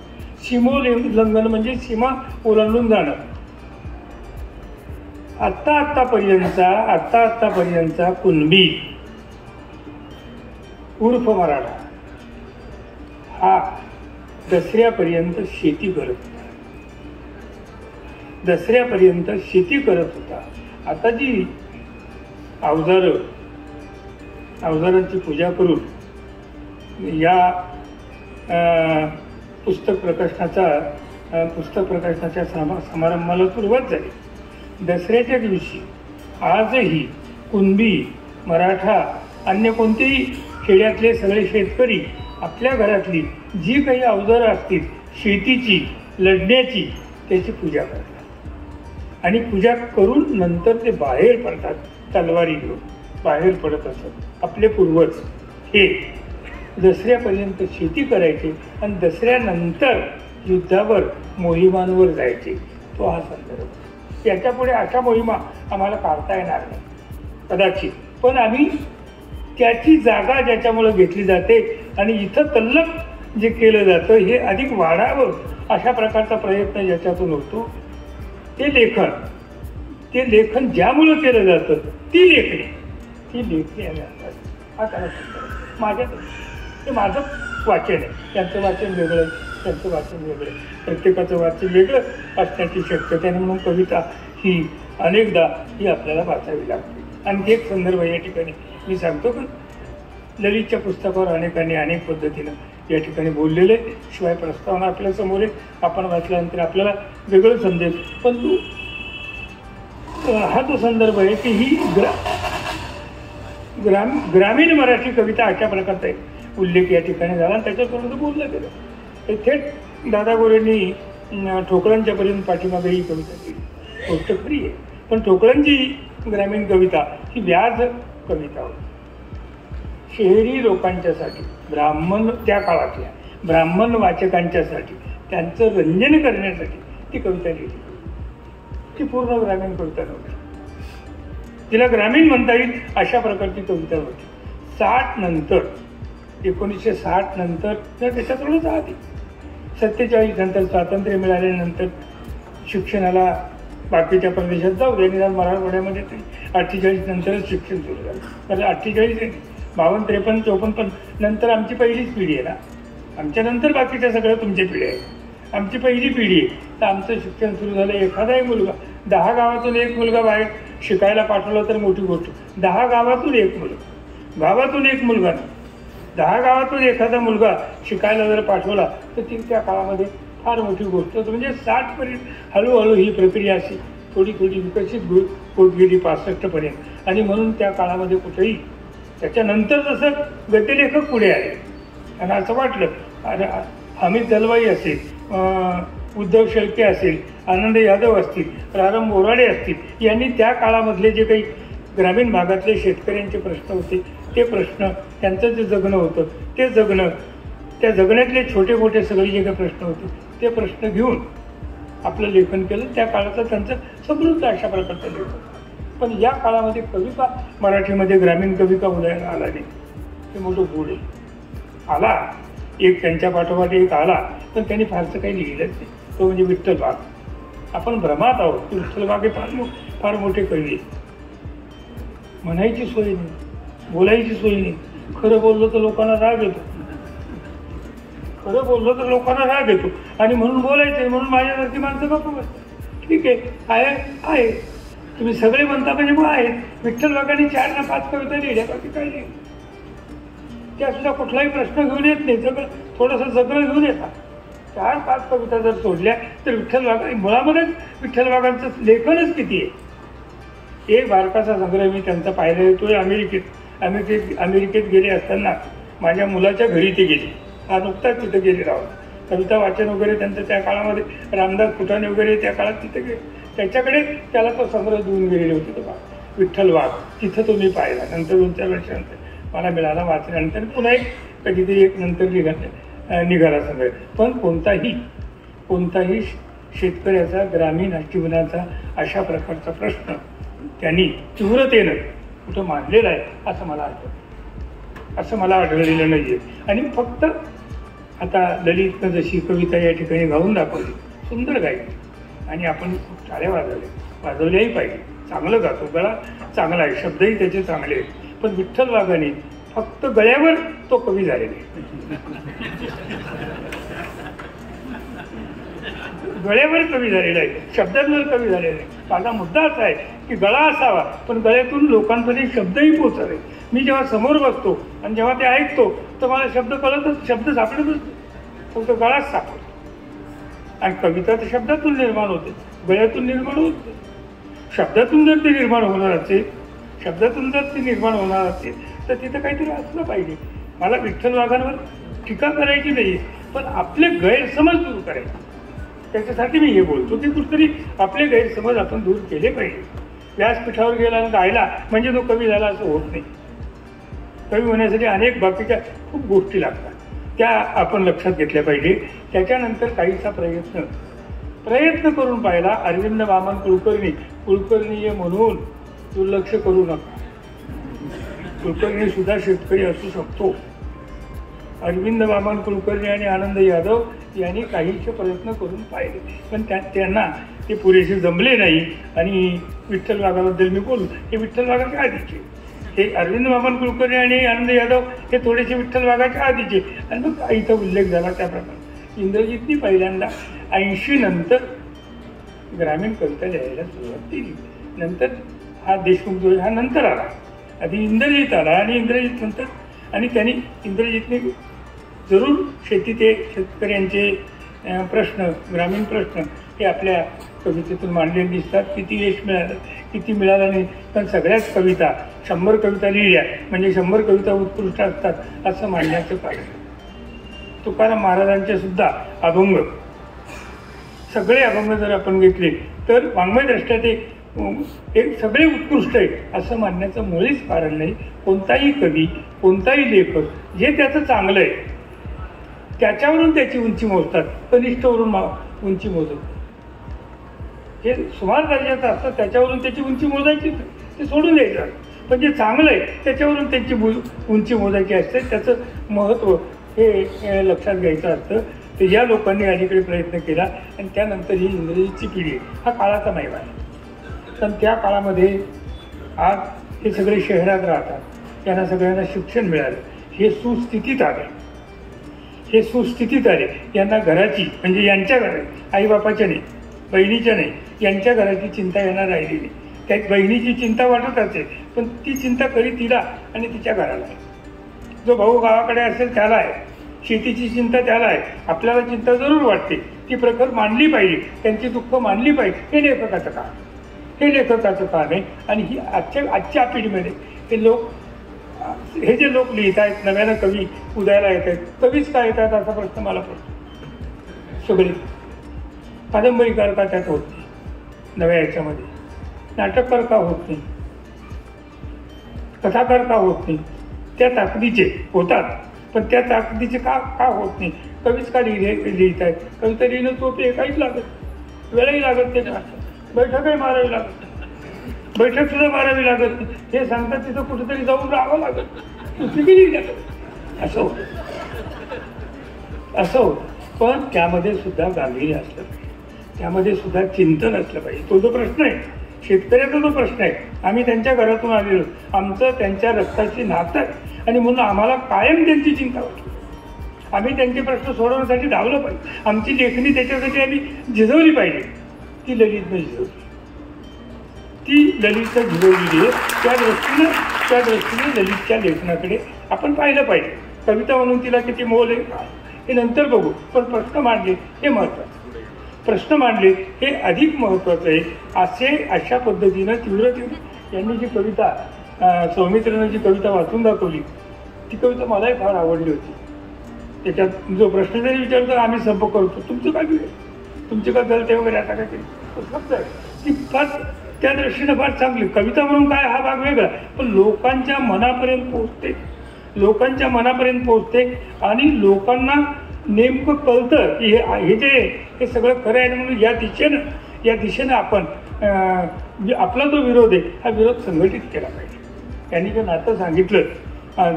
सीमोल्लंघन म्हणजे सीमा ओलांडून जाणं. आत्तापर्यंतचा कुणबी उर्फ मराठा हा दसऱ्यापर्यंत शेती करत होता. आता जी अवजारांची पूजा करून या पुस्तक प्रकाशनाच्या समारंभाला सुरुवात झाली. दसऱ्याच्या दिवशी आजही कुणबी, मराठा, अन्य कोणतेही खेड्यातले सगळे शेतकरी आपल्या घरातली जी काही अवजारं असतील शेतीची, लढण्याची, त्याची पूजा करतात. आणि पूजा करून नंतर ते बाहेर पडतात. तलवारी घेऊन बाहेर पडत असत. आपले पूर्वज हे दसऱ्यापर्यंत शेती करायचे आणि दसऱ्यानंतर युद्धावर, मोहिमांवर जायचे. तो हा संदर्भ. याच्यापुढे अशा मोहिमा आम्हाला काढता येणार नाही कदाचित, पण आम्ही त्याची जागा ज्याच्यामुळे घेतली जाते आणि इथं तल्लक जे केलं जातं हे अधिक वाढावं अशा प्रकारचा प्रयत्न ज्याच्यातून होतो. ते लेखन ज्यामुळं केलं जातं ती लेखणी आम्ही आणतात. हा त्याला हे माझं वाचन आहे. त्यांचं वाचन वेगळं, त्यांचं वाचन वेगळं, प्रत्येकाचं वाचन वेगळं असण्याची शक्यता आहे. म्हणून कविता ही अनेकदा ही आपल्याला वाचावी लागते. आणखी एक संदर्भ या ठिकाणी मी सांगतो की ललितच्या पुस्तकावर अनेकांनी अनेक पद्धतीनं या ठिकाणी बोललेले. शिवाय प्रस्तावना आपल्या समोर आहे, आपण वाचल्यानंतर आपल्याला वेगळं समजेल. पण हा तो संदर्भ आहे की ही ग्रामीण मराठी कविता अशा प्रकारचा एक उल्लेख या ठिकाणी झाला आणि त्याच्यापर्यंत बोललं गेलं. ते थेट दादा गोरेंनी ठोकळांच्यापर्यंत पाठीमागे ही कविता केली. गोष्ट खरी आहे, पण ठोकळांची ग्रामीण कविता ही व्याज कविता होती. शहरी लोकांच्यासाठी, ब्राह्मण, त्या काळातल्या ब्राह्मण वाचकांच्यासाठी, त्यांचं रंजन करण्यासाठी ती कविता लिहिली. ती पूर्ण ग्रामीण कविता नव्हती. तिला ग्रामीण म्हणता येईल अशा प्रकारची कविता होती. 1960 नंतर त्याच्या थोडंच आधी 47 नंतर स्वातंत्र्य मिळाल्यानंतर शिक्षणाला बाकीच्या प्रदेशात जाऊ दे, निदान मराठवाड्यामध्ये तरी 48 नंतरच शिक्षण सुरू झालं. तर 48, 52, 53, 54 नंतर आमची पहिलीच पिढी आहे ना. आमच्या नंतर बाकीच्या सगळ्या तुमच्या पिढी आहे. आमची पहिली पिढी आहे. तर आमचं शिक्षण सुरू झालं. एखादाही मुलगा, 10 गावातून एक मुलगा बाहेर शिकायला पाठवला तर मोठी गोष्ट. 10 गावातून एक मुलगा, गावातून एक मुलगा नाही, 10 गावातून एखादा मुलगा शिकायला जर पाठवला तर ती त्या काळामध्ये फार मोठी गोष्ट होती. म्हणजे 60 पर्यंत हळूहळू ही प्रक्रिया अशी थोडी थोडी विकसित होत गेली 65 पर्यंत. आणि म्हणून त्या काळामध्ये कुठेही त्याच्यानंतर जसं गद्यलेखक पुढे आले आणि असं वाटलं हमीद दलवाई असेल, उद्धव शेळके असेल, आनंद यादव असतील, प्रारंभ बोराडे असतील, यांनी त्या काळामधले जे काही ग्रामीण भागातले शेतकऱ्यांचे प्रश्न होते ते प्रश्न, त्यांचं जे जगणं होतं ते जगणं, त्या जगण्यातले छोटे मोठे सगळे जे काही प्रश्न होते ते प्रश्न घेऊन आपलं लेखन केलं. त्या काळाचं त्यांचं समृद्ध अशा प्रकारचं लेखन. पण या काळामध्ये कविता मराठीमध्ये ग्रामीण कविता उदयाला आला नाही, हे मोठं गूढ आहे. आला एक, त्यांच्या पाठोपाठ एक आला, पण त्यांनी फारसं काही लिहिलंच नाही. तो म्हणजे विठ्ठल वाघ. आपण भ्रमात आहोत की विठ्ठल वाघ हे फार मोठे कवी आहेत. म्हणायची सोय नाही, बोलायची सोय नाही. खरं बोललो तर लोकांना राग येतो, खरं बोललो तर लोकांना राग येतो आणि म्हणून बोलायचं. म्हणून माझ्यासारखी माणसं गप्प बसतात. ठीक आहे, तुम्ही सगळे म्हणता म्हणजे मग आहेत. विठ्ठल वाघांनी 4 ना 5 कविता लिहिल्या, बाकी काय नाही. त्या सुद्धा कुठलाही प्रश्न घेऊन येत नाही, सगळं थोडंसं जगणं घेऊन येतात. 4-5 कविता जर सोडल्या तर विठ्ठल वाघ मुळामध्येच विठ्ठल वाघांचं लेखनच किती आहे. एक बारकासा संग्रह मी त्यांचा पाहिला येतोय अमेरिकेत गेले असताना माझ्या मुलाच्या घरी ते गेले. हा नुकताच तिथं गेले राहून. कविता वाचन वगैरे त्यांचं त्या काळामध्ये रामदास फुटाणे वगैरे त्या काळात तिथे गेले. त्याच्याकडे त्याला तो संग्रह देऊन गेलेले होते तो विठ्ठल वाघ. तिथं तो मी पाहिला. नंतर 2-4 वर्षानंतर मला मिळाला वाचल्यानंतर. पुन्हा एक कधीतरी एक नंतर निघाला संग्रह. पण कोणताही शेतकऱ्याचा ग्रामीण जीवनाचा अशा प्रकारचा प्रश्न त्यांनी तीव्रतेनं कुठं मांडलेला आहे असं मला आढळलेलं नाही आहे. आणि फक्त आता ललितनं जशी कविता या ठिकाणी गाऊन दाखवली, सुंदर गायली आणि आपण खूप टाळ्या वाजवल्याही पाहिजे. चांगलं गातो, गळा चांगला आहे, शब्दही त्याचे चांगले आहेत. पण विठ्ठल वाघाने फक्त गळ्यावर तो कवी झालेला गळ्यावर कवी झालेला आहे, शब्दांवर कवी झालेला आहे. माझा मुद्दा असा आहे की गळा असावा, पण गळ्यातून लोकांपर्यंत शब्दही पोचावे. मी जेव्हा समोर बसतो आणि जेव्हा ते ऐकतो तर मला शब्द कळतच, शब्द सापडतच, फक्त गळाच सापडतो. आणि कविता तर शब्दातून निर्माण होते, गळ्यातून निर्माण होते. शब्दातून जर ती निर्माण होणार असेल तर तिथं काहीतरी असलं पाहिजे. मला विठ्ठल वाघांवर टीका करायची नाही, पण आपले गैरसमज दूर करायचे. त्याच्यासाठी मी हे बोलतो की कुठेतरी आपले गैरसमज आपण दूर केले पाहिजे. व्यासपीठावर गेला आणि गायला म्हणजे तो कवी झाला असं होत नाही. कवी होण्यासाठी अनेक बाकीच्या खूप गोष्टी लागतात, त्या आपण लक्षात घेतल्या पाहिजे. त्याच्यानंतर काहीसा प्रयत्न करून पाहिला. अरविंद वामन कुलकर्णी म्हणून दुर्लक्ष करू नका. कुलकर्णी सुद्धा शेतकरी असू शकतो. अरविंद वामन कुलकर्णी आणि आनंद यादव यांनी काहीचे प्रयत्न करून पाहिले, पण त्यांना ते पुरेसे जमले नाही. आणि विठ्ठल वाघाबद्दल मी बोलू, हे विठ्ठल वाघाच्या आधीचे. हे अरविंद वामन कुलकर्णी आणि आनंद यादव हे थोडेसे विठ्ठल वाघाच्या आधीचे. आणि मग काहीचा उल्लेख झाला त्याप्रमाणे इंद्रजितनी पहिल्यांदा 80 नंतर ग्रामीण कविता लिहायला सुरुवात केली. नंतर हा देशमुख हा नंतर आला. आधी इंद्रजित आला आणि इंद्रजित नंतर. आणि त्यांनी इंद्रजितने जरूर शेतकऱ्यांचे प्रश्न, ग्रामीण प्रश्न हे आपल्या कवितेतून मांडलेले दिसतात. किती यश मिळालं, किती मिळालं नाही. पण सगळ्याच कविता 100 कविता लिहिल्या म्हणजे 100 कविता उत्कृष्ट असतात असं मांडण्याचं पाहिजे. तुकाराम महाराजांचे सुद्धा अभंग, सगळे अभंग जर आपण घेतले तर वाङ्मयदृष्ट्या ते एक सगळे उत्कृष्ट आहे असं मानण्याचं मुळीच कारण नाही. कोणताही कवी, कोणताही लेखक जे त्याचं चांगलं आहे त्याच्यावरून त्याची उंची मोजतात, कनिष्ठवरून उंची मोजत. जे सुमार दर्जाचं असतं त्याच्यावरून त्याची उंची मोजायची, ते सोडून द्यायचं. पण जे चांगलं आहे त्याच्यावरून त्यांची उंची मोजायची असते. त्याचं महत्त्व हे लक्षात घ्यायचं असतं. तर या लोकांनी अलीकडे प्रयत्न केला आणि त्यानंतर ही इंग्रजीची पिढी हा काळाचा मैवा आहे. पण त्या काळामध्ये आज हे सगळे शहरात राहतात, त्यांना सगळ्यांना शिक्षण मिळालं, हे सुस्थितीत आले. यांना घराची म्हणजे यांच्या घराची, आईबापाच्या नाही, बहिणीच्या नाही, यांच्या घराची चिंता यांना राहिली नाही. त्या बहिणीची चिंता वाटत असेल पण ती चिंता करी तिला आणि तिच्या घराला आहे. जो भाऊ गावाकडे असेल त्याला आहे, शेतीची चिंता त्याला आहे, आपल्याला चिंता जरूर वाटते, ती प्रखर मांडली पाहिजे, त्यांची दुःख मांडली पाहिजे. हे लेखकाचं काम, हे लेखकाचं काम आहे. आणि ही आजच्या पिढीमध्ये हे जे लोक लिहित आहेत, नव्यानं कवी उदयाला येत आहेत, कवीच का येतात असा प्रश्न मला पडतो. सगळे कादंबरीकार का त्यात होत नाही, नव्या याच्यामध्ये नाटककार का होत नाही, कथाकार का होत नाही, त्या ताकदीचे होतात, पण त्या ताकदीचे का होत नाही. कवीच का लिहित आहेत. कविता लिहिणं सोपे, काहीच लागत, वेळही लागत त्याच्या, बैठकही मारावी लागत, बैठक सुद्धा मारावी लागत नाही. हे सांगतात तिथं कुठेतरी जाऊन राहावं लागत, दुसरी लिहिली लागत. असं होतं. पण त्यामध्ये सुद्धा गांभीर्य असलं पाहिजे, त्यामध्ये सुद्धा चिंतन असलं पाहिजे. तो जो प्रश्न आहे, शेतकऱ्याचा जो प्रश्न आहे, आम्ही त्यांच्या घरातून आलेलो, आमचं त्यांच्या रक्ताची नातं आहे आणि म्हणून आम्हाला कायम त्यांची चिंता वाटली. आम्ही त्यांचे प्रश्न सोडवण्यासाठी धावलं पाहिजे. आमची लेखणी त्याच्यासाठी आम्ही झिजवली पाहिजे. ती ललितनं झिजवली, ती ललितनं झिजवलेली आहे. त्या दृष्टीने ललितच्या लेखनाकडे आपण पाहिलं पाहिजे. कविता म्हणून तिला किती मोल आहे हे नंतर बघू, पण प्रश्न मांडले हे महत्त्वाचं. प्रश्न मांडले हे अधिक महत्त्वाचं आहे. अशा पद्धतीनं तीव्र यांनी जी कविता, सौमित्रनं जी कविता वाचून दाखवली, ती कविता मलाही फार आवडली होती. त्याच्यात जो प्रश्न जरी विचारतो, आम्ही संपर्क करतो, तुमचं काय वेळ, तुमचे काय गलते वगैरे आता काय शब्द आहे, ती फार त्या दृष्टीनं फार चांगली कविता म्हणून काय हा भाग वेगळा, पण लोकांच्या मनापर्यंत पोहोचते आणि लोकांना नेमकं कळतं की हे सगळं खरं आहे. म्हणून या दिशेनं आपण आपला जो विरोध आहे, हा विरोध संघटित केला पाहिजे. त्यांनी जे नातं सांगितलं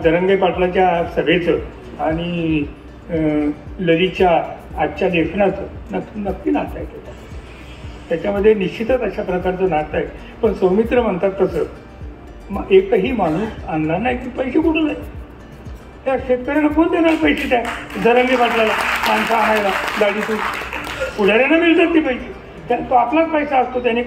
जरंगे पाटलाच्या सभेचं आणि ललितच्या आजच्या लेखनाचं, नक्की नातं आहे त्याच्यामध्ये, निश्चितच अशा प्रकारचं नातं आहे. पण सौमित्र म्हणतात तसं एकही माणूस आणला नाही की पैसे कुठून आहे. त्या शेतकऱ्यांना कोण देणार पैसे? त्या जरंगे पाटलाला माणसं आणायला गाडीतून पुढाऱ्यांना मिळतात ते पैसे. तो आपलाच पैसा असतो, त्याने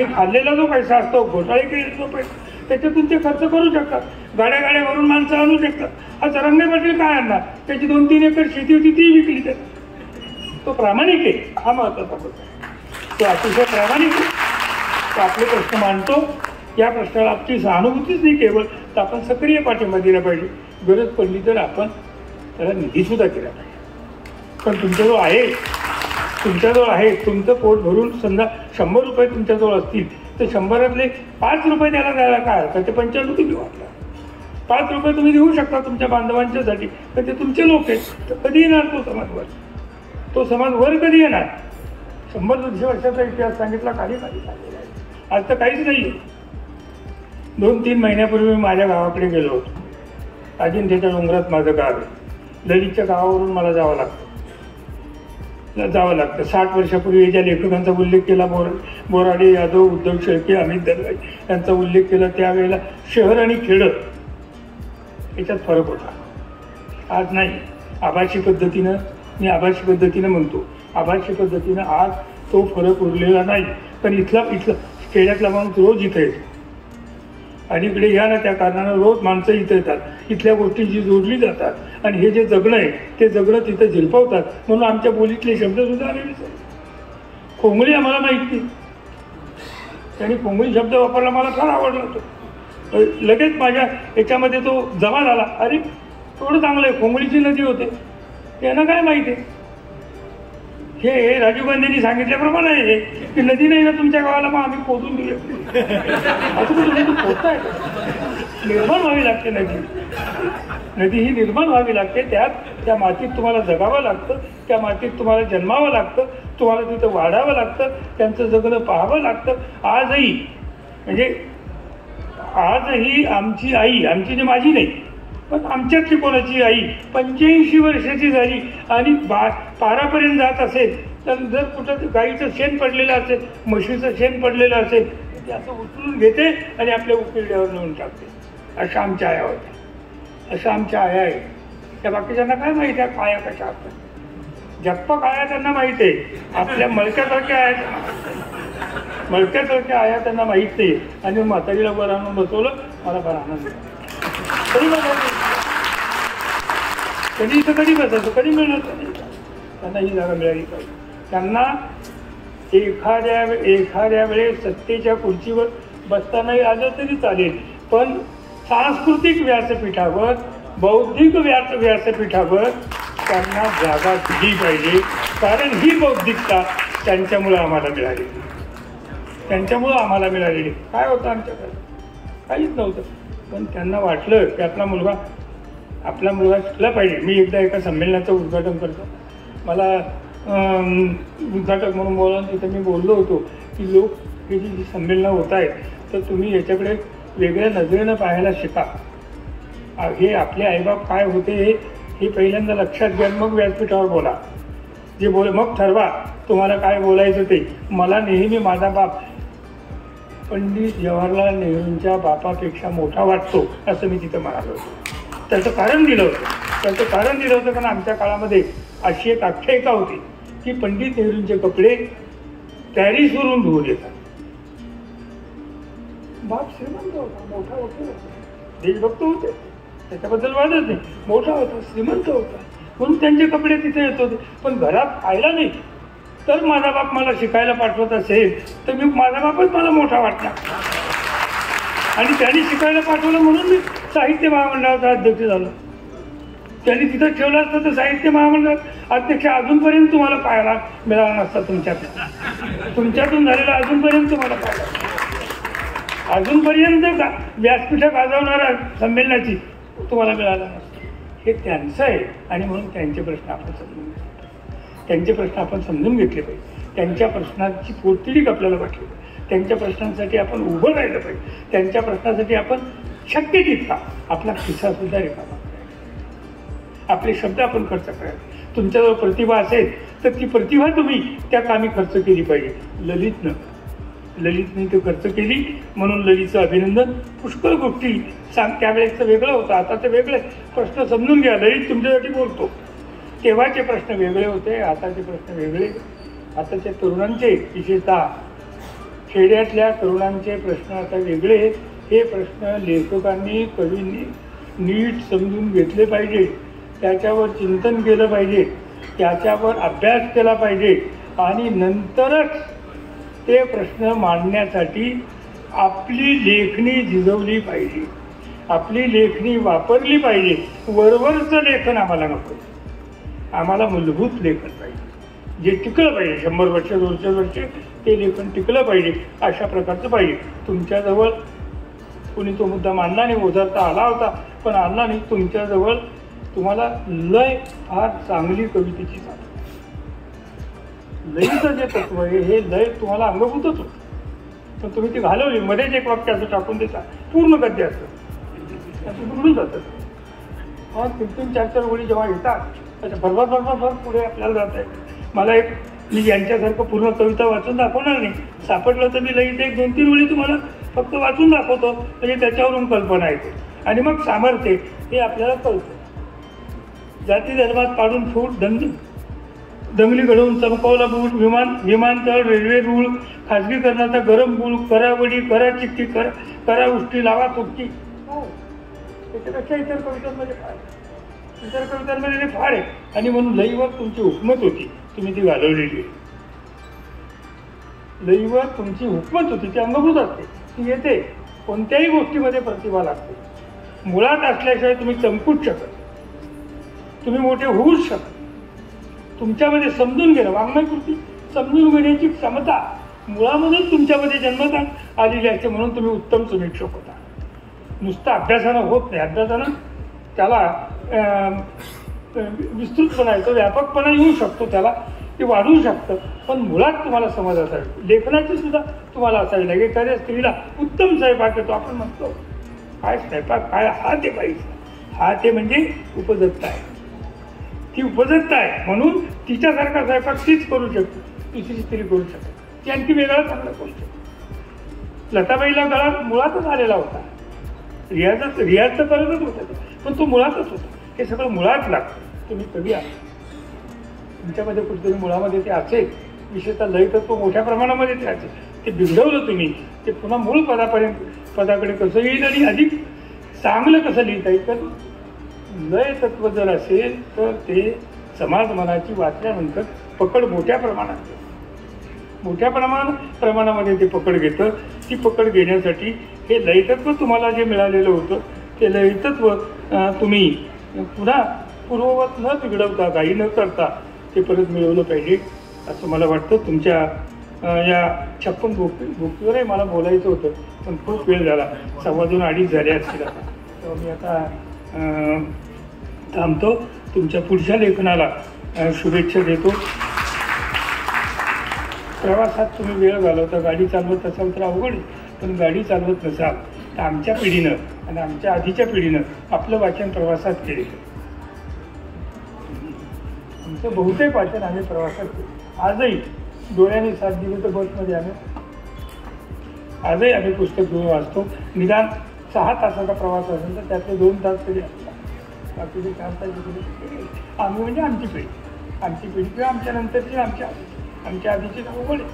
खाल्लेला जो पैसा असतो, घोटाळे केलेला जो पैसा, त्याच्यातून ते खर्च करू शकतात. गाड्या भरून माणसं आणू शकतात. हा जरंगे पाटील काय आणणार? त्याची 2-3 एकर शेती होती, ती विकली. तो प्रामाणिक आहे, हा महत्वाचा मुद्दा आहे. तो अतिशय प्रामाणिक आहे. तो आपले प्रश्न मांडतो. या प्रश्नाला आपली सहानुभूतीच नाही केवळ, तर आपण सक्रिय पाठिंबा दिला पाहिजे. गरज पडली तर आपण त्याला निधीसुद्धा केला पाहिजे. पण तुमच्याजवळ आहे, तुमचं पोट भरून समजा 100 रुपये तुमच्याजवळ असतील, तर 100तले 5 रुपये त्याला द्यायला काय हरकत? ते 95 तुम्ही वाटला. 5 रुपये तुम्ही देऊ शकता तुमच्या बांधवांच्यासाठी, तर ते तुमचे लोक आहेत. तर कधी येणार तो समाज वर कधी येणार? 100-200 वर्षाचा इतिहास सांगितला, काही सांगितलेला आहे. आज तर काहीच नाही आहे. 2-3 महिन्यापूर्वी मी माझ्या गावाकडे गेलो होतो. अजिंठ्याच्या डोंगरात माझं गाव आहे. ललितच्या गावावरून मला जावं लागतं. 60 वर्षापूर्वी ज्या लेखकांचा उल्लेख केला, बोराडे, यादव, उद्धव शेळके, अमित दर्गाई यांचा उल्लेख केला, त्यावेळेला शहर आणि खेडं याच्यात फरक होता. आज नाही. आभासी पद्धतीनं म्हणतो, आभासी पद्धतीनं आज तो फरक उरलेला नाही. पण इथला खेड्यातला माणूस रोज इथं येतो आणि इकडे या ना त्या कारणानं रोज माणसं इथं येतात. इथल्या गोष्टींची जोडली जातात आणि हे जे जगणं आहे ते जगणं तिथं झिरपवतात. म्हणून आमच्या बोलीतले शब्द सुद्धा आलेले आहेत. खोंगळी आम्हाला माहीत नाही, त्यांनी खोंगळी शब्द वापरला, मला फार आवडला होतो. लगेच माझ्या याच्यामध्ये तो जमा झाला. अरे थोडं चांगलं आहे, खोंगळीची नदी होते, त्यांना काय माहिती आहे? हे राजीव गांधींनी सांगितल्याप्रमाणे आहे की नदी नाही ना तुमच्या गावाला, मग आम्ही खोदून दिले. असं कुठं खोदताय? निर्माण व्हावी लागते नदी ही निर्माण व्हावी लागते. त्या मातीत तुम्हाला जगावं लागतं, त्या मातीत तुम्हाला जन्मावं लागतं, तुम्हाला तिथं वाढावं लागतं, त्यांचं जगणं पाहावं लागतं. आजही आमची आई, आमची जी माझी नाही पण आमच्यातली कोणाची आई 85 वर्षाची झाली आणि पारापर्यंत जात असेल, तर जर कुठं गाईचं शेण पडलेलं असेल, म्हशीचं शेण पडलेलं असेल, ते असं उचलून घेते आणि आपल्या उकिरड्यावर नेऊन टाकते. अशा आमच्या आया होत्या, अशा आमच्या आया आहे. त्या बाकीच्यांना काय माहिती आहे काया कशा असतात? जप्पा काया त्यांना माहिती आहे, आपल्या मळक्यासारख्या आया त्यांना माहीत नाही. आणि म्हातारीला वर आणून बसवलं, मला फार आनंद. तरी त्यांनी इथं कधी बसायचं, कधी मिळणार नाही. त्यांना ही जागा मिळाली पाहिजे. त्यांना एखाद्या वेळेस सत्तेच्या खुर्चीवर बसतानाही आलं तरी चालेल, पण सांस्कृतिक व्यासपीठावर, बौद्धिक व्यासपीठावर त्यांना जागा दिली पाहिजे. कारण ही बौद्धिकता त्यांच्यामुळं आम्हाला मिळालेली. काय होतं आमच्याकडे? काहीच नव्हतं. पण त्यांना वाटलं की आपला मुलगा शिकला पाहिजे. मी एकदा एका संमेलनाचं उद्घाटन करतो, मला उद्घाटक म्हणून बोलून तिथं मी बोललो होतो की लोक हे जी संमेलनं होत आहेत तर तुम्ही याच्याकडे वेगळ्या नजरेनं पाहायला शिका. हे आपले आईबाप काय होते हे पहिल्यांदा लक्षात घ्या, मग व्यासपीठावर बोला. मग ठरवा तुम्हाला काय बोलायचं ते. मला नेहमी माझा बाप पंडित जवाहरलाल नेहरूंच्या बापापेक्षा मोठा वाटतो असं मी तिथं म्हणालो होतो. त्याचं कारण दिलं होतं कारण आमच्या काळामध्ये अशी एक आख्यायिका होती की पंडित नेहरूंचे कपडे पॅरिसवरून धुवून येतात. बाप श्रीमंत होता, मोठा वकील होता, देशभक्त होते, त्याच्याबद्दल वादच नाही. मोठा होता, श्रीमंत होता, म्हणून त्यांचे कपडे तिथे येत होते. पण घरात खायला नाही. तर माझा बाप मला शिकायला पाठवत असेल तर माझा बापच मला मोठा वाटला. आणि त्यांनी शिकायला पाठवलं म्हणून मी साहित्य महामंडळाचा अध्यक्ष झालो. त्यांनी तिथं ठेवलं असतं तर साहित्य महामंडळात अध्यक्ष अजूनपर्यंत तुम्हाला पाहायला मिळाला नसता. तुमच्यातून झालेला अजूनपर्यंत तुम्हाला पाहायला, अजूनपर्यंत व्यासपीठ गाजवणाऱ्या संमेलनाची तुम्हाला मिळाला नसतं. हे त्यांचं आहे. आणि म्हणून त्यांचे प्रश्न आपण समजून घेतले पाहिजे. त्यांच्या प्रश्नांची पोटतिडीक आपल्याला वाटली पाहिजे. त्यांच्या प्रश्नांसाठी आपण उभं राहिलं पाहिजे. त्यांच्या प्रश्नासाठी आपण शक्य तितका आपला खिस्सा सुद्धा रिकामा करायचा, आपले शब्द आपण खर्च करायचे. तुमच्याजवळ प्रतिभा असेल तर ती प्रतिभा तुम्ही त्या कामी खर्च केली पाहिजे. ललितने ते खर्च केली म्हणून ललितचं अभिनंदन. पुष्कळ गोष्टी त्यावेळेचं वेगळं होतं, आताचं वेगळं. प्रश्न समजून घ्या. ललित तुमच्यासाठी बोलतो. तेव्हाचे प्रश्न वेगळे होते, आताचे प्रश्न वेगळे. आताच्या तरुणांचे, विशेषतः खेड्यातल्या तरुणांचे प्रश्न आता वेगळे. हे प्रश्न लेखकांनी, कवींनी नीट समजून घेतले पाहिजे. त्याच्यावर चिंतन केलं पाहिजे, त्याच्यावर अभ्यास केला पाहिजे. आणि नंतरच ते प्रश्न मांडण्यासाठी आपली लेखणी झिजवली पाहिजे, आपली लेखणी वापरली पाहिजे. वरवरचं लेखन आम्हाला नको. आम्हाला मूलभूत लेखन पाहिजे, जे टिकलं पाहिजे. 100 वर्ष 200 वर्ष ते लेखन टिकलं पाहिजे. अशा प्रकारचं पाहिजे. तुमच्याजवळ कोणी तो मुद्दा मांडला नाही, ओझरता आला होता पण आला नाही. तुमच्याजवळ तुम्हाला लय फार चांगली कवितेची साथ. लयीचं जे तत्व आहे हे लय तुम्हाला अंगभूतच होतं, पण तुम्ही ती घालवली. मध्येच एक वाक्य असं टाकून देता, पूर्ण गद्य असतं, असं बिघडून जातं. 3-4 ओळी जेव्हा येतात अच्छा भरभर पुढे आपल्याला जात आहे. मला मी यांच्यासारखं पूर्ण कविता वाचून दाखवणार नाही. सापडलं तर मी लगेच 1-2-3 ओळी तुम्हाला फक्त वाचून दाखवतो, म्हणजे त्याच्यावरून कल्पना येते. आणि मग सामर्थ्य हे आपल्याला कळतं. जाती धर्मात पाडून फूट दंगली घडवून चमकवला बूट, विमानतळ, रेल्वे रूळ, खाजगीकरणाचा गरम गुळ, करावडी, करा चिठ्ठी, करा उष्टी, लावा तुटकी. त्याच्यापेक्षा इतर कवितांमध्ये फार आहे. आणि म्हणून लईवर तुमची हुकमत होती, तुम्ही ती घालवलेली. लईवर तुमची हुकमत होती, ती अंगभूत असते, ती येते. कोणत्याही गोष्टीमध्ये प्रतिभा लागते. मुळात असल्याशिवाय तुम्ही चमकूच शकत, तुम्ही मोठे होऊच शकत. तुमच्यामध्ये समजून घेणं, वाङ्मयकृती समजून घेण्याची क्षमता मुळामधून तुमच्यामध्ये जन्मत आलेली असते. म्हणून तुम्ही उत्तम समीक्षक होता. नुसतं अभ्यासानं होत नाही. अभ्यासानं त्याला विस्तृतपणा येतो, व्यापकपणा येऊ शकतो, त्याला ते वाढवू शकतं. पण मुळात तुम्हाला समज असावी. लेखनाची सुद्धा तुम्हाला असावी लागेल. एखाद्या स्त्रीला उत्तम स्वयंपाक येतो, आपण म्हणतो काय स्वयंपाक, काय हात आहे पाहिजे. हात आहे म्हणजे उपजत्ता आहे, ती उपजत्ता आहे. म्हणून तिच्यासारखा स्वयंपाक तीच करू शकते, दुसरी स्त्री करू शकते. ती आणखी वेगळा चांगला करू शकते. लताबाईला गळा मुळातच आलेला होता. रियाज तर करतच होता, पण तो मुळातच होता. हे सगळं मुळात लागतं. तुम्ही कधी तुमच्यामध्ये कुठेतरी मुळामध्ये ते असेल. विशेषतः लयतत्व मोठ्या प्रमाणामध्ये ते असेल. ते बिघडवलं तुम्ही, ते पुन्हा मूळ पदाकडे कसं येईल आणि अधिक चांगलं कसं लिहिता येईल. तर लय तत्व जर असेल तर ते समाज मनाची वाचल्यानंतर पकड मोठ्या प्रमाणामध्ये ते पकड घेतं. ती पकड घेण्यासाठी हे लयतत्व तुम्हाला जे मिळालेलं होतं ते लयतत्व तुम्ही पुन्हा पूर्ववत न बिघडवता, काही न करता ते परत मिळवलं पाहिजे असं मला वाटतं. तुमच्या या 56 भोक्तीवरही मला बोलायचं होतं, पण खूप वेळ झाला, 2:15 झाले असतील. आता तर मी आता थांबतो. तुमच्या पुढच्या लेखनाला शुभेच्छा देतो. प्रवासात तुम्ही वेळ घालवता, गाडी चालवत असाल तर अवघड आहे, पण गाडी चालवत नसाल तर आमच्या पिढीनं आणि आमच्या आधीच्या पिढीनं आपलं वाचन प्रवासात केले. आमचं बहुतेक वाचन आम्ही प्रवासात केलं. आजही डोळ्याने साथ दिली तर बसमध्ये आजही आम्ही पुस्तक घेऊन वाचतो. निदान 6 तासाचा प्रवास असेल तर त्यातले 2 तास तरी असतात. बाकीचे 4 तास आम्ही म्हणजे आमची पिढी किंवा आमच्या नंतरची आमच्या आधीची अवघड आहे.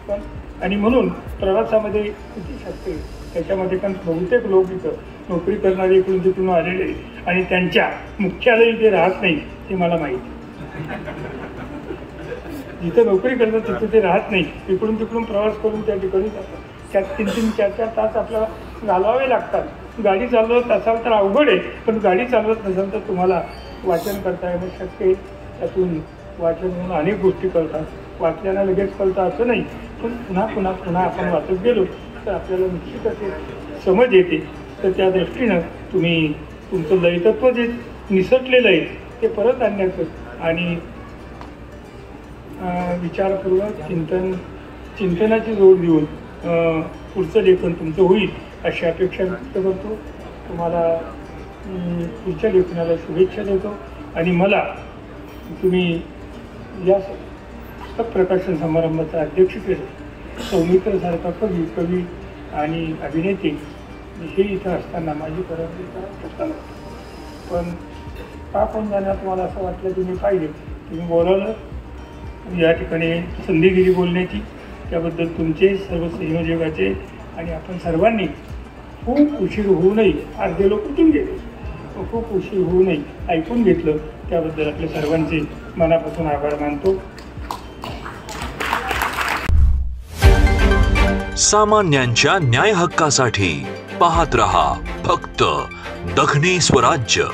पण आणि म्हणून प्रवासामध्ये किती शक्य आहे त्याच्यामध्ये, कारण बहुतेक लोक इथं नोकरी करणारे इकडून तिकडून आलेले आणि त्यांच्या मुख्यालय इथे राहत नाही हे मला माहिती. जिथं नोकरी करतात तिथे ते राहत नाही, इकडून तिकडून प्रवास करून त्या ठिकाणी जातात. त्यात 3-3, 4-4 तास आपल्याला घालवावे लागतात. गाडी चालवत असाल तर अवघड आहे, पण गाडी चालवत नसाल तर तुम्हाला वाचन करता येणं शक्य आहे. त्यातून वाचन म्हणून अनेक गोष्टी कळतात. वाचल्याला लगेच कळतं असं नाही, पण पुन्हा आपण वाचत गेलो तर आपल्याला निश्चितच समज येते. तर त्या दृष्टीनं तुम्ही तुमचं लयतत्व जे निसटलेलं आहे ते परत आणण्याचं आणि विचारपूर्वक चिंतनाची जोड देऊन पुढचं लेखन तुमचं होईल अशी अपेक्षा व्यक्त करतो. तुम्हाला पुढच्या लेखनाला शुभेच्छा देतो आणि मला तुम्ही या पुस्तक प्रकाशन समारंभाचं अध्यक्ष केलं. सौमित्रसारखा कवी आणि अभिनेते हे इथं असताना माझी परंपरा, पण का कोण जाण्यात मला असं वाटलं की मी पाहिजे, तुम्ही बोलावलं या ठिकाणी संधी दिली बोलण्याची, त्याबद्दल तुमचे सर्व संयोजकाचे आणि आपण सर्वांनी खूप उशीर होऊ नये, अर्धे लोक उठून गेले, खूप उशीर होऊ नये ऐकून घेतलं त्याबद्दल आपल्या सर्वांचे मनापासून आभार मानतो. सामान्यांच्या न्याय हक्कासाठी पाहत रहा फक्त दखनी स्वराज्य.